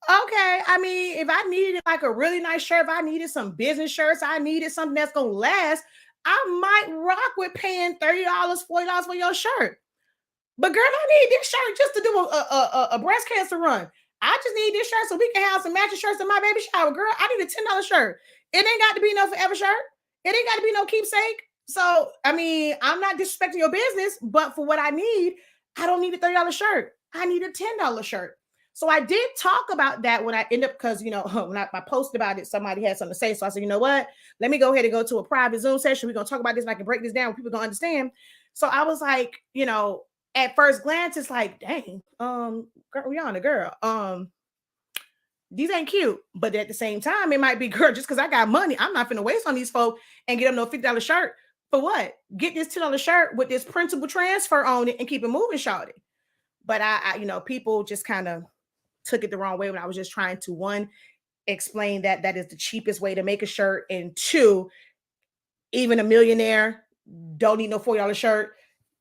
Okay, I mean, if I needed like a really nice shirt, if I needed some business shirts, I needed something that's going to last, I might rock with paying $30, $40 for your shirt. But girl, I need this shirt just to do a breast cancer run. I just need this shirt so we can have some matching shirts in my baby shower. Girl, I need a $10 shirt. It ain't got to be no forever shirt. It ain't got to be no keepsake. So, I mean, I'm not disrespecting your business, but for what I need, I don't need a $30 shirt. I need a $10 shirt. So I did talk about that when I end up, because, when I posted about it, somebody had something to say. So I said, you know what? Let me go ahead and go to a private Zoom session. We're going to talk about this and I can break this down. People going to understand. So I was like, at first glance, it's like, dang, Rihanna, girl, these ain't cute. But at the same time, it might be, girl, just because I got money, I'm not finna waste on these folks and get them no $50 shirt. For what? Get this $10 shirt with this principal transfer on it and keep it moving, shorty. But I people just kind of took it the wrong way when I was just trying to, one, explain that is the cheapest way to make a shirt, and two, even a millionaire don't need no $40 shirt,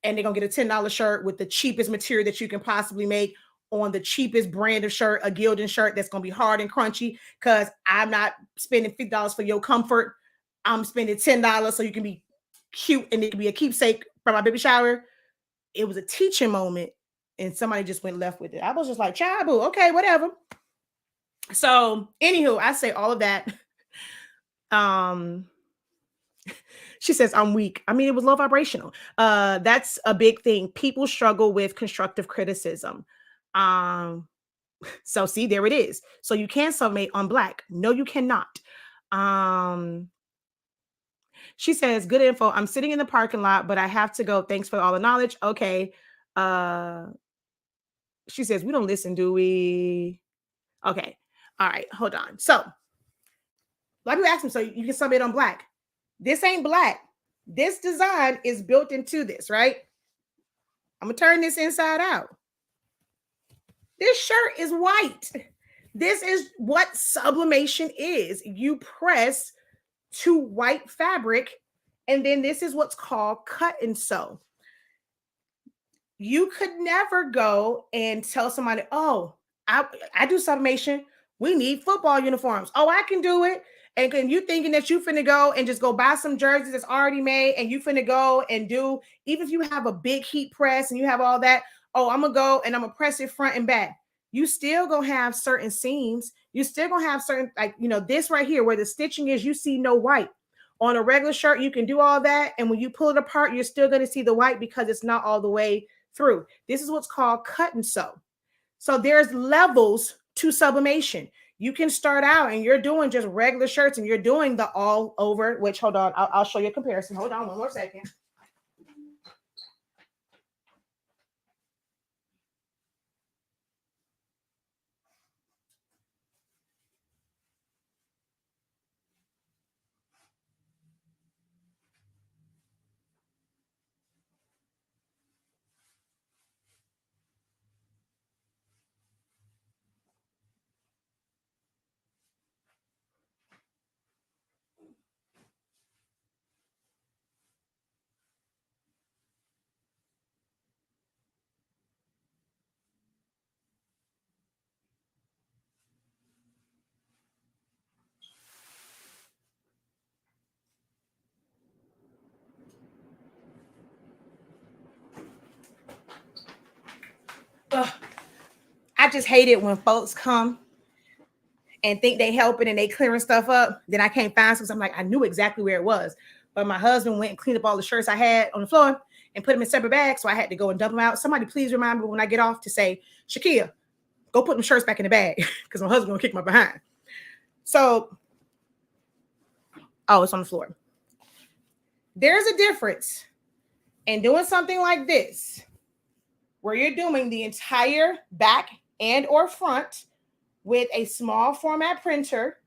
and they're gonna get a $10 shirt with the cheapest material that you can possibly make on the cheapest brand of shirt, a Gildan shirt that's gonna be hard and crunchy, because I'm not spending $50 for your comfort. I'm spending $10 so you can be cute and it can be a keepsake for my baby shower. It was a teaching moment and somebody just went left with it. I was just like, Chabu, okay, whatever. So anywho, I say all of that. She says, I'm weak. I mean, it was low vibrational. That's a big thing. People struggle with constructive criticism. So see, there it is. So you can submit on Black. No, you cannot. She says, good info. I'm sitting in the parking lot, but I have to go. Thanks for all the knowledge. Okay. She says, we don't listen, do we? Okay. All right. Hold on. So like you asked me, so you can submit on Black. This ain't Black. This design is built into this, right? I'm going to turn this inside out. This shirt is white. This is what sublimation is. You press to white fabric. And then this is what's called cut and sew. You could never go and tell somebody, oh, I do sublimation. We need football uniforms. Oh, I can do it. And you thinking that you finna go and just go buy some jerseys that's already made and you finna go and do, even if you have a big heat press and you have all that, oh, I'm gonna go and I'm gonna press it front and back. You still gonna have certain seams. You still gonna have certain, like, this right here where the stitching is, you see no white. On a regular shirt, you can do all that. And when you pull it apart, you're still gonna see the white because it's not all the way through. This is what's called cut and sew. So there's levels to sublimation. You can start out and you're doing just regular shirts and you're doing the all over, which hold on, I'll show you a comparison. Hold on one more second. Ugh. I just hate it when folks come and think they helping and they clearing stuff up. Then I can't find some. I'm like, I knew exactly where it was. But my husband went and cleaned up all the shirts I had on the floor and put them in separate bags. So I had to go and dump them out. Somebody please remind me when I get off to say, Shakia, go put them shirts back in the bag because my husband's gonna kick my behind. So, oh, it's on the floor. There's a difference in doing something like this, where you're doing the entire back and or front with a small format printer,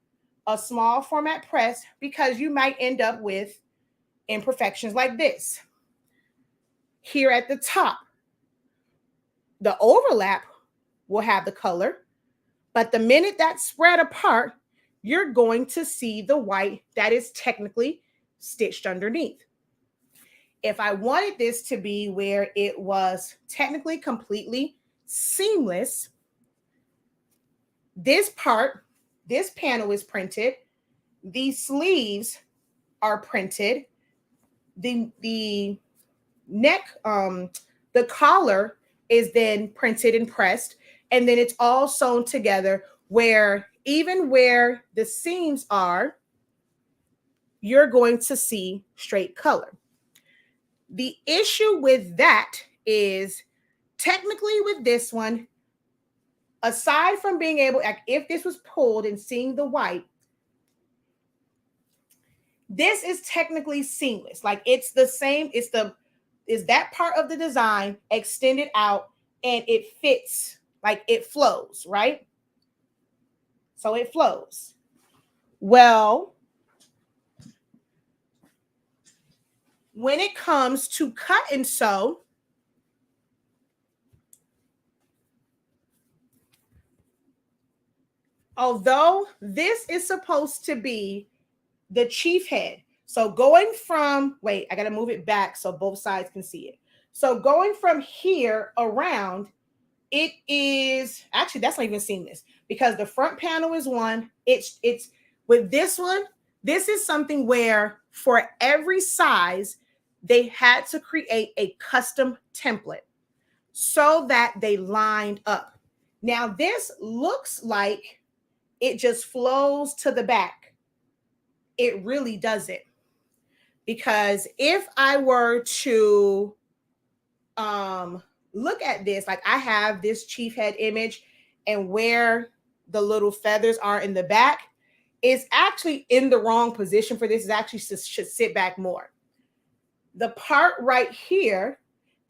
a small format press, because you might end up with imperfections like this. Here at the top, the overlap will have the color, but the minute that's spread apart, you're going to see the white that is technically stitched underneath. If I wanted this to be where it was technically completely seamless, this panel is printed, the sleeves are printed, the neck, the collar is then printed and pressed, and then it's all sewn together where even where the seams are, you're going to see straight color. The issue with that is technically with this one, aside from being able, like if this was pulled and seeing the white, this is technically seamless. Like it's the same, is that part of the design extended out and it fits, like it flows, right? So it flows. Well, when it comes to cut and sew, although this is supposed to be the chief head, so going from, wait, I got to move it back so both sides can see it. So going from here around, it is, actually, that's not even seamless because the front panel is one. It's with this one, this is something where for every size, they had to create a custom template so that they lined up. Now, this looks like it just flows to the back. It really doesn't. Because if I were to look at this, like I have this chief head image and where the little feathers are in the back is actually in the wrong position for this. It actually should sit back more. The part right here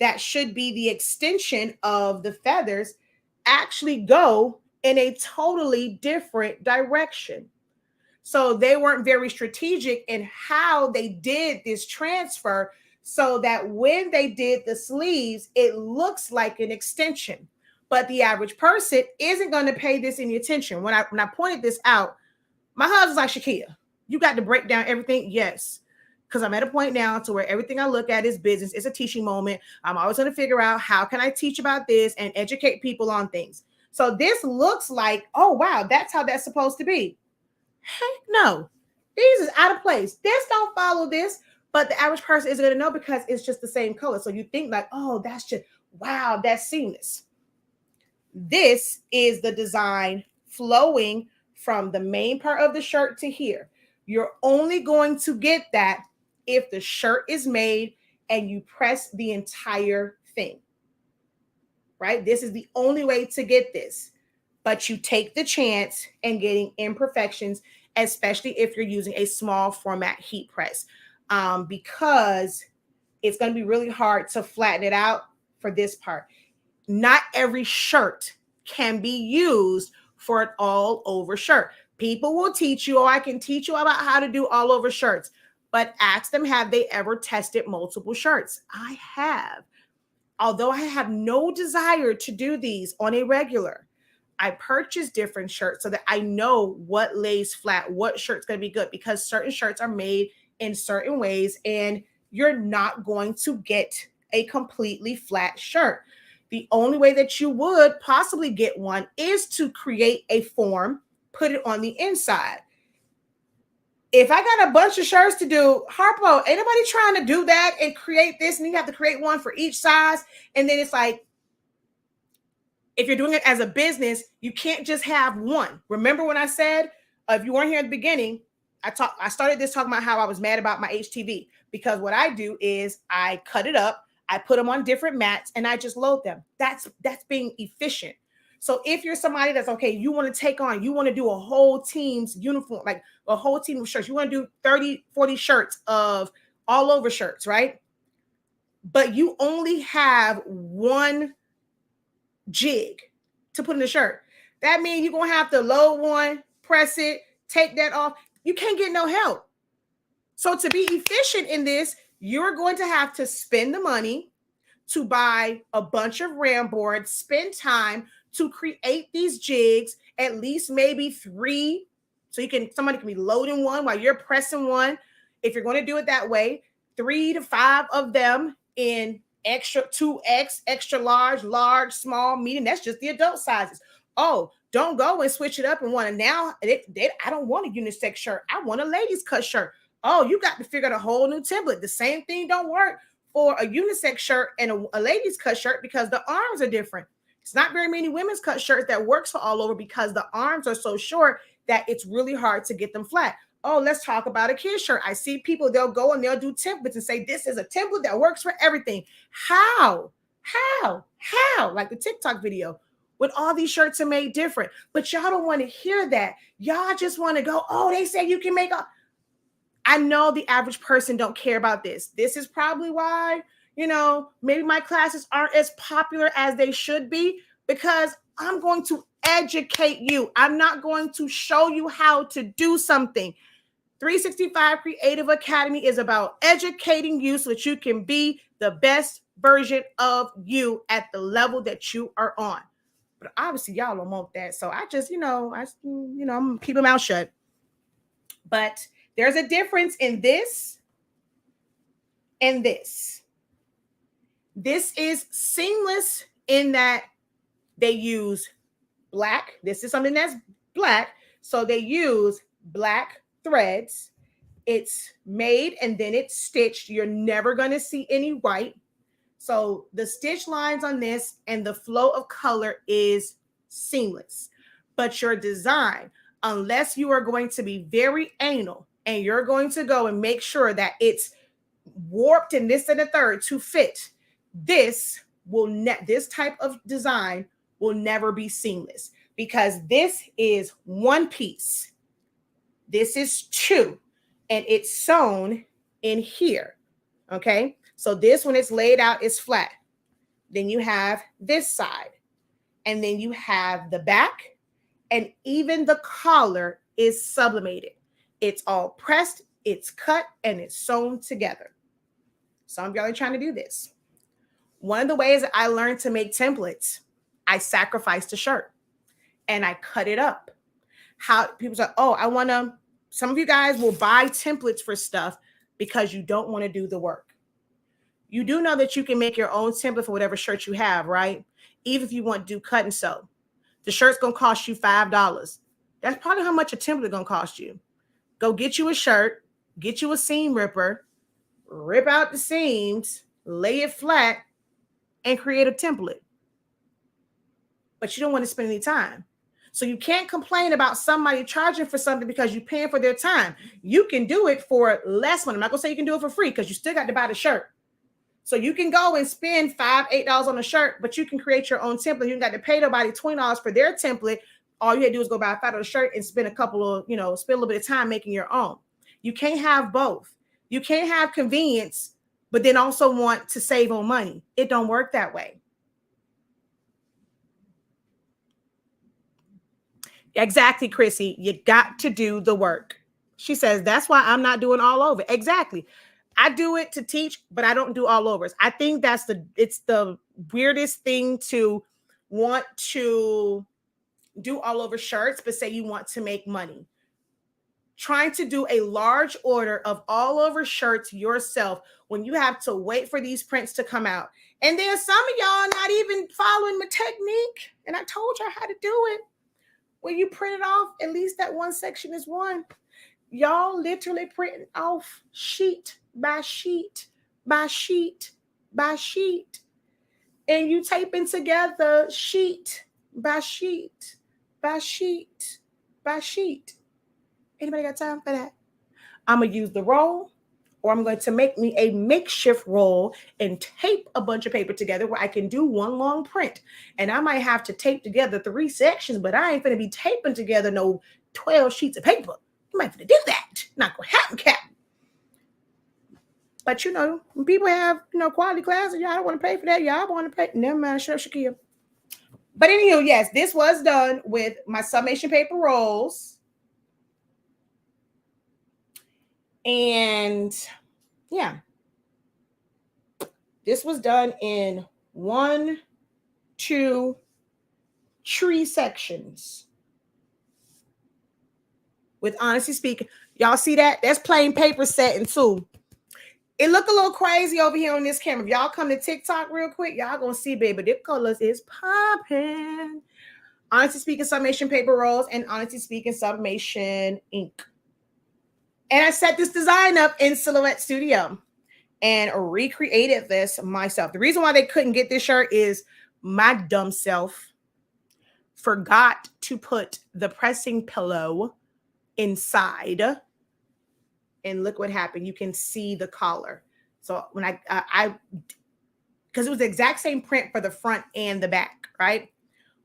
that should be the extension of the feathers actually go in a totally different direction. So they weren't very strategic in how they did this transfer so that when they did the sleeves, it looks like an extension. But the average person isn't going to pay this any attention. When I pointed this out, my husband's like, Shakia, You got to break down everything. Yes. Because I'm at a point now to where everything I look at is business. It's a teaching moment. I'm always going to figure out how can I teach about this and educate people on things. So this looks like, oh, wow, that's how that's supposed to be. Heck no. This is out of place. This don't follow this. But the average person isn't going to know because it's just the same color. So you think like, oh, that's just, wow, that's seamless. This is the design flowing from the main part of the shirt to here. You're only going to get that if the shirt is made and you press the entire thing, right? This is the only way to get this, but you take the chance in getting imperfections, especially if you're using a small format heat press, because it's going to be really hard to flatten it out for this part. Not every shirt can be used for an all over shirt. People will teach you, oh, I can teach you about how to do all over shirts, but ask them, have they ever tested multiple shirts? I have. Although I have no desire to do these on a regular, I purchase different shirts so that I know what lays flat, what shirt's going to be good, because certain shirts are made in certain ways and you're not going to get a completely flat shirt. The only way that you would possibly get one is to create a form, put it on the inside. If I got a bunch of shirts to do, Harpo, ain't nobody trying to do that and create this, and you have to create one for each size. And then it's like, if you're doing it as a business, you can't just have one. Remember when I said, if you weren't here at the beginning, I started this talking about how I was mad about my HTV, because what I do is I cut it up, I put them on different mats, and I just load them. That's being efficient. So if you're somebody that's okay, you want to take on, you want to do a whole team's uniform, like a whole team of shirts. You want to do 30, 40 shirts of all over shirts, right? But you only have one jig to put in the shirt. That means you're going to have to load one, press it, take that off. You can't get no help. So to be efficient in this, you're going to have to spend the money to buy a bunch of RAM boards, spend time to create these jigs, at least maybe 3. So somebody can be loading one while you're pressing one. If you're going to do it that way, 3 to 5 of them in extra 2X, extra large, small, medium. That's just the adult sizes. Oh, don't go and switch it up and want to now. I don't want a unisex shirt. I want a ladies cut shirt. Oh, you got to figure out a whole new template. The same thing don't work for a unisex shirt and a ladies cut shirt because the arms are different. It's not very many women's cut shirts that works for all over because the arms are so short that it's really hard to get them flat. Oh, let's talk about a kid shirt. I see people, they'll go and they'll do templates and say, this is a template that works for everything. How? Like the TikTok video with all these shirts are made different, but y'all don't want to hear that. Y'all just want to go, oh, they say you can make a, I know the average person don't care about this. This is probably why, maybe my classes aren't as popular as they should be, because I'm going to educate you. I'm not going to show you how to do something. 365 Creative Academy is about educating you so that you can be the best version of you at the level that you are on. But obviously y'all don't want that. So I just, I'm keep my mouth shut. But there's a difference in this and this. This is seamless in that they use black. This is something that's black. So they use black threads. It's made and then it's stitched. You're never going to see any white. So the stitch lines on this and the flow of color is seamless. But your design, unless you are going to be very anal and you're going to go and make sure that it's warped and this and the third to fit, this type of design will never be seamless, because this is one piece. This is 2, and it's sewn in here. Okay. So this, when it's laid out, is flat. Then you have this side, and then you have the back, and even the collar is sublimated. It's all pressed, it's cut, and it's sewn together. Some of y'all are trying to do this. One of the ways that I learned to make templates, I sacrificed a shirt and I cut it up. How people say, oh, I want to Some of you guys will buy templates for stuff because you don't want to do the work. You do know that you can make your own template for whatever shirt you have, right? Even if you want to do cut and sew. The shirt's going to cost you $5. That's probably how much a template is going to cost you. Go get you a shirt, get you a seam ripper, rip out the seams, lay it flat, and create a template. But you don't want to spend any time. So you can't complain about somebody charging for something because you're paying for their time. You can do it for less money. I'm not going to say you can do it for free because you still got to buy the shirt. So you can go and spend $5, $8 on a shirt, but you can create your own template. You got to pay nobody $20 for their template. All you had to do is go buy a $5 shirt and spend a couple of, spend a little bit of time making your own. You can't have both. You can't have convenience, but then also want to save on money. It don't work that way. Exactly, Chrissy. You got to do the work. She says, that's why I'm not doing all over. Exactly. I do it to teach, but I don't do all overs. I think it's the weirdest thing to want to do all over shirts, but say you want to make money. Trying to do a large order of all over shirts yourself when you have to wait for these prints to come out. And then some of y'all not even following my technique. And I told y'all how to do it. When you print it off, at least that one section is one. Y'all literally printing off sheet by sheet by sheet by sheet. And you taping together sheet by sheet by sheet by sheet. Anybody got time for that? I'm going to use the roll, or I'm going to make me a makeshift roll and tape a bunch of paper together where I can do one long print. And I might have to tape together 3 sections, but I ain't going to be taping together no 12 sheets of paper. You might have to do that. Not going to happen, Captain. But, when people have, quality classes, y'all don't want to pay for that. Y'all want to pay. Never mind, shut up, Shakia. But anyhow, yes, this was done with my summation paper rolls. And yeah, this was done in 1, 2, 3 sections. With Honesty Speaking, y'all see that? That's plain paper setting too. It look a little crazy over here on this camera. If y'all come to TikTok real quick, y'all gonna see, baby, the colors is popping. Honesty Speaking summation paper rolls and Honesty Speaking sublimation ink. And I set this design up in Silhouette Studio and recreated this myself. The reason why they couldn't get this shirt is my dumb self forgot to put the pressing pillow inside. And look what happened. You can see the collar. So when I because it was the exact same print for the front and the back, right?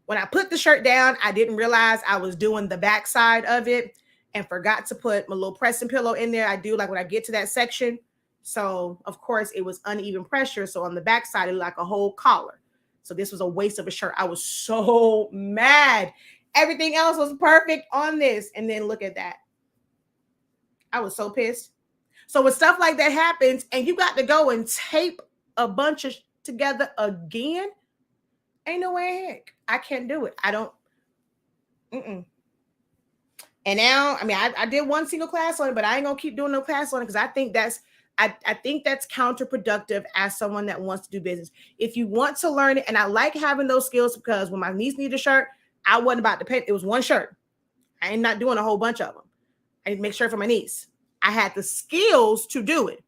When I put the shirt down, I didn't realize I was doing the back side of it and forgot to put my little pressing pillow in there. I do like when I get to that section. So of course it was uneven pressure. So on the back side, it looked like a whole collar. So this was a waste of a shirt. I was so mad. Everything else was perfect on this. And then look at that. I was so pissed. So when stuff like that happens and you got to go and tape a bunch of together again, ain't no way heck. I can't do it. I don't. And now, I did one single class on it, but I ain't gonna keep doing no class on it because I think that's counterproductive as someone that wants to do business. If you want to learn it, and I like having those skills because when my niece needed a shirt, I wasn't about to pay. It was one shirt. I ain't not doing a whole bunch of them. I need to make sure for my niece. I had the skills to do it,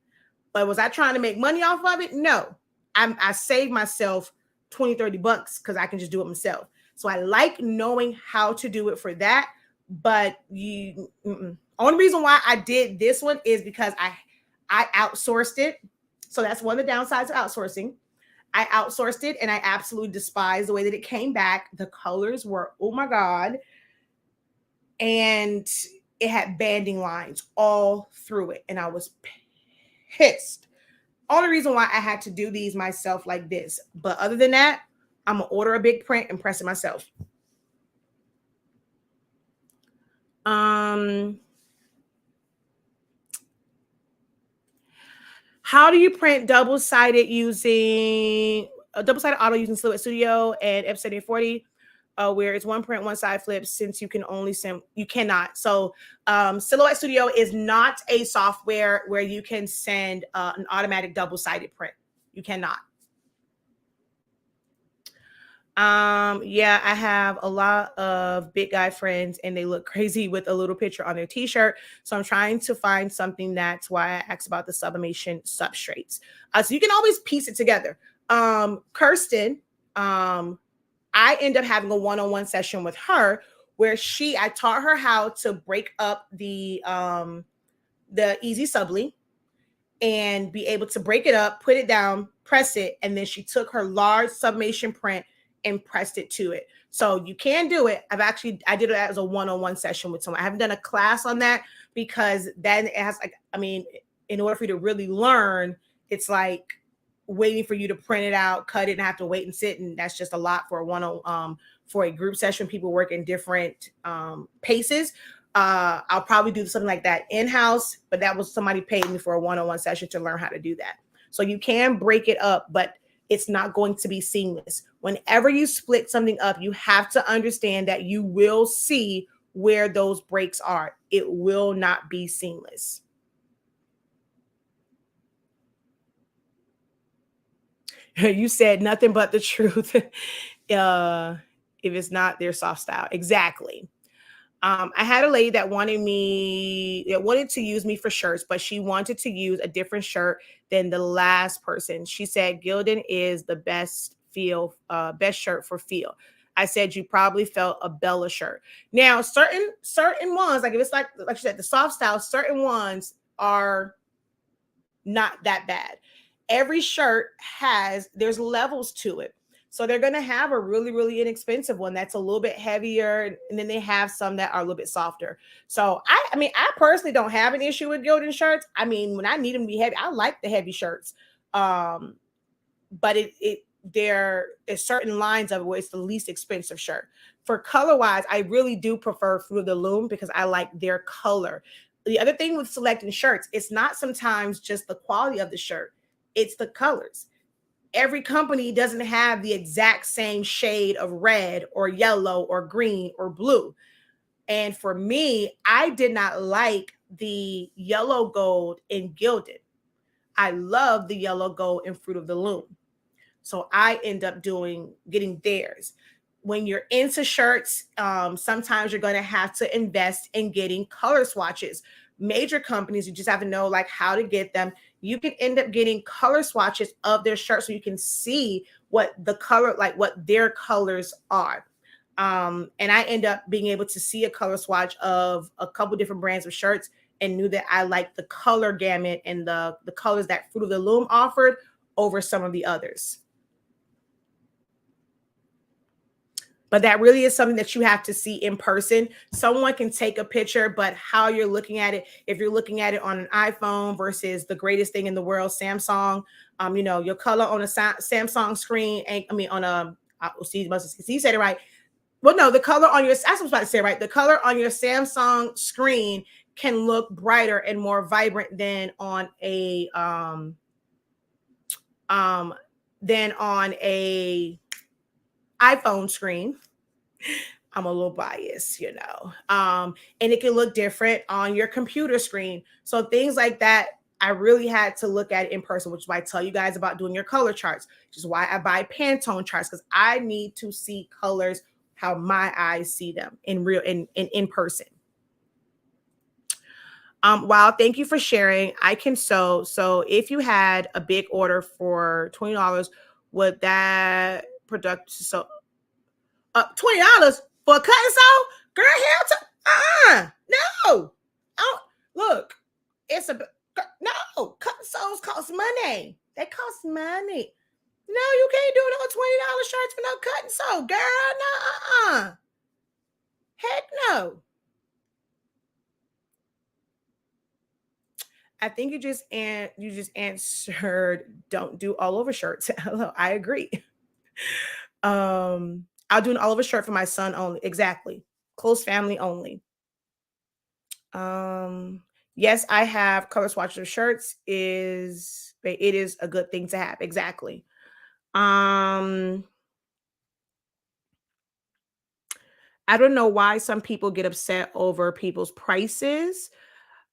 but was I trying to make money off of it? No. I saved myself $20, $30 because I can just do it myself. So I like knowing how to do it for that. But only reason why I did this one is because I outsourced it. So that's one of the downsides of outsourcing. I outsourced it and I absolutely despise the way that it came back. The colors were, oh my God. And it had banding lines all through it. And I was pissed. Only reason why I had to do these myself like this. But other than that, I'm going to order a big print and press it myself. How do you print double-sided auto using Silhouette Studio and F7040? where it's one print, one side flips, since you can only send, you cannot. So Silhouette Studio is not a software where you can send an automatic double-sided print. You cannot. Yeah, I have a lot of big guy friends and they look crazy with a little picture on their t-shirt. So I'm trying to find something. That's why I asked about the sublimation substrates. So you can always piece it together. Kirsten, I end up having a one-on-one session with her where I taught her how to break up the easy subli and be able to break it up, put it down, press it, and then she took her large sublimation print and pressed it to it. So you can do it. I did it as a one-on-one session with someone. I haven't done a class on that because then it has in order for you to really learn, it's like waiting for you to print it out, cut it, and have to wait and sit. And that's just a lot for for a group session. People work in different paces. I'll probably do something like that in-house, but that was somebody paid me for a one-on-one session to learn how to do that. So you can break it up, but it's not going to be seamless. Whenever you split something up, you have to understand that you will see where those breaks are. It will not be seamless. You said nothing but the truth. If it's not their soft style. Exactly. I had a lady that wanted to use me for shirts, but she wanted to use a different shirt than the last person. She said Gildan is the best shirt for feel. I said you probably felt a Bella shirt. Now, certain ones, like if it's like you said, the soft style, certain ones are not that bad. Every shirt there's levels to it. So they're going to have a really, really inexpensive one that's a little bit heavier. And then they have some that are a little bit softer. So I personally don't have an issue with Gildan shirts. I mean, when I need them to be heavy, I like the heavy shirts. But there is certain lines of it where it's the least expensive shirt. For color wise, I really do prefer Fruit of the Loom because I like their color. The other thing with selecting shirts, it's not sometimes just the quality of the shirt, it's the colors. Every company doesn't have the exact same shade of red or yellow or green or blue. And for me, I did not like the yellow gold in Gildan. I love the yellow gold in Fruit of the Loom. So I end up getting theirs. When you're into shirts, sometimes you're going to have to invest in getting color swatches. Major companies, you just have to know like how to get them. You can end up getting color swatches of their shirts so you can see what the color, like what their colors are. And I end up being able to see a color swatch of a couple different brands of shirts and knew that I liked the color gamut and the colors that Fruit of the Loom offered over some of the others. But that really is something that you have to see in person. Someone can take a picture, but how you're looking at it, if you're looking at it on an iPhone versus the greatest thing in the world, Samsung, your color on a Samsung screen, you said it right. Well, no, the color on your, I was about to say, right? The color on your Samsung screen can look brighter and more vibrant than on a, iPhone screen. I'm a little biased, and it can look different on your computer screen. So things like that, I really had to look at it in person, which is why I tell you guys about doing your color charts, which is why I buy Pantone charts, because I need to see colors how my eyes see them in person. Wow, thank you for sharing. I can sew. So if you had a big order for $20, would that product so $20 for a cut and sew? Girl, hell to no. Oh, look, it's no, cut and sews cost money. They cost money. No, you can't do no $20 shirts for no cut and sew, girl. No, heck no. I think you just answered don't do all over shirts. Hello, I agree. I'll do an all over shirt for my son only. Exactly. Close family only. Yes, I have color swatches of shirts. It is a good thing to have. Exactly. Um I don't know why some people get upset over people's prices.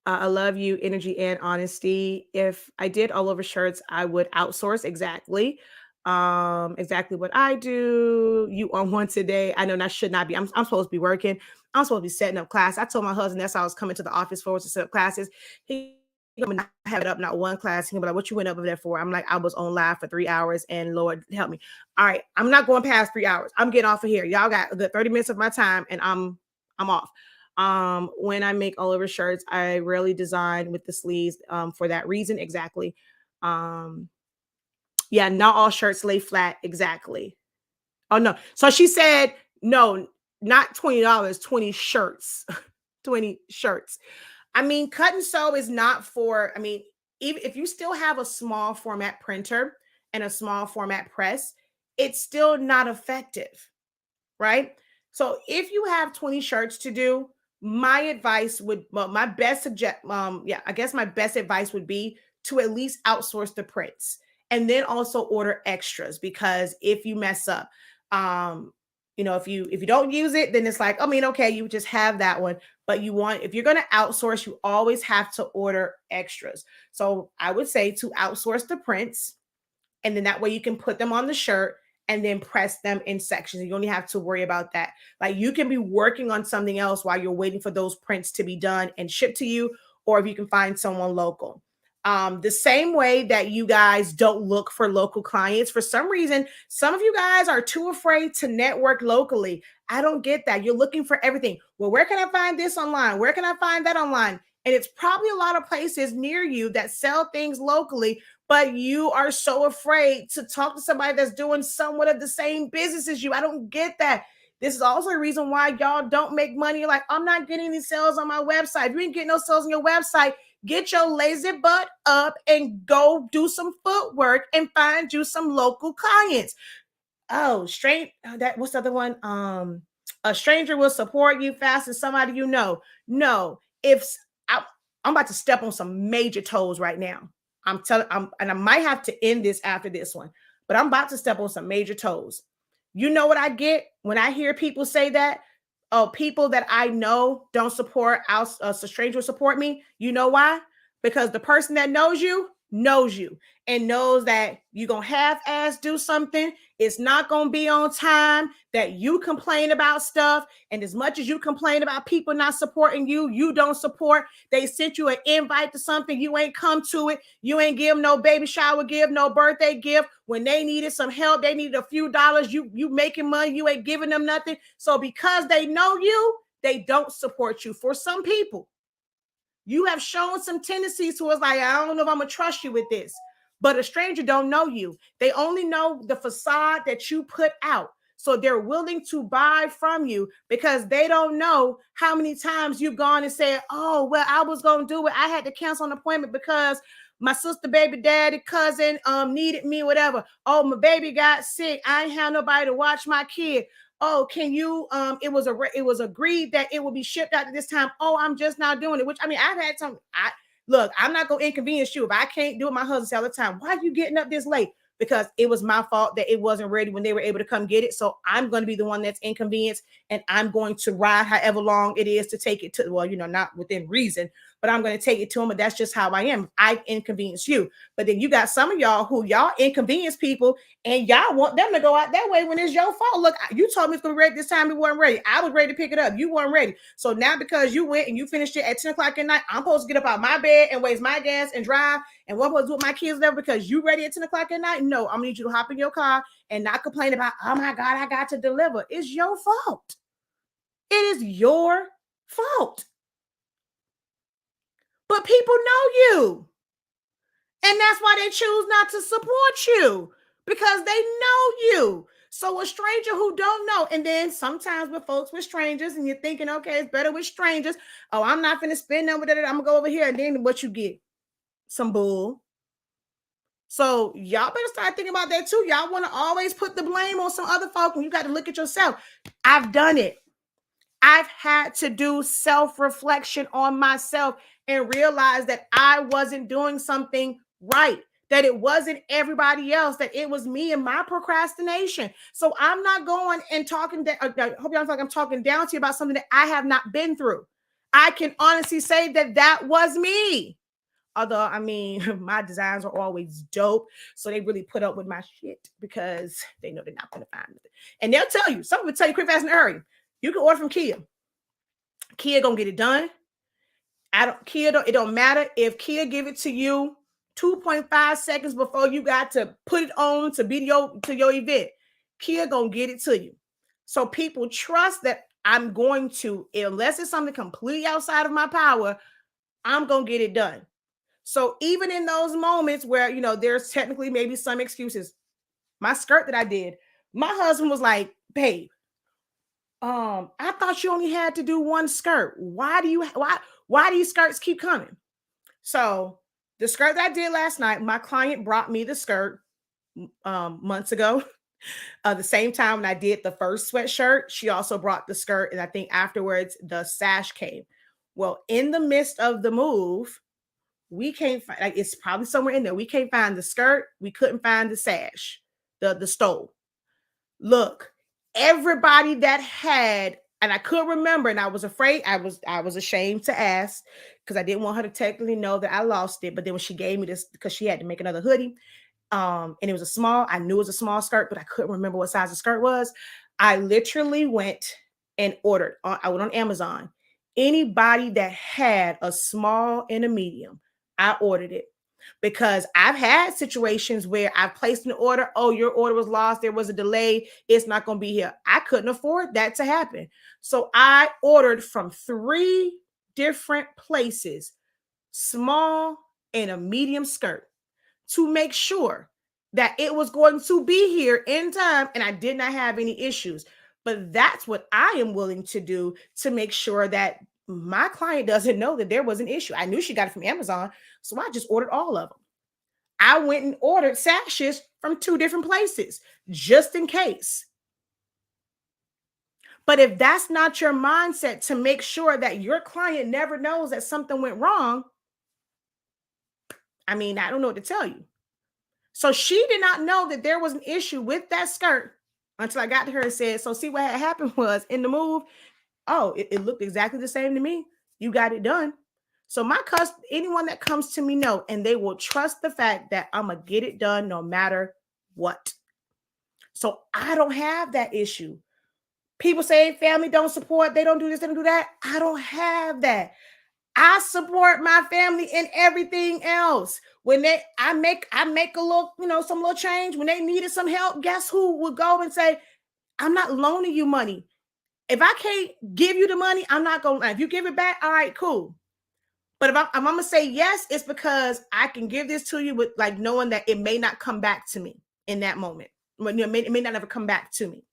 I love you, energy and honesty. If I did all over shirts, I would outsource exactly. Exactly what I do. You on one today. I know that should not be. I'm supposed to be working. I'm supposed to be setting up class. I told my husband that's how I was coming to the office for, was to set up classes. He would not have it up, not one class. He'd be like, what you went over there for? I'm like, I was on live for 3 hours and Lord help me. All right, I'm not going past 3 hours. I'm getting off of here. Y'all got the 30 minutes of my time and I'm off. When I make all over shirts, I rarely design with the sleeves for that reason. Exactly. Um, yeah, not all shirts lay flat. Exactly. Oh no. So she said, no, not $20, 20 shirts. 20 shirts. I mean, cut and sew is not for, I mean, even if you still have a small format printer and a small format press, it's still not effective, right? So if you have 20 shirts to do, my advice would, well, my best suggest, yeah, I guess my best advice would be to at least outsource the prints and then also order extras, because if you mess up, um, if you don't use it, then it's like, I mean, okay, you just have that one, but you want, if you're going to outsource, you always have to order extras. So I would say to outsource the prints, and then that way you can put them on the shirt and then press them in sections. You only have to worry about that. Like, you can be working on something else while you're waiting for those prints to be done and shipped to you, or if you can find someone local. The same way that you guys don't look for local clients. For some reason, some of you guys are too afraid to network locally. I don't get that. You're looking for everything. Well, where can I find this online? Where can I find that online? And it's probably a lot of places near you that sell things locally, but you are so afraid to talk to somebody that's doing somewhat of the same business as you. I don't get that. This is also a reason why y'all don't make money. You're like, I'm not getting these sales on my website. If you ain't getting no sales on your website, get your lazy butt up and go do some footwork and find you some local clients. Oh, strange. That what's the other one? A stranger will support you faster than somebody you know. No, if I, I'm about to step on some major toes right now. I'm telling, and I might have to end this after this one, but I'm about to step on some major toes. You know what I get when I hear people say that? Oh, people that I know don't support, a stranger will support me. You know why? Because the person that knows you and knows that you're going to half-ass do something. It's not going to be on time, that you complain about stuff. And as much as you complain about people not supporting you, you don't support. They sent you an invite to something, you ain't come to it. You ain't give them no baby shower gift, no birthday gift. When they needed some help, they needed a few dollars. You making money, you ain't giving them nothing. So because they know you, they don't support you. For some people, you have shown some tendencies to us like, I don't know if I'm gonna trust you with this. But a stranger don't know you. They only know the facade that you put out. So they're willing to buy from you because they don't know how many times you've gone and said, oh, well, I was going to do it. I had to cancel an appointment because my sister, baby daddy, cousin needed me, whatever. Oh, my baby got sick. I ain't have nobody to watch my kid. Oh, can you, it was agreed that it will be shipped out at this time. Oh, I'm just not doing it, which, I mean, I've had some, look, I'm not going to inconvenience you. If I can't do it, my husband says all the time, why are you getting up this late? Because it was my fault that it wasn't ready when they were able to come get it. So I'm going to be the one that's inconvenienced, and I'm going to ride however long it is to take it to, well, not within reason, but I'm going to take it to them. But that's just how I am. I inconvenience you. But then you got some of y'all who y'all inconvenience people, and y'all want them to go out that way when it's your fault. Look, you told me it's going to be ready this time. It wasn't ready. I was ready to pick it up. You weren't ready. So now because you went and you finished it at 10 o'clock at night, I'm supposed to get up out my bed and waste my gas and drive. And what was with my kids there because you ready at 10 o'clock at night? No, I'm gonna need you to hop in your car and not complain about, oh my God, I got to deliver. It's your fault. It is your fault. But people know you. And that's why they choose not to support you, because they know you. So a stranger who don't know, and then sometimes with folks with strangers, and you're thinking, okay, it's better with strangers. Oh, I'm not going to spend them with it. I'm going to go over here. And then what you get? Some bull. So y'all better start thinking about that too. Y'all want to always put the blame on some other folk, and you got to look at yourself. I've done it. I've had to do self-reflection on myself and realize that I wasn't doing something right. that it wasn't everybody else, that it was me and my procrastination. So I'm not going and talking, I hope y'all feel like I'm talking down to you about something that I have not been through. I can honestly say that that was me. Although, I mean, my designs are always dope. So they really put up with my shit because they know they're not going to find it. And they'll tell you, some people tell you quick, fast, and hurry. You can order from Kia. Kia going to get it done. It don't matter if Kia give it to you 2.5 seconds before you got to put it on to be to your event. Kia gonna get it to you. So people trust that I'm going to, unless it's something completely outside of my power, I'm gonna get it done. So even in those moments where, you know, there's technically maybe some excuses, my skirt that I did, my husband was like, babe, I thought you only had to do one skirt. Why these skirts keep coming? So the skirt that I did last night, my client brought me the skirt months ago. The same time when I did the first sweatshirt, she also brought the skirt. And I think afterwards the sash came. Well, in the midst of the move, we can't find, like, it's probably somewhere in there. We can't find the skirt. We couldn't find the sash, the stole. Look, everybody that had, and I couldn't remember, and I was afraid, I was ashamed to ask because I didn't want her to technically know that I lost it. But then when she gave me this, because she had to make another hoodie, and it was a small, I knew it was a small skirt, but I couldn't remember what size the skirt was. I literally went and ordered. I went on Amazon. Anybody that had a small and a medium, I ordered it. Because I've had situations where I've placed an order. Oh, your order was lost. There was a delay. It's not going to be here. I couldn't afford that to happen. So I ordered from 3 different places, small and a medium skirt, to make sure that it was going to be here in time and I did not have any issues. But that's what I am willing to do to make sure that my client doesn't know that there was an issue. I knew she got it from Amazon, so I just ordered all of them. I went and ordered sashes from 2 different places just in case. But if that's not your mindset to make sure that your client never knows that something went wrong, I mean, I don't know what to tell you. So she did not know that there was an issue with that skirt until I got to her and said, so see what had happened was in the move. Oh, it looked exactly the same to me. You got it done. So anyone that comes to me know, and they will trust the fact that I'm going to get it done no matter what. So I don't have that issue. People say family don't support, they don't do this, they don't do that. I don't have that. I support my family in everything else. When I make a little, some little change. When they needed some help, guess who would go and say, I'm not loaning you money. If I can't give you the money, I'm not going to. If you give it back, all right, cool. But if I'm going to say yes, it's because I can give this to you with, like, knowing that it may not come back to me in that moment. It may not ever come back to me.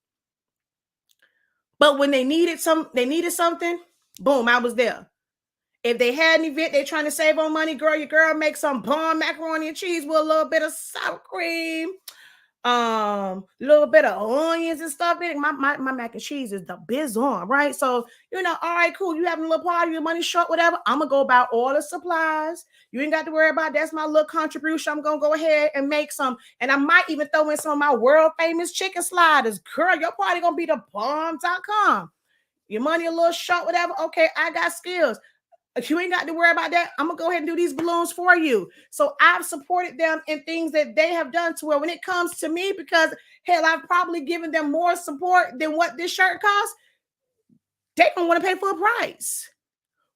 But when they needed something, boom, I was there. If they had an event, they're trying to save on money, girl, your girl makes some bomb macaroni and cheese with a little bit of sour cream, a little bit of onions and stuff in it. My mac and cheese is the biz on, right? So, all right, cool. You having a little party, your money short, whatever. I'm going to go about all the supplies. You ain't got to worry about that's my little contribution. I'm going to go ahead and make some. And I might even throw in some of my world famous chicken sliders. Girl, your party going to be the bomb.com. Your money a little short, whatever. Okay, I got skills. If you ain't got to worry about that, I'm going to go ahead and do these balloons for you. So I've supported them in things that they have done to where when it comes to me, because hell, I've probably given them more support than what this shirt costs, they don't want to pay full price.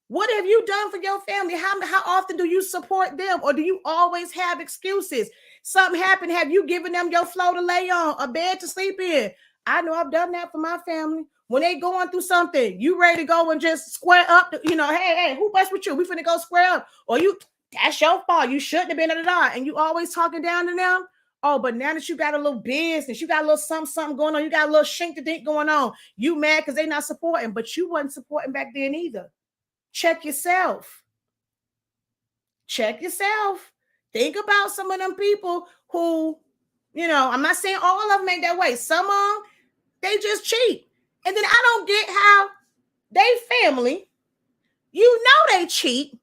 What have you done for your family? How often do you support them? Or do you always have excuses? Something happened. Have you given them your floor to lay on, a bed to sleep in? I know I've done that for my family. When they going through something, you ready to go and just square up, hey, who messed with you? We finna go square up. Or that's your fault. You shouldn't have been at it. And you always talking down to them. Oh, but now that you got a little business, you got a little something going on, you got a little shink-to-dink going on, you mad because they not supporting, but you wasn't supporting back then either. Check yourself. Check yourself. Think about some of them people who, I'm not saying all of them ain't that way. Some of them, they just cheat. And then I don't get how they family, they cheat,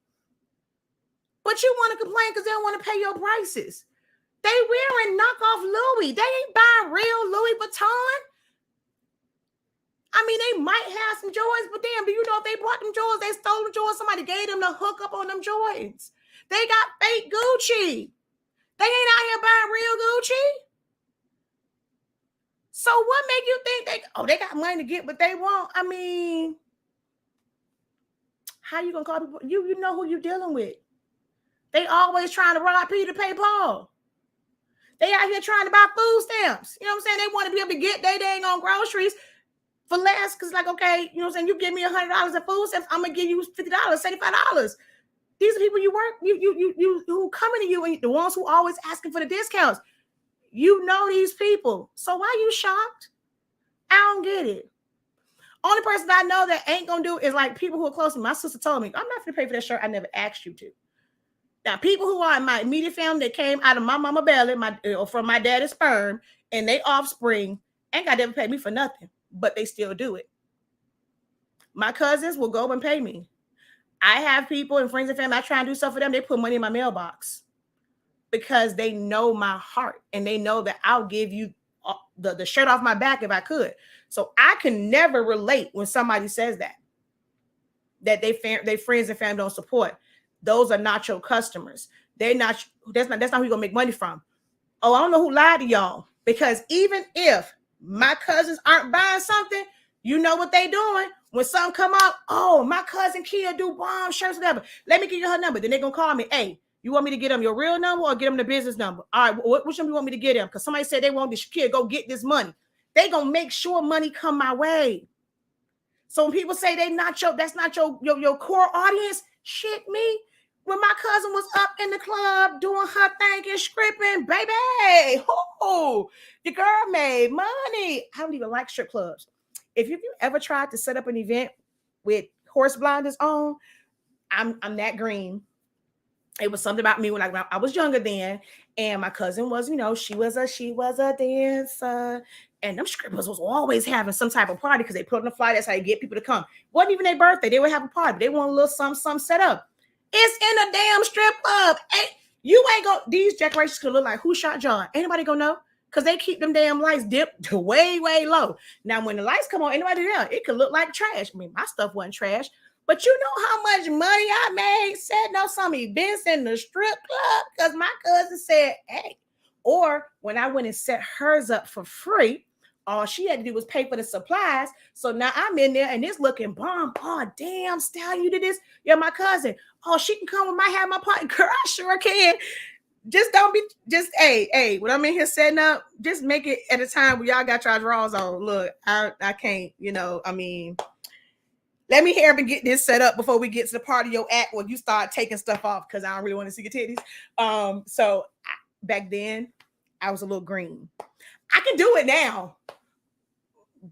but you want to complain because they don't want to pay your prices. They wearing knockoff Louis. They ain't buying real Louis Vuitton. I mean, they might have some joints, but damn, do you know if they bought them joints, they stole them joints, somebody gave them the hook up on them joints. They got fake Gucci. They ain't out here buying real Gucci. So what make you think they got money to get what they want? I mean, how you gonna call people? You know who you dealing with. They always trying to rob Peter to pay Paul. They out here trying to buy food stamps. You know what I'm saying? They want to be able to get their dang on groceries for less, because like, okay, you know what I'm saying? You give me $100 in food stamps, I'm gonna give you $50, $75. These are people you work, you who coming to you, and the ones who always asking for the discounts. You know these people. So why you shocked? I don't get it. Only person I know that ain't gonna do it is like people who are close to me. My sister told me, I'm not gonna pay for that shirt. I never asked you to. Now, people who are in my immediate family that came out of my mama belly, or from my daddy's sperm, and they offspring, ain't got to ever pay me for nothing, but they still do it. My cousins will go and pay me. I have people and friends and family, I try and do stuff for them. They put money in my mailbox because they know my heart and they know that I'll give you the shirt off my back if I could. So I can never relate when somebody says that they friends and family don't support. Those are not your customers. That's not who you're gonna make money from. Oh, I don't know who lied to y'all, because even if my cousins aren't buying something, you know what they doing. When something come out, oh, my cousin Kia do bomb shirts, whatever. Let me give you her number. Then they're gonna call me. Hey, you want me to get them your real number or get them the business number? All right, which one you want me to get them? Because somebody said they want this kid go get this money. They gonna make sure money come my way. So when people say that's not your core audience, shit me. When my cousin was up in the club doing her thing and scripting, baby, oh, your girl made money. I don't even like strip clubs. If you ever tried to set up an event with horse blinders on, I'm that green. It was something about me when I was younger then, and my cousin was, she was a dancer, and them strippers was always having some type of party because they put on the flyer. That's how you get people to come. Wasn't even their birthday. They would have a party. But they want a little something set up. It's in a damn strip club. You ain't go. These decorations could look like Who Shot John. Anybody gonna know? Because they keep them damn lights dipped way, way low. Now, when the lights come on, anybody there, it could look like trash. I mean, my stuff wasn't trash. But you know how much money I made setting up some events in the strip club? Because my cousin said, hey. Or when I went and set hers up for free, all she had to do was pay for the supplies. So now I'm in there and it's looking bomb. Oh, damn, Stallion, you did this? Yeah, my cousin. Oh, she can come with have my party. Girl, I sure can. Hey, when I'm in here setting up, just make it at a time where y'all got your drawers on. Look, I can't, let me hear and get this set up before we get to the part of your act where you start taking stuff off, because I don't really want to see your titties. So back then, I was a little green. I can do it now.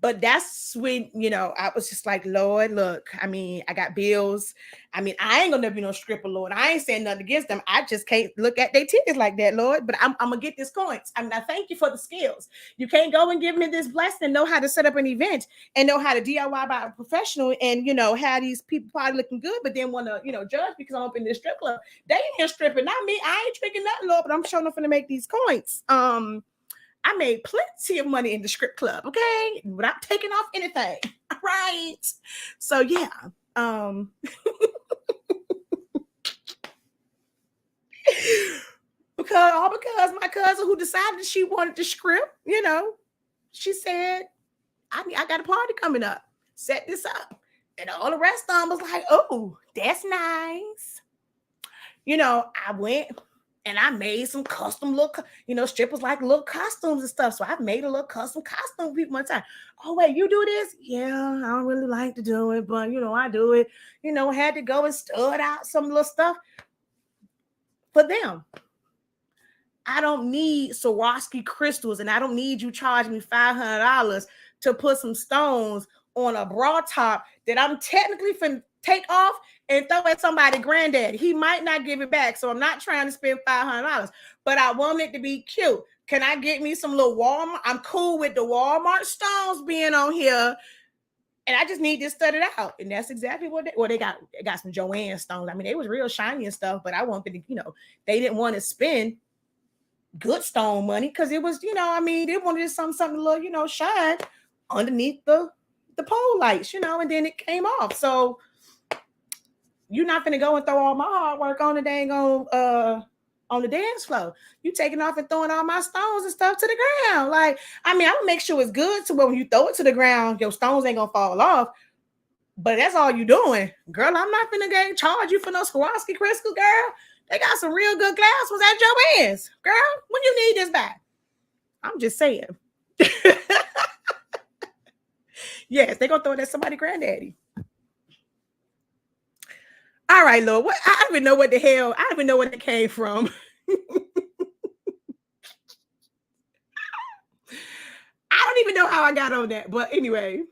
But that's when, I was just like, Lord, look, I mean, I got bills. I mean, I ain't gonna be no stripper, Lord. I ain't saying nothing against them. I just can't look at their titties like that, Lord. But I'm gonna get this coins. I mean, I thank you for the skills. You can't go and give me this blessing and know how to set up an event and know how to DIY by a professional and, have these people probably looking good, but then want to, judge because I'm up in this strip club. They ain't here stripping, not me. I ain't tricking nothing, Lord, but I'm sure enough to make these coins. I made plenty of money in the strip club, okay? Without taking off anything. All right. So yeah. Because my cousin who decided she wanted the script, she said, I got a party coming up. Set this up. And all the rest of them was like, oh, that's nice. I went and I made some custom look, strippers like little costumes and stuff. So I made a little custom costume for people one time. Oh, wait, you do this? Yeah, I don't really like to do it, but, I do it. Had to go and stud out some little stuff for them. I don't need Swarovski crystals, and I don't need you charging me $500 to put some stones on a bra top that I'm technically finna take off and throw at somebody granddaddy. He might not give it back, so I'm not trying to spend $500, but I want it to be cute. Can I get me some little Walmart? I'm cool with the Walmart stones being on here, and I just need this studded out. And that's exactly what they got. They got some Joanne stones. I mean, they was real shiny and stuff, but I wanted to, they didn't want to spend good stone money because it was, they wanted something a little, shine underneath the pole lights, and then it came off. So you're not gonna go and throw all my hard work on the dang on the dance floor. You taking off and throwing all my stones and stuff to the ground. Like, I mean, I would make sure it's good to where when you throw it to the ground, your stones ain't gonna fall off. But that's all you doing. Girl, I'm not finna charge you for no Swarovski crystals, girl. They got some real good glass ones at your hands. Girl, when you need this back. I'm just saying. Yes, they gonna throw it at somebody's granddaddy. All right, Lord. What? I don't even know what the hell. I don't even know where it came from. I don't even know how I got on that. But anyway.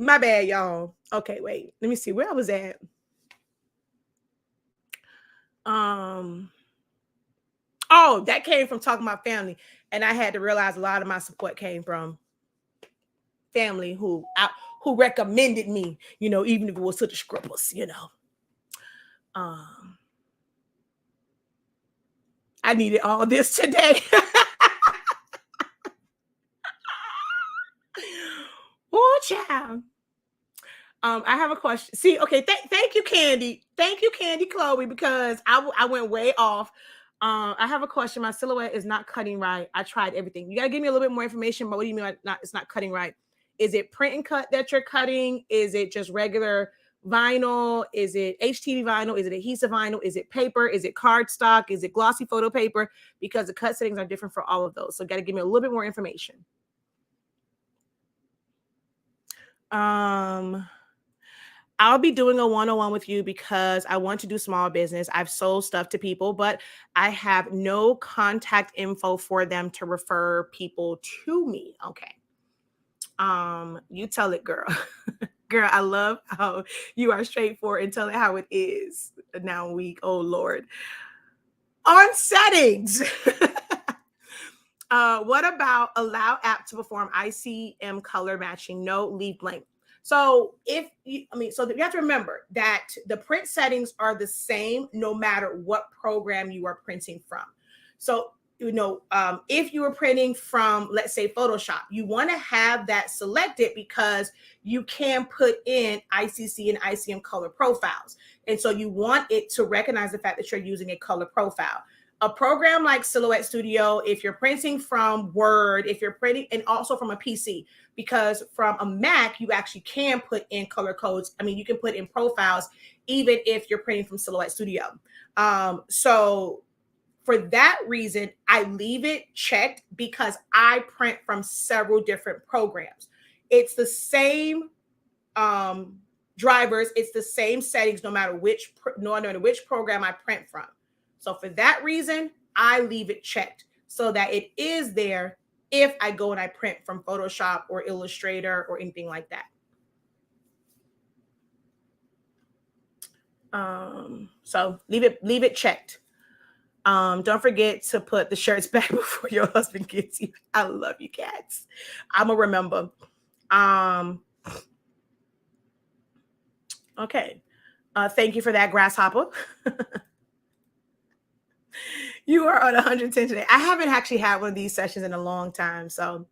My bad, y'all. Okay, wait. Let me see where I was at. Oh, that came from talking about family. And I had to realize a lot of my support came from family who recommended me, even if it was to the scribbles, I needed all this today. Oh, child. I have a question. See, okay, thank you, Candy. Thank you, Candy Chloe, because I went way off. I have a question. My silhouette is not cutting right. I tried everything. You gotta give me a little bit more information. But what do you mean it's not cutting right? Is it print and cut that you're cutting? Is it just regular vinyl? Is it HTV vinyl? Is it adhesive vinyl? Is it paper? Is it cardstock? Is it glossy photo paper? Because the cut settings are different for all of those. So you gotta give me a little bit more information. I'll be doing a one-on-one with you because I want to do small business. I've sold stuff to people, but I have no contact info for them to refer people to me. Okay. You tell it, girl. Girl, I love how you are straightforward and tell it how it is. Now weak, oh Lord. On settings. What about allow app to perform ICM color matching? No, leave blank. So you have to remember that the print settings are the same no matter what program you are printing from. So, if you are printing from, let's say, Photoshop, you want to have that selected because you can put in ICC and ICM color profiles. And so you want it to recognize the fact that you're using a color profile. A program like Silhouette Studio, if you're printing from Word, if you're printing, and also from a PC, because from a Mac, you actually can put in color codes. I mean, you can put in profiles, even if you're printing from Silhouette Studio. So for that reason, I leave it checked because I print from several different programs. It's the same drivers. It's the same settings, no matter which program I print from. So for that reason, I leave it checked so that it is there if I go and I print from Photoshop or Illustrator or anything like that. So leave it checked. Don't forget to put the shirts back before your husband gets you. I love you, cats. I'm gonna remember. Okay. Thank you for that, Grasshopper. You are on 110 today. I haven't actually had one of these sessions in a long time. So,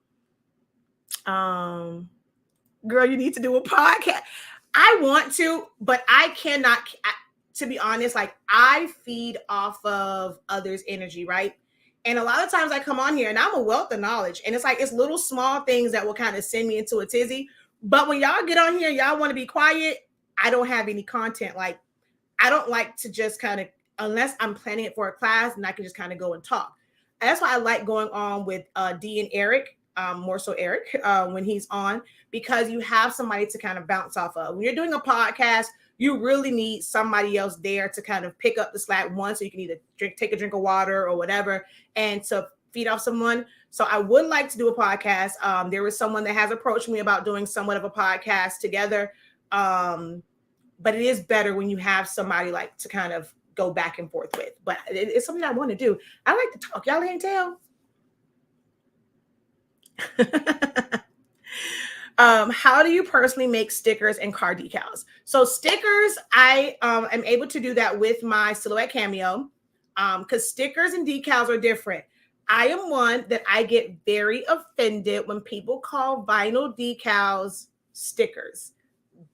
girl, you need to do a podcast. I want to, but I cannot, to be honest, like I feed off of others' energy, right? And a lot of times I come on here and I'm a wealth of knowledge. And it's little small things that will kind of send me into a tizzy. But when y'all get on here, y'all want to be quiet. I don't have any content. Like, I don't like to just kind of, unless I'm planning it for a class, and I can just kind of go and talk. And that's why I like going on with Dee and Eric, more so Eric, when he's on, because you have somebody to kind of bounce off of. When you're doing a podcast, you really need somebody else there to kind of pick up the slack, so you can either take a drink of water or whatever, and to feed off someone. So I would like to do a podcast. There was someone that has approached me about doing somewhat of a podcast together. But it is better when you have somebody like to kind of go back and forth with. But it's something I want to do. I like to talk. Y'all ain't tell. How do you personally make stickers and car decals? So stickers, I am able to do that with my Silhouette Cameo, because stickers and decals are different. I am one that I get very offended when people call vinyl decals stickers.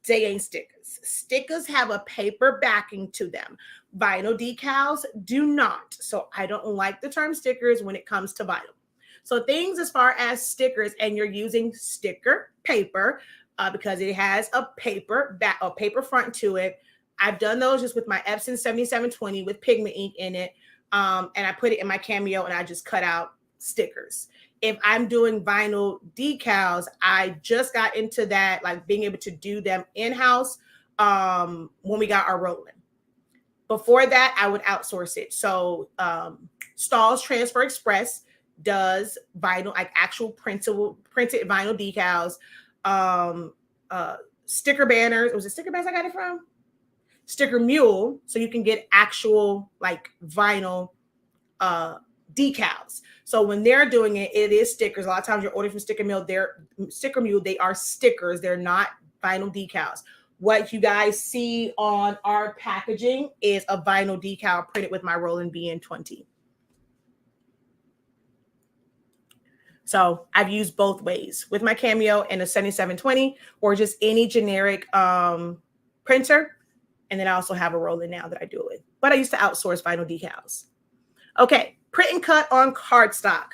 They ain't stickers. Stickers have a paper backing to them. Vinyl decals do not. So I don't like the term stickers when it comes to vinyl. So things as far as stickers, and you're using sticker paper because it has a paper back, a paper front to it. I've done those just with my Epson 7720 with pigment ink in it. And I put it in my Cameo and I just cut out stickers. If I'm doing vinyl decals, I just got into that, like being able to do them in-house when we got our rolling. Before that, I would outsource it. So Stahl's Transfer Express does vinyl, like actual printed vinyl decals, sticker banners. Was it Sticker Banners I got it from? Sticker Mule, so you can get actual like vinyl decals. So when they're doing it, it is stickers. A lot of times you're ordering from Sticker Mule, they are stickers. They're not vinyl decals. What you guys see on our packaging is a vinyl decal printed with my Roland BN20. So I've used both ways with my Cameo and a 7720, or just any generic printer. And then I also have a Roland now that I do it with. But I used to outsource vinyl decals. Okay, print and cut on cardstock.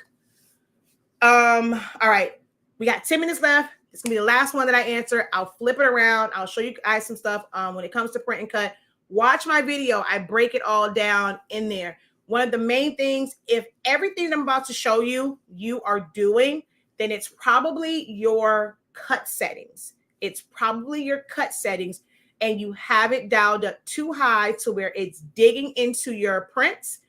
All right, we got 10 minutes left. It's gonna be the last one that I answer. I'll flip it around. I'll show you guys some stuff when it comes to print and cut. Watch my video. I break it all down in there. One of the main things, if everything I'm about to show you, you are doing, then it's probably your cut settings. It's probably your cut settings, and you have it dialed up too high to where it's digging into your prints.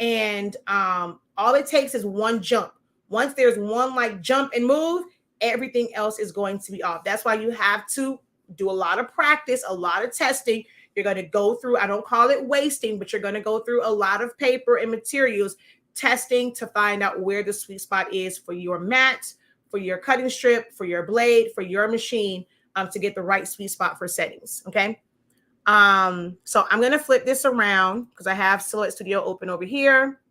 And all it takes is one jump. Once there's one like jump and move, everything else is going to be off. That's why you have to do a lot of practice, a lot of testing. You're going to go through, I don't call it wasting, but you're going to go through a lot of paper and materials testing to find out where the sweet spot is for your mat, for your cutting strip, for your blade, for your machine, to get the right sweet spot for settings. Okay. So I'm going to flip this around because I have Silhouette Studio open over here.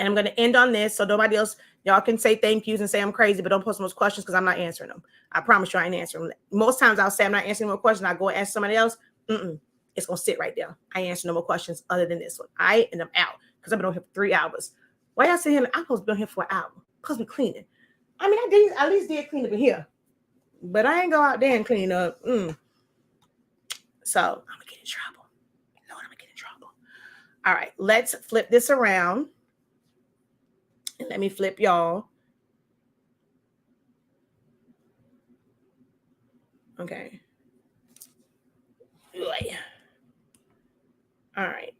And I'm going to end on this so nobody else, y'all can say thank yous and say I'm crazy, but don't post most questions because I'm not answering them. I promise you I ain't answering them. Most times I'll say I'm not answering more questions. I go and ask somebody else. It's going to sit right there. I ain't answering no more questions other than this one. And I'm out because I've been on here for 3 hours. Why y'all sit here? I'm supposed to be on here for an hour because we're cleaning. I mean, I at least did clean up in here, but I ain't go out there and clean up. So I'm going to get in trouble. Lord, I'm going to get in trouble. All right, let's flip this around. And let me flip y'all. Okay. All right.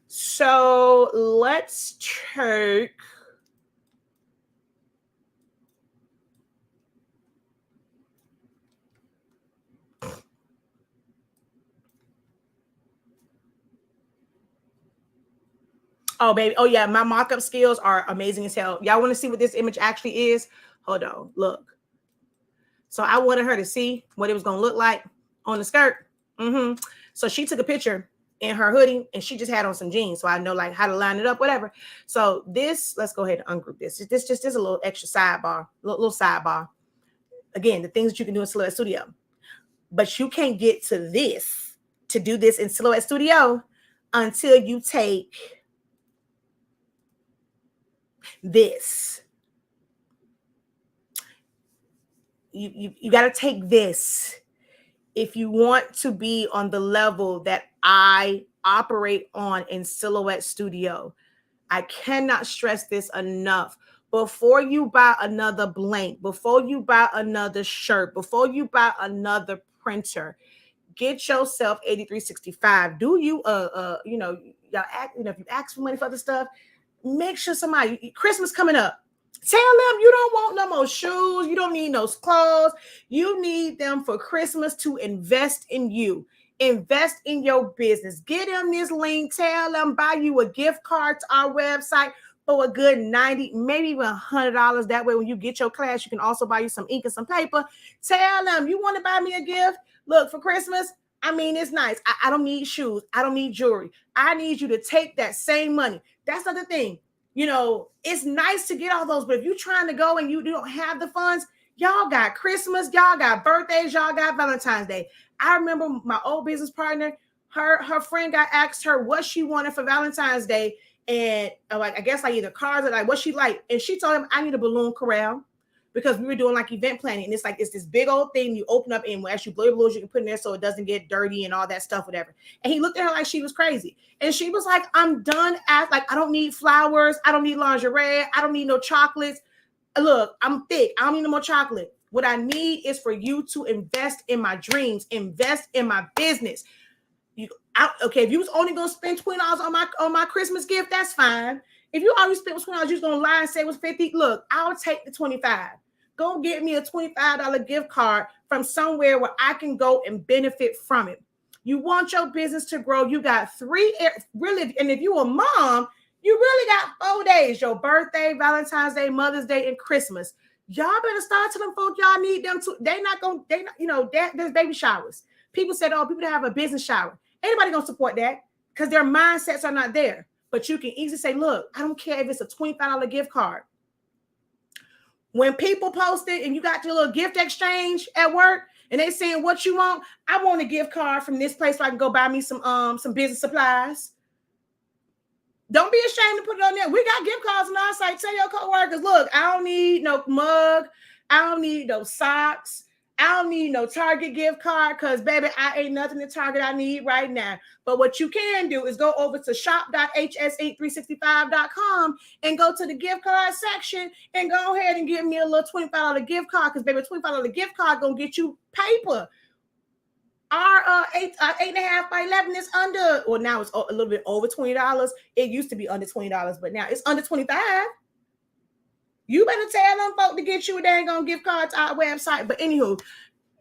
So let's check. Oh, baby. Oh, yeah. My mock-up skills are amazing as hell. Y'all want to see what this image actually is? Hold on. Look. So I wanted her to see what it was going to look like on the skirt. So she took a picture in her hoodie and she just had on some jeans. So I know like how to line it up, whatever. So this, let's go ahead and ungroup this. This just is a little extra sidebar, little sidebar. Again, the things that you can do in Silhouette Studio. But you can't get to this, to do this in Silhouette Studio until you take this. You got to take this if you want to be on the level that I operate on in Silhouette Studio. I cannot stress this enough. Before you buy another blank, before you buy another shirt, before you buy another printer, get yourself 8365. Do you y'all act, if you ask for money for other stuff, make sure somebody, Christmas coming up, tell them you don't want no more shoes. You don't need those clothes. You need them for Christmas to invest in you. Invest in your business. Get them this link. Tell them, buy you a gift card to our website. for a good 90, maybe even $100. That way, when you get your class, you can also buy you some ink and some paper. Tell them, you want to buy me a gift? Look, for Christmas, I mean, it's nice. I don't need shoes. I don't need jewelry. I need you to take that same money. That's the other thing. You know, it's nice to get all those, but if you're trying to go and you don't have the funds, y'all got Christmas, y'all got birthdays, y'all got Valentine's Day. I remember my old business partner, her friend got asked her what she wanted for Valentine's Day, and like I guess like either cards or like what she liked, and she told him, I need a balloon corral, because we were doing like event planning, and it's this big old thing you open up, and as you blow your balloons, you can put in there so it doesn't get dirty and all that stuff, whatever. And he looked at her like she was crazy, and she was like, I'm done. Like, I don't need flowers, I don't need lingerie, I don't need no chocolates. Look, I'm thick, I don't need no more chocolate. What I need is for you to invest in my dreams, invest in my business. Okay, if you was only gonna spend $20 on my Christmas gift, that's fine. If you already spent $20, you're gonna lie and say it was $50. Look, I'll take the $25. Go get me a $25 gift card from somewhere where I can go and benefit from it. You want your business to grow. You got really, and if you're a mom, you really got 4 days: your birthday, Valentine's Day, Mother's Day, and Christmas. Y'all better start telling folks y'all need them too. There's baby showers. People said, oh, people that have a business shower. Anybody gonna support that? Because their mindsets are not there. But you can easily say, look, I don't care if it's a $25 gift card. When people post it and you got your little gift exchange at work and they saying what you want, I want a gift card from this place so I can go buy me some business supplies. Don't be ashamed to put it on there. We got gift cards on our site. Tell your coworkers, look, I don't need no mug. I don't need no socks. I don't need no Target gift card because, baby, I ain't nothing at Target I need right now. But what you can do is go over to shop.hs8365.com and go to the gift card section and go ahead and give me a little $25 gift card because, baby, a $25 gift card going to get you paper. Our 8.5 by 11 is under, well, now it's a little bit over $20. It used to be under $20, but now it's under $25. You better tell them folk to get you a dang on gift card to our website. But anywho,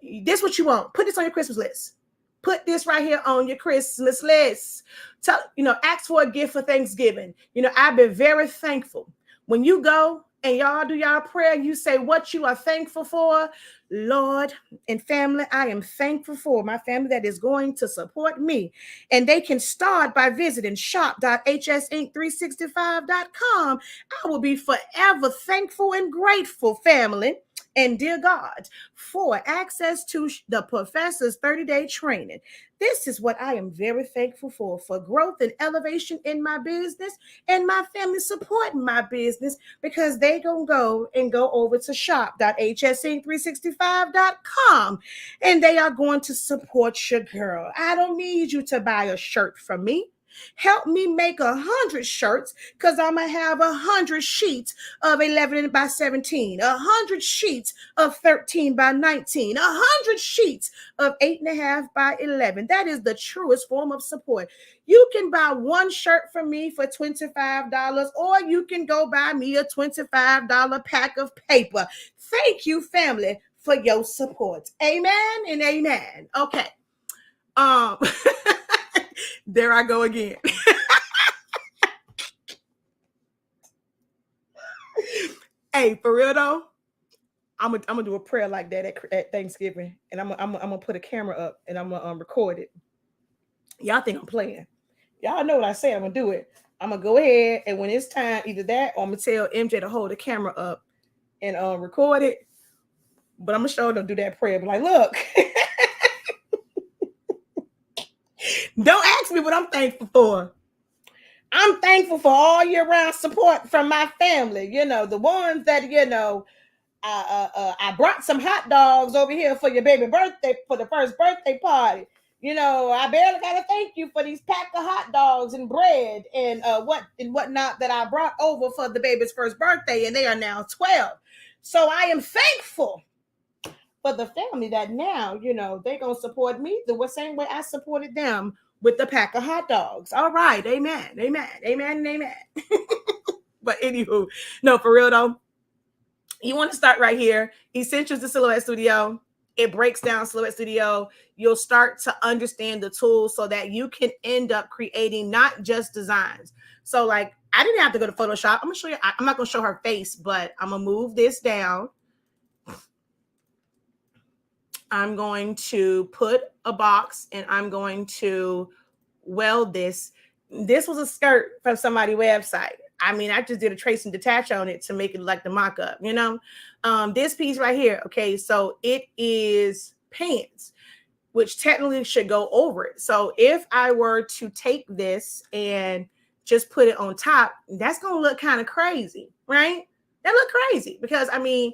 this is what you want. Put this on your Christmas list. Put this right here on your Christmas list. Ask for a gift for Thanksgiving. I've been very thankful. When you go and y'all do y'all prayer, you say what you are thankful for. Lord and family, I am thankful for my family that is going to support me. And they can start by visiting shop.hsinc365.com. I will be forever thankful and grateful, family. And dear God, for access to the professor's 30-day training. This is what I am very thankful for growth and elevation in my business and my family supporting my business because they gonna go over to shop.hsinc365.com and they are going to support your girl. I don't need you to buy a shirt from me. Help me make 100 shirts because I'm going to have 100 sheets of 11 by 17, 100 sheets of 13 by 19, 100 sheets of 8.5 by 11. That is the truest form of support. You can buy one shirt from me for $25 or you can go buy me a $25 pack of paper. Thank you, family, for your support. Amen and amen. Okay. There I go again. Hey, for real though, I'm gonna do a prayer like that at Thanksgiving, and I'm gonna put a camera up and I'm gonna record it. Y'all think I'm playing? Y'all know what I say. I'm gonna do it. I'm gonna go ahead, and when it's time, either that or I'm gonna tell MJ to hold the camera up and record it. But I'm gonna show them do that prayer. But like, look. Don't ask me what I'm thankful for. I'm thankful for all year round support from my family. The ones that, I brought some hot dogs over here for your baby birthday, for the first birthday party. I barely got to thank you for these pack of hot dogs and bread and whatnot that I brought over for the baby's first birthday. And they are now 12. So I am thankful for the family that now, they're going to support me the same way I supported them with the pack of hot dogs. All right. Amen. Amen. Amen. And amen. But anywho, no, for real though, you want to start right here. Essentials to Silhouette Studio. It breaks down Silhouette Studio. You'll start to understand the tools so that you can end up creating not just designs. So like I didn't have to go to Photoshop. I'm gonna show you. I'm not gonna show her face, but I'm gonna move this down. I'm going to put a box and I'm going to weld this. This was a skirt from somebody's website. I mean, I just did a trace and detach on it to make it like the mock-up, you know? This piece right here, okay, so it is pants, which technically should go over it. So if I were to take this and just put it on top, that's gonna look kind of crazy, right? That look crazy because I mean,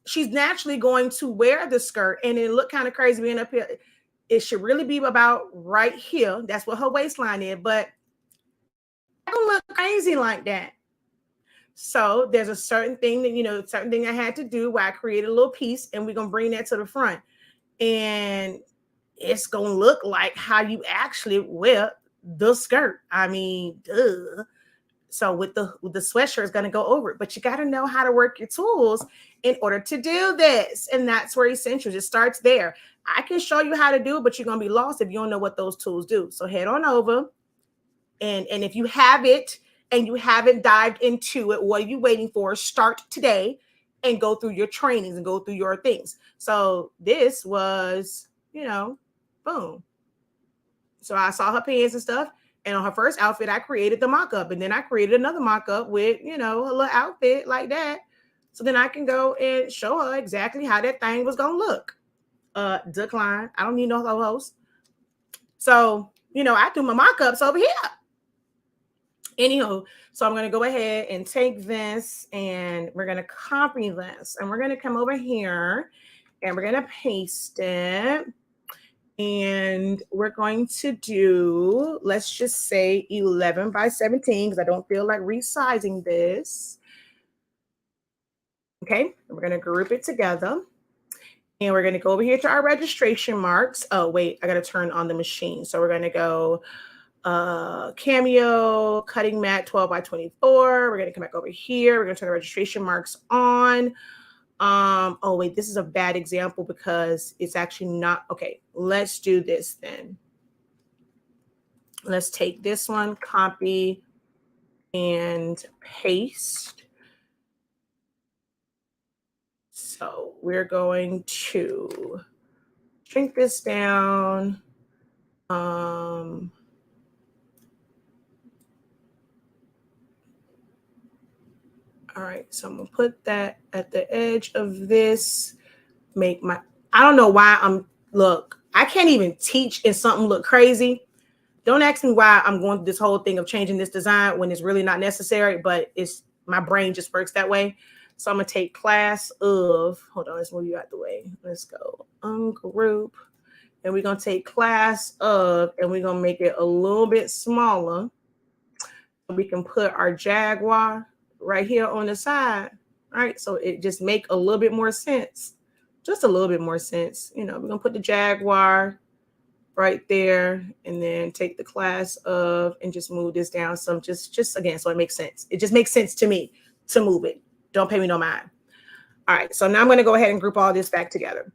she's naturally going to wear the skirt and it look kind of crazy being up here. It should really be about right here. That's what her waistline is, but I don't look crazy like that. So there's a certain thing that, you know, certain thing I had to do where I created a little piece and we're going to bring that to the front. And it's going to look like how you actually wear the skirt. I mean, duh. So with the sweatshirt is going to go over it, but you got to know how to work your tools in order to do this. And that's where essentials, it starts there. I can show you how to do it, but you're going to be lost if you don't know what those tools do. So head on over. And if you have it and you haven't dived into it, what are you waiting for? Start today and go through your trainings and go through your things. So this was, you know, boom. So I saw her pants and stuff. And on her first outfit, I created the mock-up. And then I created another mock-up with, you know, a little outfit like that. So then I can go and show her exactly how that thing was going to look. Decline. I don't need no host. So, you know, I do my mock-ups over here. Anyhow, so I'm going to go ahead and take this and we're going to copy this. And we're going to come over here and we're going to paste it. And we're going to do, let's just say 11 by 17, because I don't feel like resizing this. Okay, we're going to group it together. And we're going to go over here to our registration marks. Oh, wait, I got to turn on the machine. So we're going to go Cameo, cutting mat 12 by 24. We're going to come back over here. We're going to turn the registration marks on. Oh wait, this is a bad example because it's actually not okay. Let's do this then. Let's take this one, copy and paste. So we're going to shrink this down. All right, so I'm gonna put that at the edge of this. I don't know why look, I can't even teach and something look crazy. Don't ask me why I'm going through this whole thing of changing this design when it's really not necessary, but it's my brain just works that way. So I'm gonna take class of, hold on, let's move you out the way. Let's go ungroup. And we're gonna take class of, and we're gonna make it a little bit smaller. We can put our Jaguar right here on the side. All right, so it just make a little bit more sense. Just a little bit more sense. You know, we're gonna put the Jaguar right there and then take the class of and just move this down some just again so it makes sense. It just makes sense to me to move it. Don't pay me no mind. All right, so now I'm going to go ahead and group all this back together.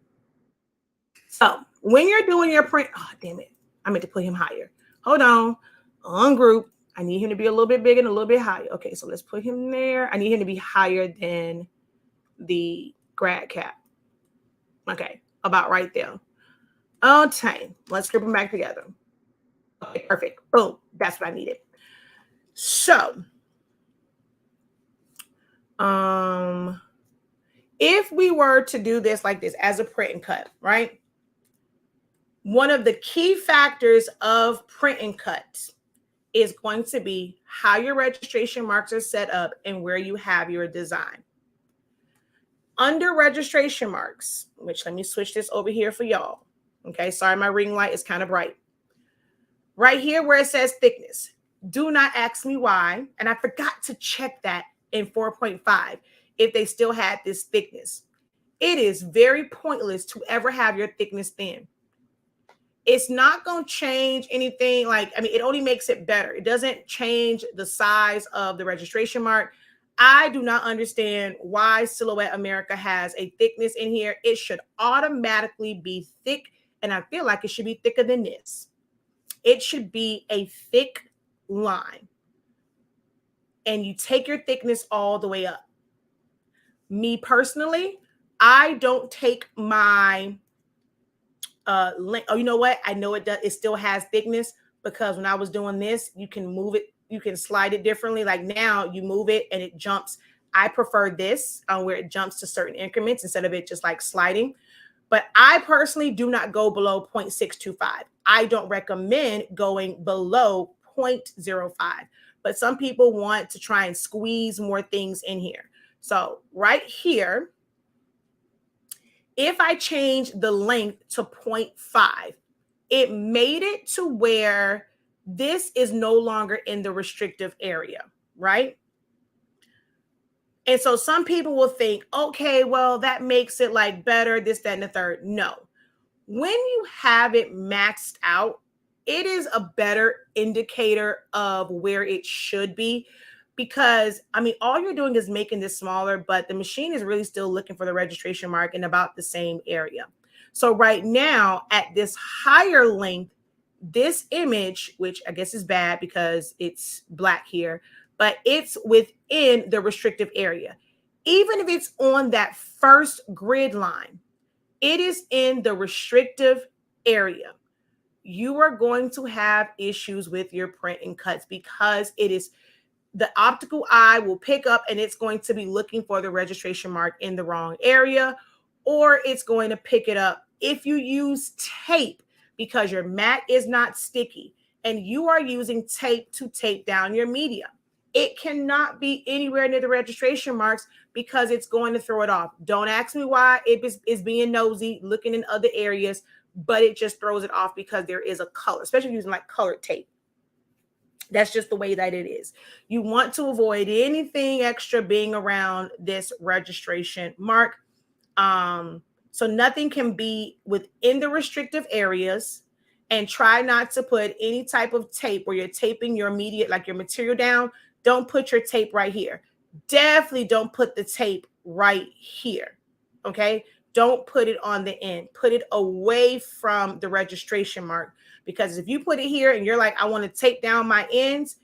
So when you're doing your print, oh damn it, I meant to put him higher. Hold on, ungroup. I need him to be a little bit bigger and a little bit higher. Okay, so let's put him there. I need him to be higher than the grad cap. Okay, about right there. Okay, let's group them back together. Okay, perfect. Boom, that's what I needed. So, if we were to do this like this as a print and cut, right? One of the key factors of print and cut is going to be how your registration marks are set up and where you have your design. Under registration marks, which let me switch this over here for y'all. Okay, sorry, my ring light is kind of bright. Right here where it says thickness, do not ask me why. And I forgot to check that in 4.5 if they still had this thickness. It is very pointless to ever have your thickness thin. It's not going to change anything. Like, I mean, it only makes it better. It doesn't change the size of the registration mark. I do not understand why Silhouette America has a thickness in here. It should automatically be thick. And I feel like it should be thicker than this. It should be a thick line. and you take your thickness all the way up. Me personally, I don't take my length. Oh, you know what? I know it does. It still has thickness, because when I was doing this, you can move it. You can slide it differently. Like now you move it and it jumps. I prefer this where it jumps to certain increments instead of it just like sliding. But I personally do not go below 0.625. I don't recommend going below 0.05. But some people want to try and squeeze more things in here. So right here, if I change the length to 0.5, it made it to where this is no longer in the restrictive area, right? And so some people will think, okay, well, that makes it like better, this, that, and the third. No. When you have it maxed out, it is a better indicator of where it should be, because I mean, all you're doing is making this smaller, but the machine is really still looking for the registration mark in about the same area. So right now at this higher length, this image, which I guess is bad because it's black here, but it's within the restrictive area. Even if it's on that first grid line, it is in the restrictive area. You are going to have issues with your print and cuts, because it is the optical eye will pick up and it's going to be looking for the registration mark in the wrong area, or it's going to pick it up if you use tape, because your mat is not sticky and you are using tape to tape down your media. It cannot be anywhere near the registration marks, because it's going to throw it off. Don't ask me why. It is being nosy, looking in other areas, but it just throws it off because there is a color, especially using like colored tape. That's just the way that it is. You want to avoid anything extra being around this registration mark. So nothing can be within the restrictive areas, and try not to put any type of tape where you're taping your media, like your material down. Don't put your tape right here. Definitely don't put the tape right here. Okay. Don't put it on the end. Put it away from the registration mark, because if you put it here and you're like, I want to tape down my ends,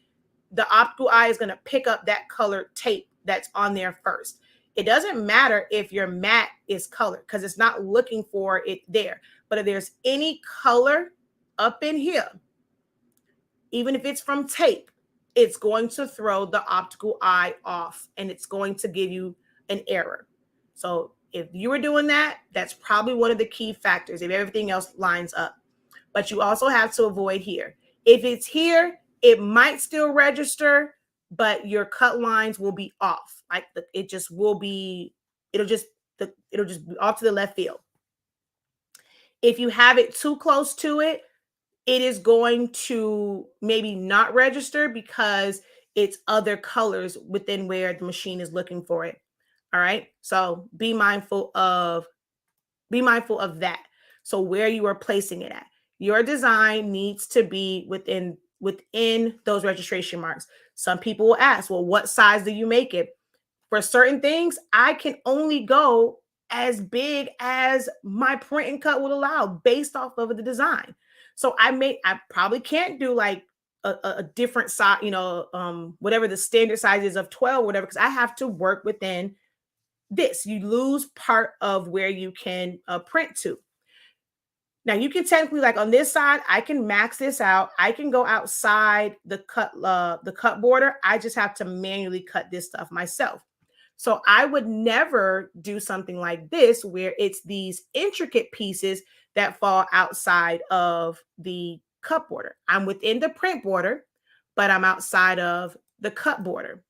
the optical eye is going to pick up that colored tape that's on there first. It doesn't matter if your mat is colored, because it's not looking for it there. But if there's any color up in here, even if it's from tape, it's going to throw the optical eye off and it's going to give you an error. So if you were doing that, that's probably one of the key factors if everything else lines up. But you also have to avoid here. If it's here, it might still register, but your cut lines will be off. Like it just will be, it'll just be off to the left field. If you have it too close to it, it is going to maybe not register because it's other colors within where the machine is looking for it. All right. So be mindful of that. So where you are placing it at. Your design needs to be within those registration marks. Some people will ask, well, what size do you make it? For certain things, I can only go as big as my print and cut would allow based off of the design. So I probably can't do like a different size, whatever the standard size is of 12, whatever, because I have to work within this. You lose part of where you can print to. Now you can technically, like on this side, I can max this out. I can go outside the cut border. I just have to manually cut this stuff myself. So I would never do something like this where it's these intricate pieces that fall outside of the cut border. I'm within the print border, but I'm outside of the cut border.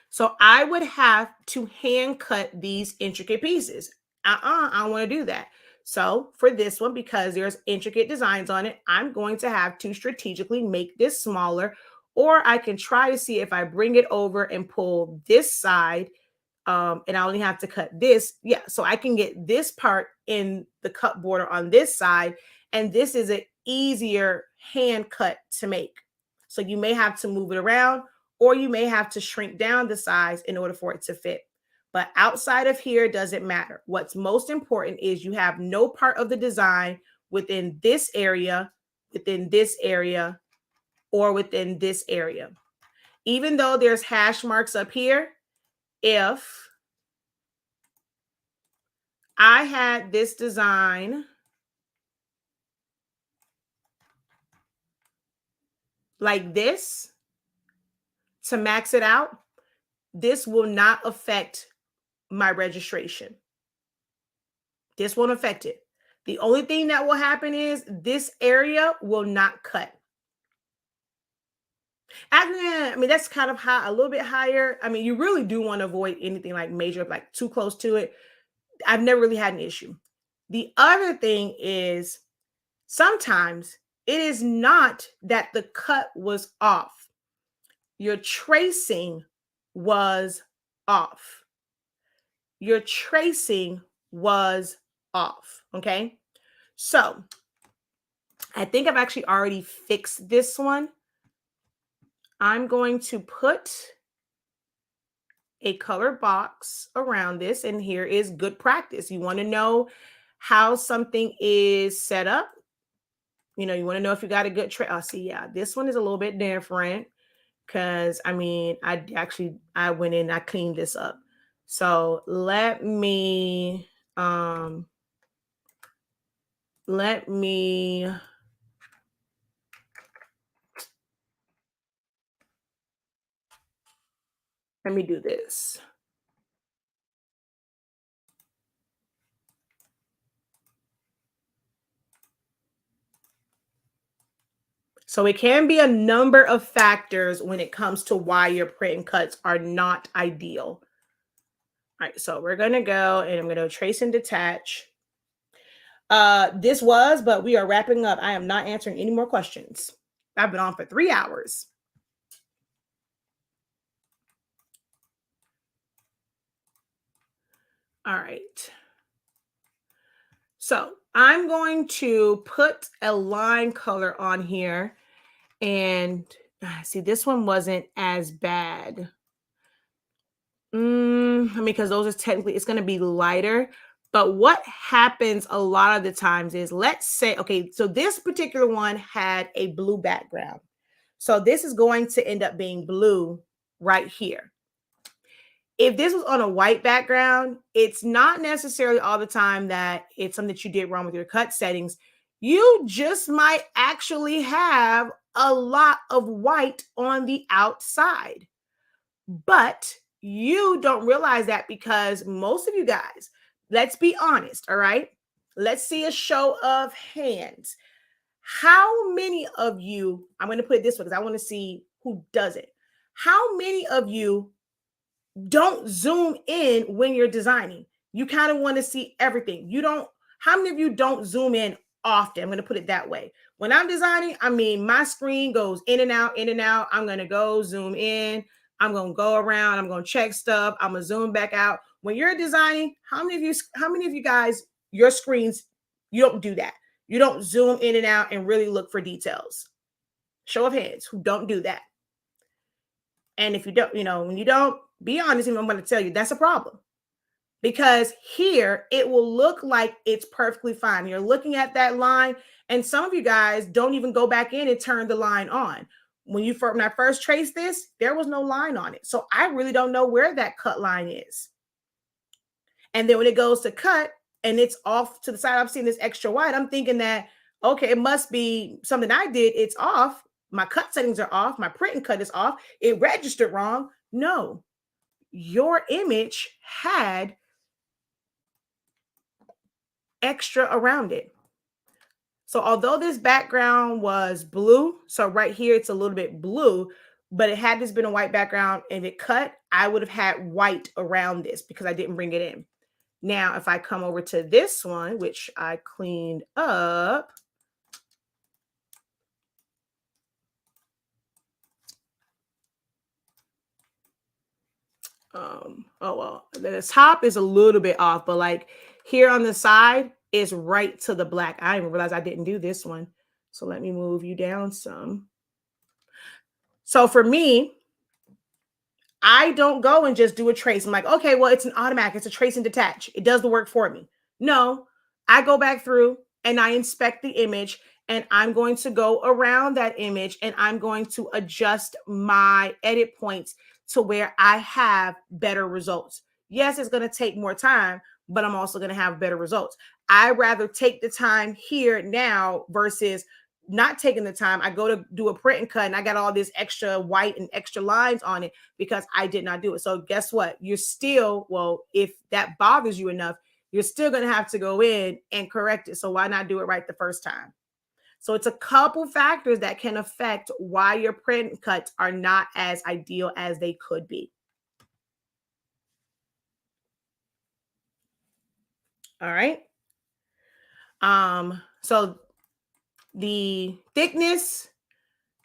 So I would have to hand cut these intricate pieces. I don't want to do that. So for this one, because there's intricate designs on it, I'm going to have to strategically make this smaller, or I can try to see if I bring it over and pull this side, and I only have to cut this. Yeah, so I can get this part in the cut border on this side, and this is an easier hand cut to make. So you may have to move it around, or you may have to shrink down the size in order for it to fit. But outside of here, doesn't matter. What's most important is you have no part of the design within this area, or within this area. Even though there's hash marks up here, if I had this design like this to max it out, this will not affect my registration. This won't affect it. The only thing that will happen is this area will not cut. I mean, that's kind of high, a little bit higher. I mean, you really do want to avoid anything like major, like too close to it. I've never really had an issue. The other thing is sometimes it is not that the cut was off. Your tracing was off. Your tracing was off. Okay. So I think I've actually already fixed this one. I'm going to put a color box around this, and here is good practice. You want to know how something is set up. You know, you want to know if you got a good trace. Oh, see, yeah, this one is a little bit different because I mean, I went in, I cleaned this up. So let me do this. So it can be a number of factors when it comes to why your print and cuts are not ideal. All right, so we're going to go and I'm going to trace and detach. But we are wrapping up. I am not answering any more questions. I've been on for 3 hours. All right. So I'm going to put a line color on here. And see, this one wasn't as bad. I mean, because those are technically, it's going to be lighter. But what happens a lot of the times is, let's say, okay, so this particular one had a blue background. So this is going to end up being blue right here. If this was on a white background, it's not necessarily all the time that it's something that you did wrong with your cut settings. You just might actually have a lot of white on the outside. But you don't realize that because most of you guys, let's be honest, all right? Let's see a show of hands. How many of you, I'm going to put it this way because I want to see who does it. How many of you don't zoom in when you're designing? You kind of want to see everything. How many of you don't zoom in often? I'm going to put it that way. When I'm designing, I mean, my screen goes in and out, in and out. I'm going to go zoom in. I'm going to go around. I'm going to check stuff. I'm going to zoom back out. When you're designing, how many of you guys, your screens, you don't do that? You don't zoom in and out and really look for details. Show of hands who don't do that. And if you don't, when you don't, be honest, and I'm going to tell you that's a problem. Because here it will look like it's perfectly fine. You're looking at that line, and some of you guys don't even go back in and turn the line on. When I first traced this, there was no line on it. So I really don't know where that cut line is. And then when it goes to cut and it's off to the side, I'm seeing this extra white. I'm thinking that, okay, it must be something I did. It's off. My cut settings are off. My print and cut is off. It registered wrong. No, your image had extra around it. So although this background was blue, so right here it's a little bit blue, but it had this been a white background and it cut, I would have had white around this because I didn't bring it in. Now, if I come over to this one, which I cleaned up, oh well, the top is a little bit off, but like here on the side is right to the black. I didn't even realize I didn't do this one. So let me move you down some. So for me, I don't go and just do a trace. I'm like, okay, well, it's an automatic. It's a trace and detach. It does the work for me. No, I go back through and I inspect the image and I'm going to go around that image and I'm going to adjust my edit points to where I have better results. Yes, it's going to take more time, but I'm also going to have better results. I rather take the time here now versus not taking the time. I go to do a print and cut and I got all this extra white and extra lines on it because I did not do it. So guess what? You're still, well, if that bothers you enough, you're still going to have to go in and correct it. So why not do it right the first time? So it's a couple factors that can affect why your print cuts are not as ideal as they could be. All right. So the thickness,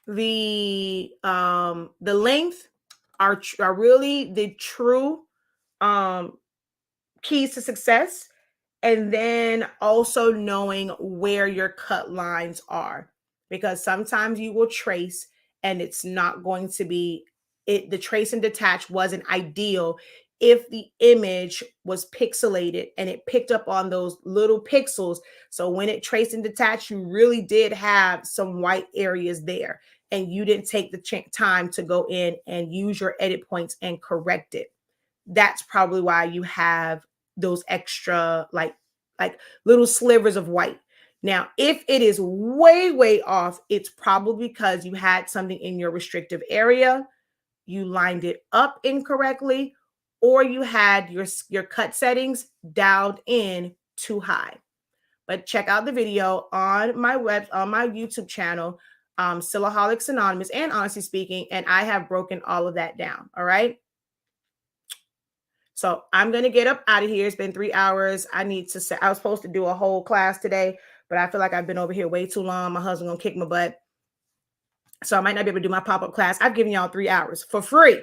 the length are really the true keys to success. And then also knowing where your cut lines are, because sometimes you will trace and it's not going to be it. The trace and detach wasn't ideal if the image was pixelated and it picked up on those little pixels. So when it traced and detached, you really did have some white areas there and you didn't take the time to go in and use your edit points and correct it. That's probably why you have those extra like little slivers of white. Now, if it is way off, it's probably because you had something in your restrictive area, you lined it up incorrectly, or you had your cut settings dialed in too high. But check out the video on my YouTube channel, Silaholics Anonymous and Honestly Speaking, and I have broken all of that down. All right. So I'm going to get up out of here. It's been 3 hours. I was supposed to do a whole class today, but I feel like I've been over here way too long. My husband going to kick my butt. So I might not be able to do my pop-up class. I've given y'all 3 hours for free.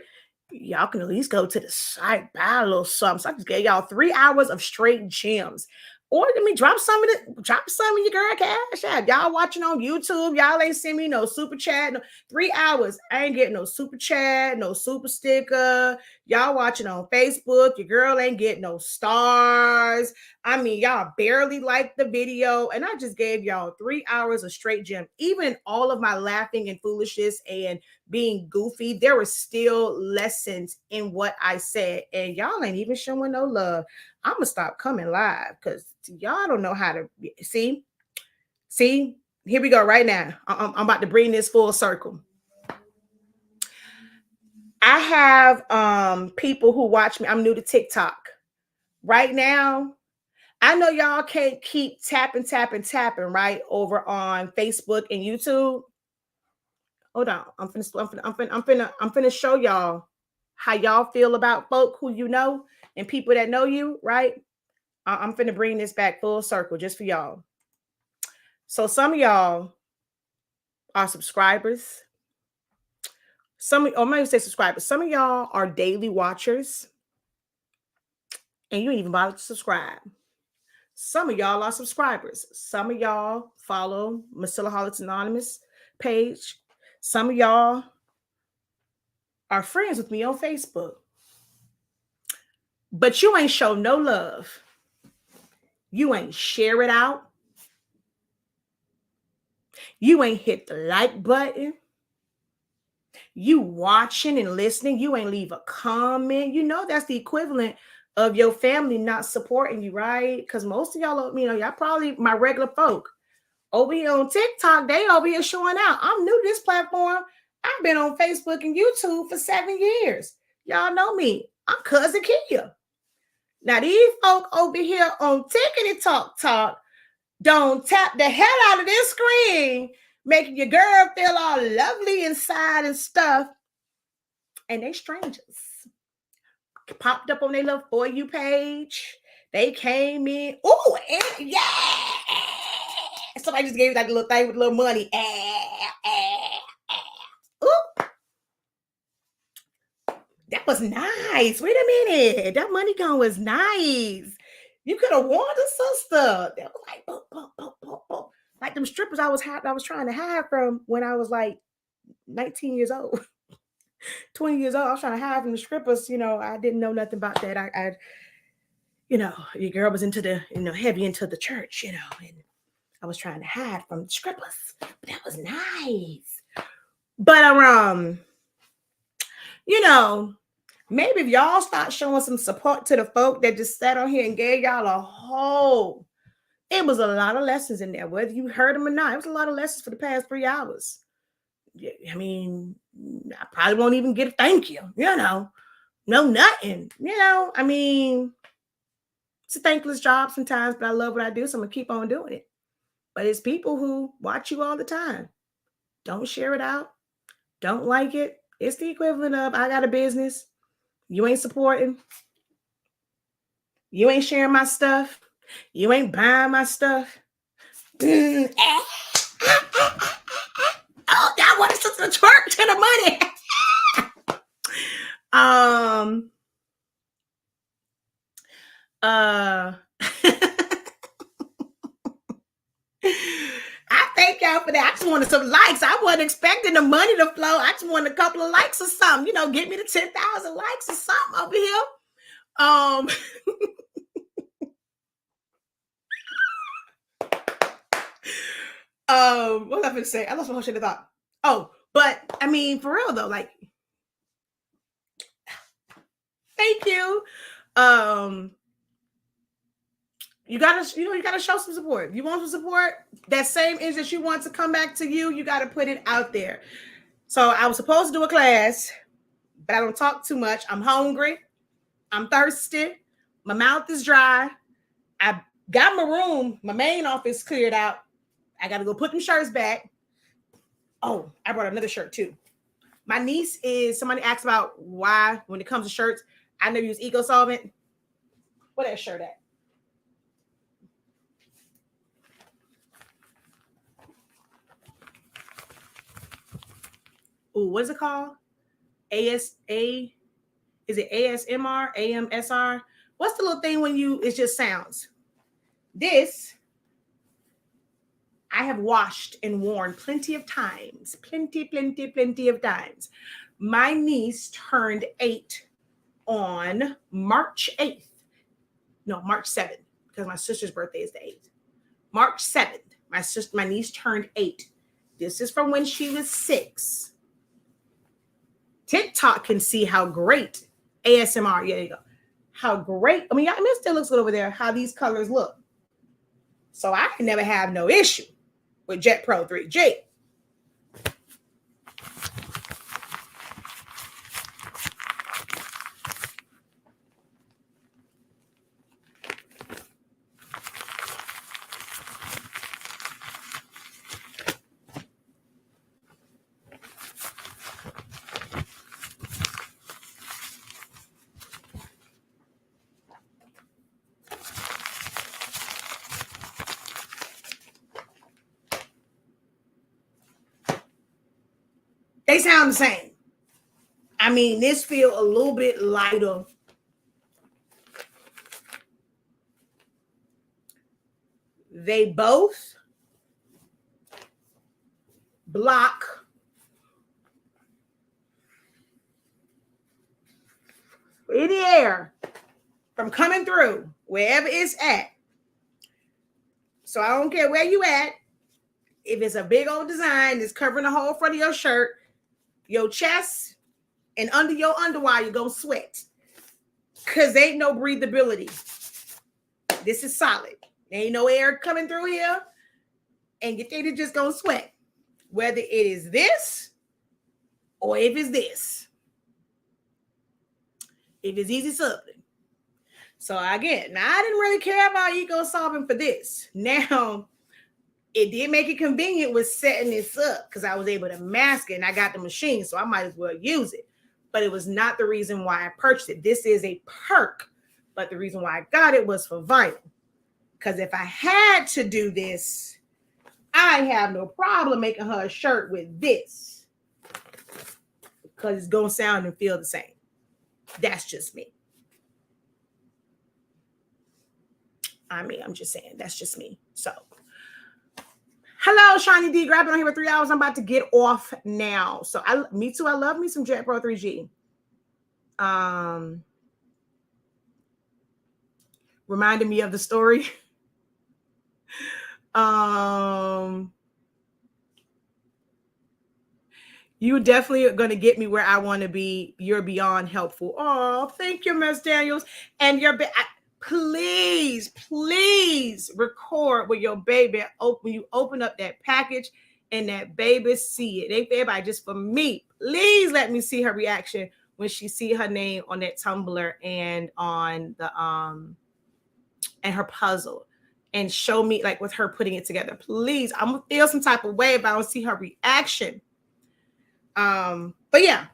Y'all can at least go to the site, buy a little something. So I just gave y'all 3 hours of straight gems. Or let me drop some of your girl cash app. Y'all watching on YouTube. Y'all ain't send me no super chat. No, 3 hours. I ain't getting no super chat, no super sticker. Y'all watching on Facebook. Your girl ain't getting no stars. I mean, y'all barely liked the video. And I just gave y'all 3 hours of straight gem. Even all of my laughing and foolishness and being goofy, there were still lessons in what I said. And y'all ain't even showing no love. I'm going to stop coming live because y'all don't know how to see. Here we go right now. I'm about to bring this full circle. I have people who watch me. I'm new to TikTok. Right now, I know y'all can't keep tapping, right, over on Facebook and YouTube. Hold on. I'm finna show y'all how y'all feel about folk who you know and people that know you, right? I'm finna bring this back full circle just for y'all. So some of y'all are subscribers. I'm not even say subscribers. Some of y'all are daily watchers and you ain't even bother to subscribe. Some of y'all are subscribers. Some of y'all follow Silaholics Anonymous page. Some of y'all are friends with me on Facebook. But you ain't show no love. You ain't share it out. You ain't hit the like button. You watching and listening. You ain't leave a comment. You know that's the equivalent of your family not supporting you, right? Because most of y'all, y'all probably my regular folk. Over here on TikTok, they over here showing out. I'm new to this platform. I've been on Facebook and YouTube for 7 years. Y'all know me. I'm Cousin Kia. Now, these folk over here on Tickety Talk don't tap the hell out of this screen, making your girl feel all lovely inside and stuff. And they strangers. Popped up on their little For You page. They came in. Oh, yeah. Somebody just gave me like a little thing with a little money. Ooh. That was nice. Wait a minute. That money gun was nice. You could have worn the sister. That was like boom, boom, boom, boom, boom. Like them strippers I was trying to hide from when I was like 19 years old. 20 years old. I was trying to hide from the strippers. I didn't know nothing about that. I your girl was into the, heavy into the church, and I was trying to hide from scribblers, but that was nice. But maybe if y'all start showing some support to the folk that just sat on here and gave y'all a whole, it was a lot of lessons in there, whether you heard them or not. It was a lot of lessons for the past 3 hours. I mean, I probably won't even get a thank you, no nothing, I mean, it's a thankless job sometimes, but I love what I do, so I'm gonna keep on doing it. But it's people who watch you all the time, don't share it out, don't like it. It's the equivalent of, I got a business, you ain't supporting, you ain't sharing my stuff, you ain't buying my stuff. Oh, that one is just a twerk to the money. I thank y'all for that. I just wanted some likes. I wasn't expecting the money to flow. I just wanted a couple of likes or something. Get me to 10,000 likes or something over here. What was I going to say? I lost my whole shit of thought. Oh, but I mean, for real though, like, thank you. You gotta show some support. If you want some support, that same is that you want to come back to you gotta put it out there. So I was supposed to do a class, but I don't talk too much. I'm hungry. I'm thirsty. My mouth is dry. I got my room, my main office cleared out. I got to go put them shirts back. Oh, I brought another shirt too. My niece somebody asked about why, when it comes to shirts, I never use Eco Solvent. Where that shirt at? Ooh, what is it called? ASA? Is it ASMR? AMSR? What's the little thing when it just sounds? This, I have washed and worn plenty of times. Plenty of times. My niece turned 8 on March 8th. No, March 7th, because my sister's birthday is the 8th. March 7th, my niece turned 8. This is from when she was 6. TikTok can see how great ASMR, yeah, there you go. How great, it still looks good over there, how these colors look. So I can never have no issue with Jet Pro 3G. They sound the same. This feel a little bit lighter. They both block any air from coming through wherever it's at. So I don't care where you at. If it's a big old design that's covering the whole front of your shirt, your chest, and under your underwire, you're going to sweat. Because there ain't no breathability. This is solid. There ain't no air coming through here. And your thing is just going to sweat. Whether it is this or if it's this. If it's easy something. So again, now I didn't really care about Eco Solvent for this. Now, it did make it convenient with setting this up because I was able to mask it and I got the machine, so I might as well use it. But it was not the reason why I purchased it. This is a perk, but the reason why I got it was for vinyl. Because if I had to do this, I have no problem making her a shirt with this. Because it's going to sound and feel the same. That's just me. I'm just saying, that's just me. So. Hello, Shiny D. Grabbing on here for 3 hours. I'm about to get off now. So me too. I love me some Jet Pro 3G. Reminded me of the story You definitely are going to get me where I want to be. You're beyond helpful. Oh, thank you, Miss Daniels. And please, please record with your baby. When you open up that package and that baby see it. Ain't for everybody, just for me. Please let me see her reaction when she see her name on that tumbler and on the and her puzzle, and show me like with her putting it together. Please, I'm gonna feel some type of way if I don't see her reaction. But yeah,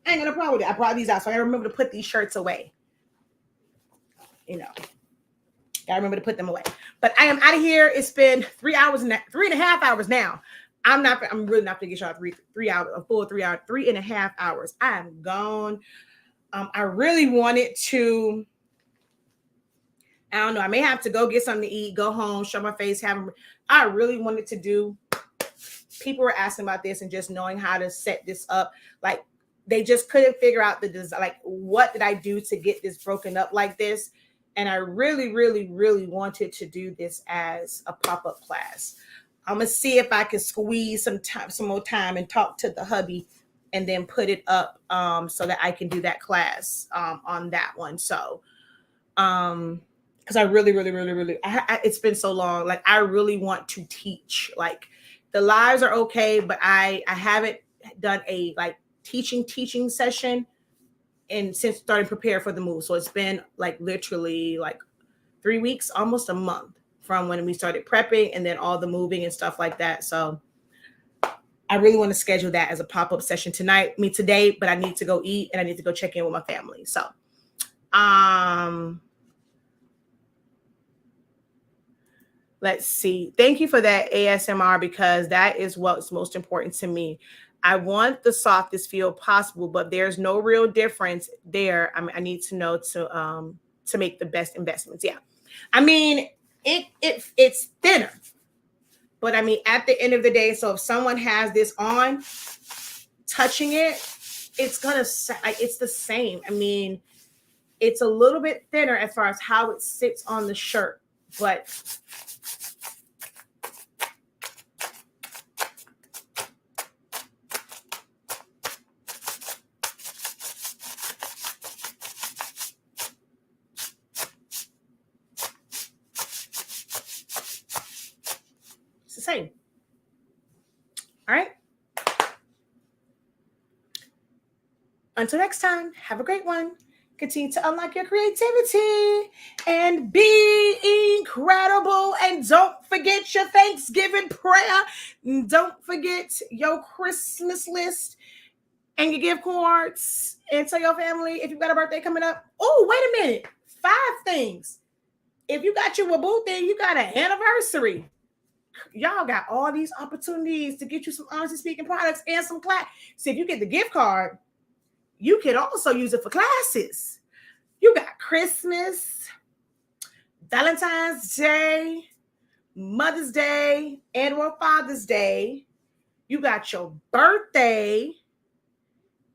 I ain't gonna problem with it. I brought these out, so I remember to put these shirts away. You know, I remember to put them away. But I am out of here. It's been 3 hours and 3.5 hours now. I'm really not gonna get y'all 3 hours, a full 3 hours, 3.5 hours. I am gone. I really wanted to. I don't know. I may have to go get something to eat, go home, show my face. I really wanted to do. People were asking about this and just knowing how to set this up. Like they just couldn't figure out the design. Like, what did I do to get this broken up like this? And I really, really, really wanted to do this as a pop-up class. I'm gonna see if I can squeeze some more time, and talk to the hubby, and then put it up so that I can do that class on that one. So, because I really, really, really, really, it's been so long. Like I really want to teach. Like the lives are okay, but I haven't done a like teaching session and since starting to prepare for the move. So it's been like literally like 3 weeks, almost a month from when we started prepping and then all the moving and stuff like that. So I really want to schedule that as a pop-up session today, but I need to go eat and I need to go check in with my family. So, let's see. Thank you for that ASMR, because that is what's most important to me. I want the softest feel possible, but there's no real difference there. I need to know to make the best investments. Yeah. I mean, it's thinner, but I mean, at the end of the day, so if someone has this on, touching it, it's the same. I mean, it's a little bit thinner as far as how it sits on the shirt, but it's the same. All right. Until next time, have a great one. Continue to unlock your creativity and be incredible. And don't forget your Thanksgiving prayer. Don't forget your Christmas list and your gift cards. And tell your family if you've got a birthday coming up. Oh, wait a minute. 5 things. If you got your birthday, you got an anniversary. Y'all got all these opportunities to get you some honestly speaking products and some class. So if you get the gift card, you can also use it for classes. You got Christmas, Valentine's Day, Mother's Day, and or Father's Day. You got your birthday.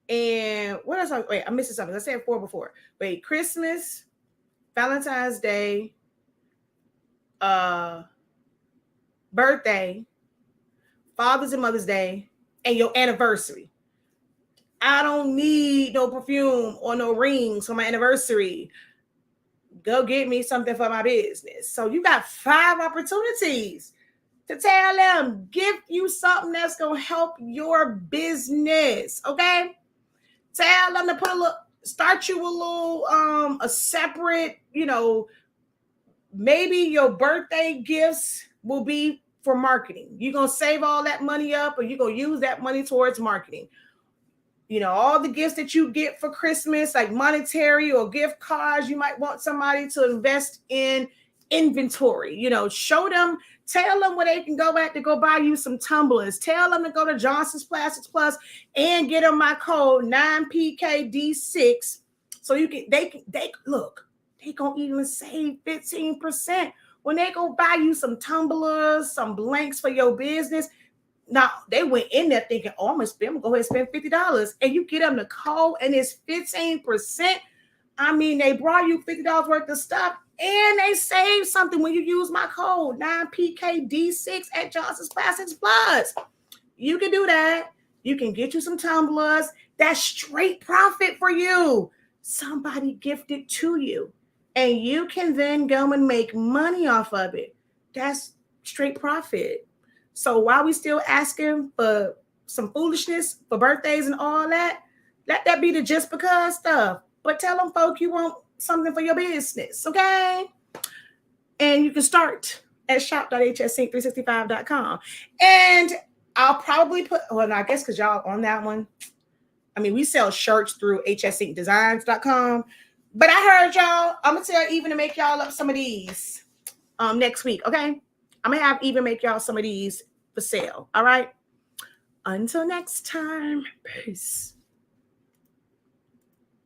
And what else? Wait, I'm missing something. I said 4 before. Wait, Christmas, Valentine's Day, birthday, Father's and Mother's Day, and your anniversary. I don't need no perfume or no rings for my anniversary. Go get me something for my business. So you got 5 opportunities to tell them, give you something that's going to help your business. Okay. Tell them to start you a little, a separate, maybe your birthday gifts will be for marketing. You're going to save all that money up, or you're going to use that money towards marketing. All the gifts that you get for Christmas, like monetary or gift cards, you might want somebody to invest in inventory. Show them, tell them where they can go at to go buy you some tumblers. Tell them to go to Johnson's Plastics Plus and get them my code 9PKD6. So they gonna even save 15% when they go buy you some tumblers, some blanks for your business. Now, they went in there thinking, oh, I'm going to go ahead and spend $50. And you get them the code and it's 15%. I mean, they brought you $50 worth of stuff And they save something when you use my code 9PKD6 at Johnson's Plastics Plus. You can do that. You can get you some tumblers. That's straight profit for you. Somebody gifted to you. And you can then go and make money off of it. That's straight profit. So while we still asking for some foolishness for birthdays and all that, let that be the just because stuff. But tell them folk you want something for your business, okay? And you can start at shop.hsync365.com. And I'll probably put, well, I guess because y'all on that one. I mean, we sell shirts through hsyncdesigns.com. But I heard y'all, I'm going to tell Even to make y'all up some of these next week, okay? I'm going to have Even make y'all some of these for sale, all right? Until next time, peace.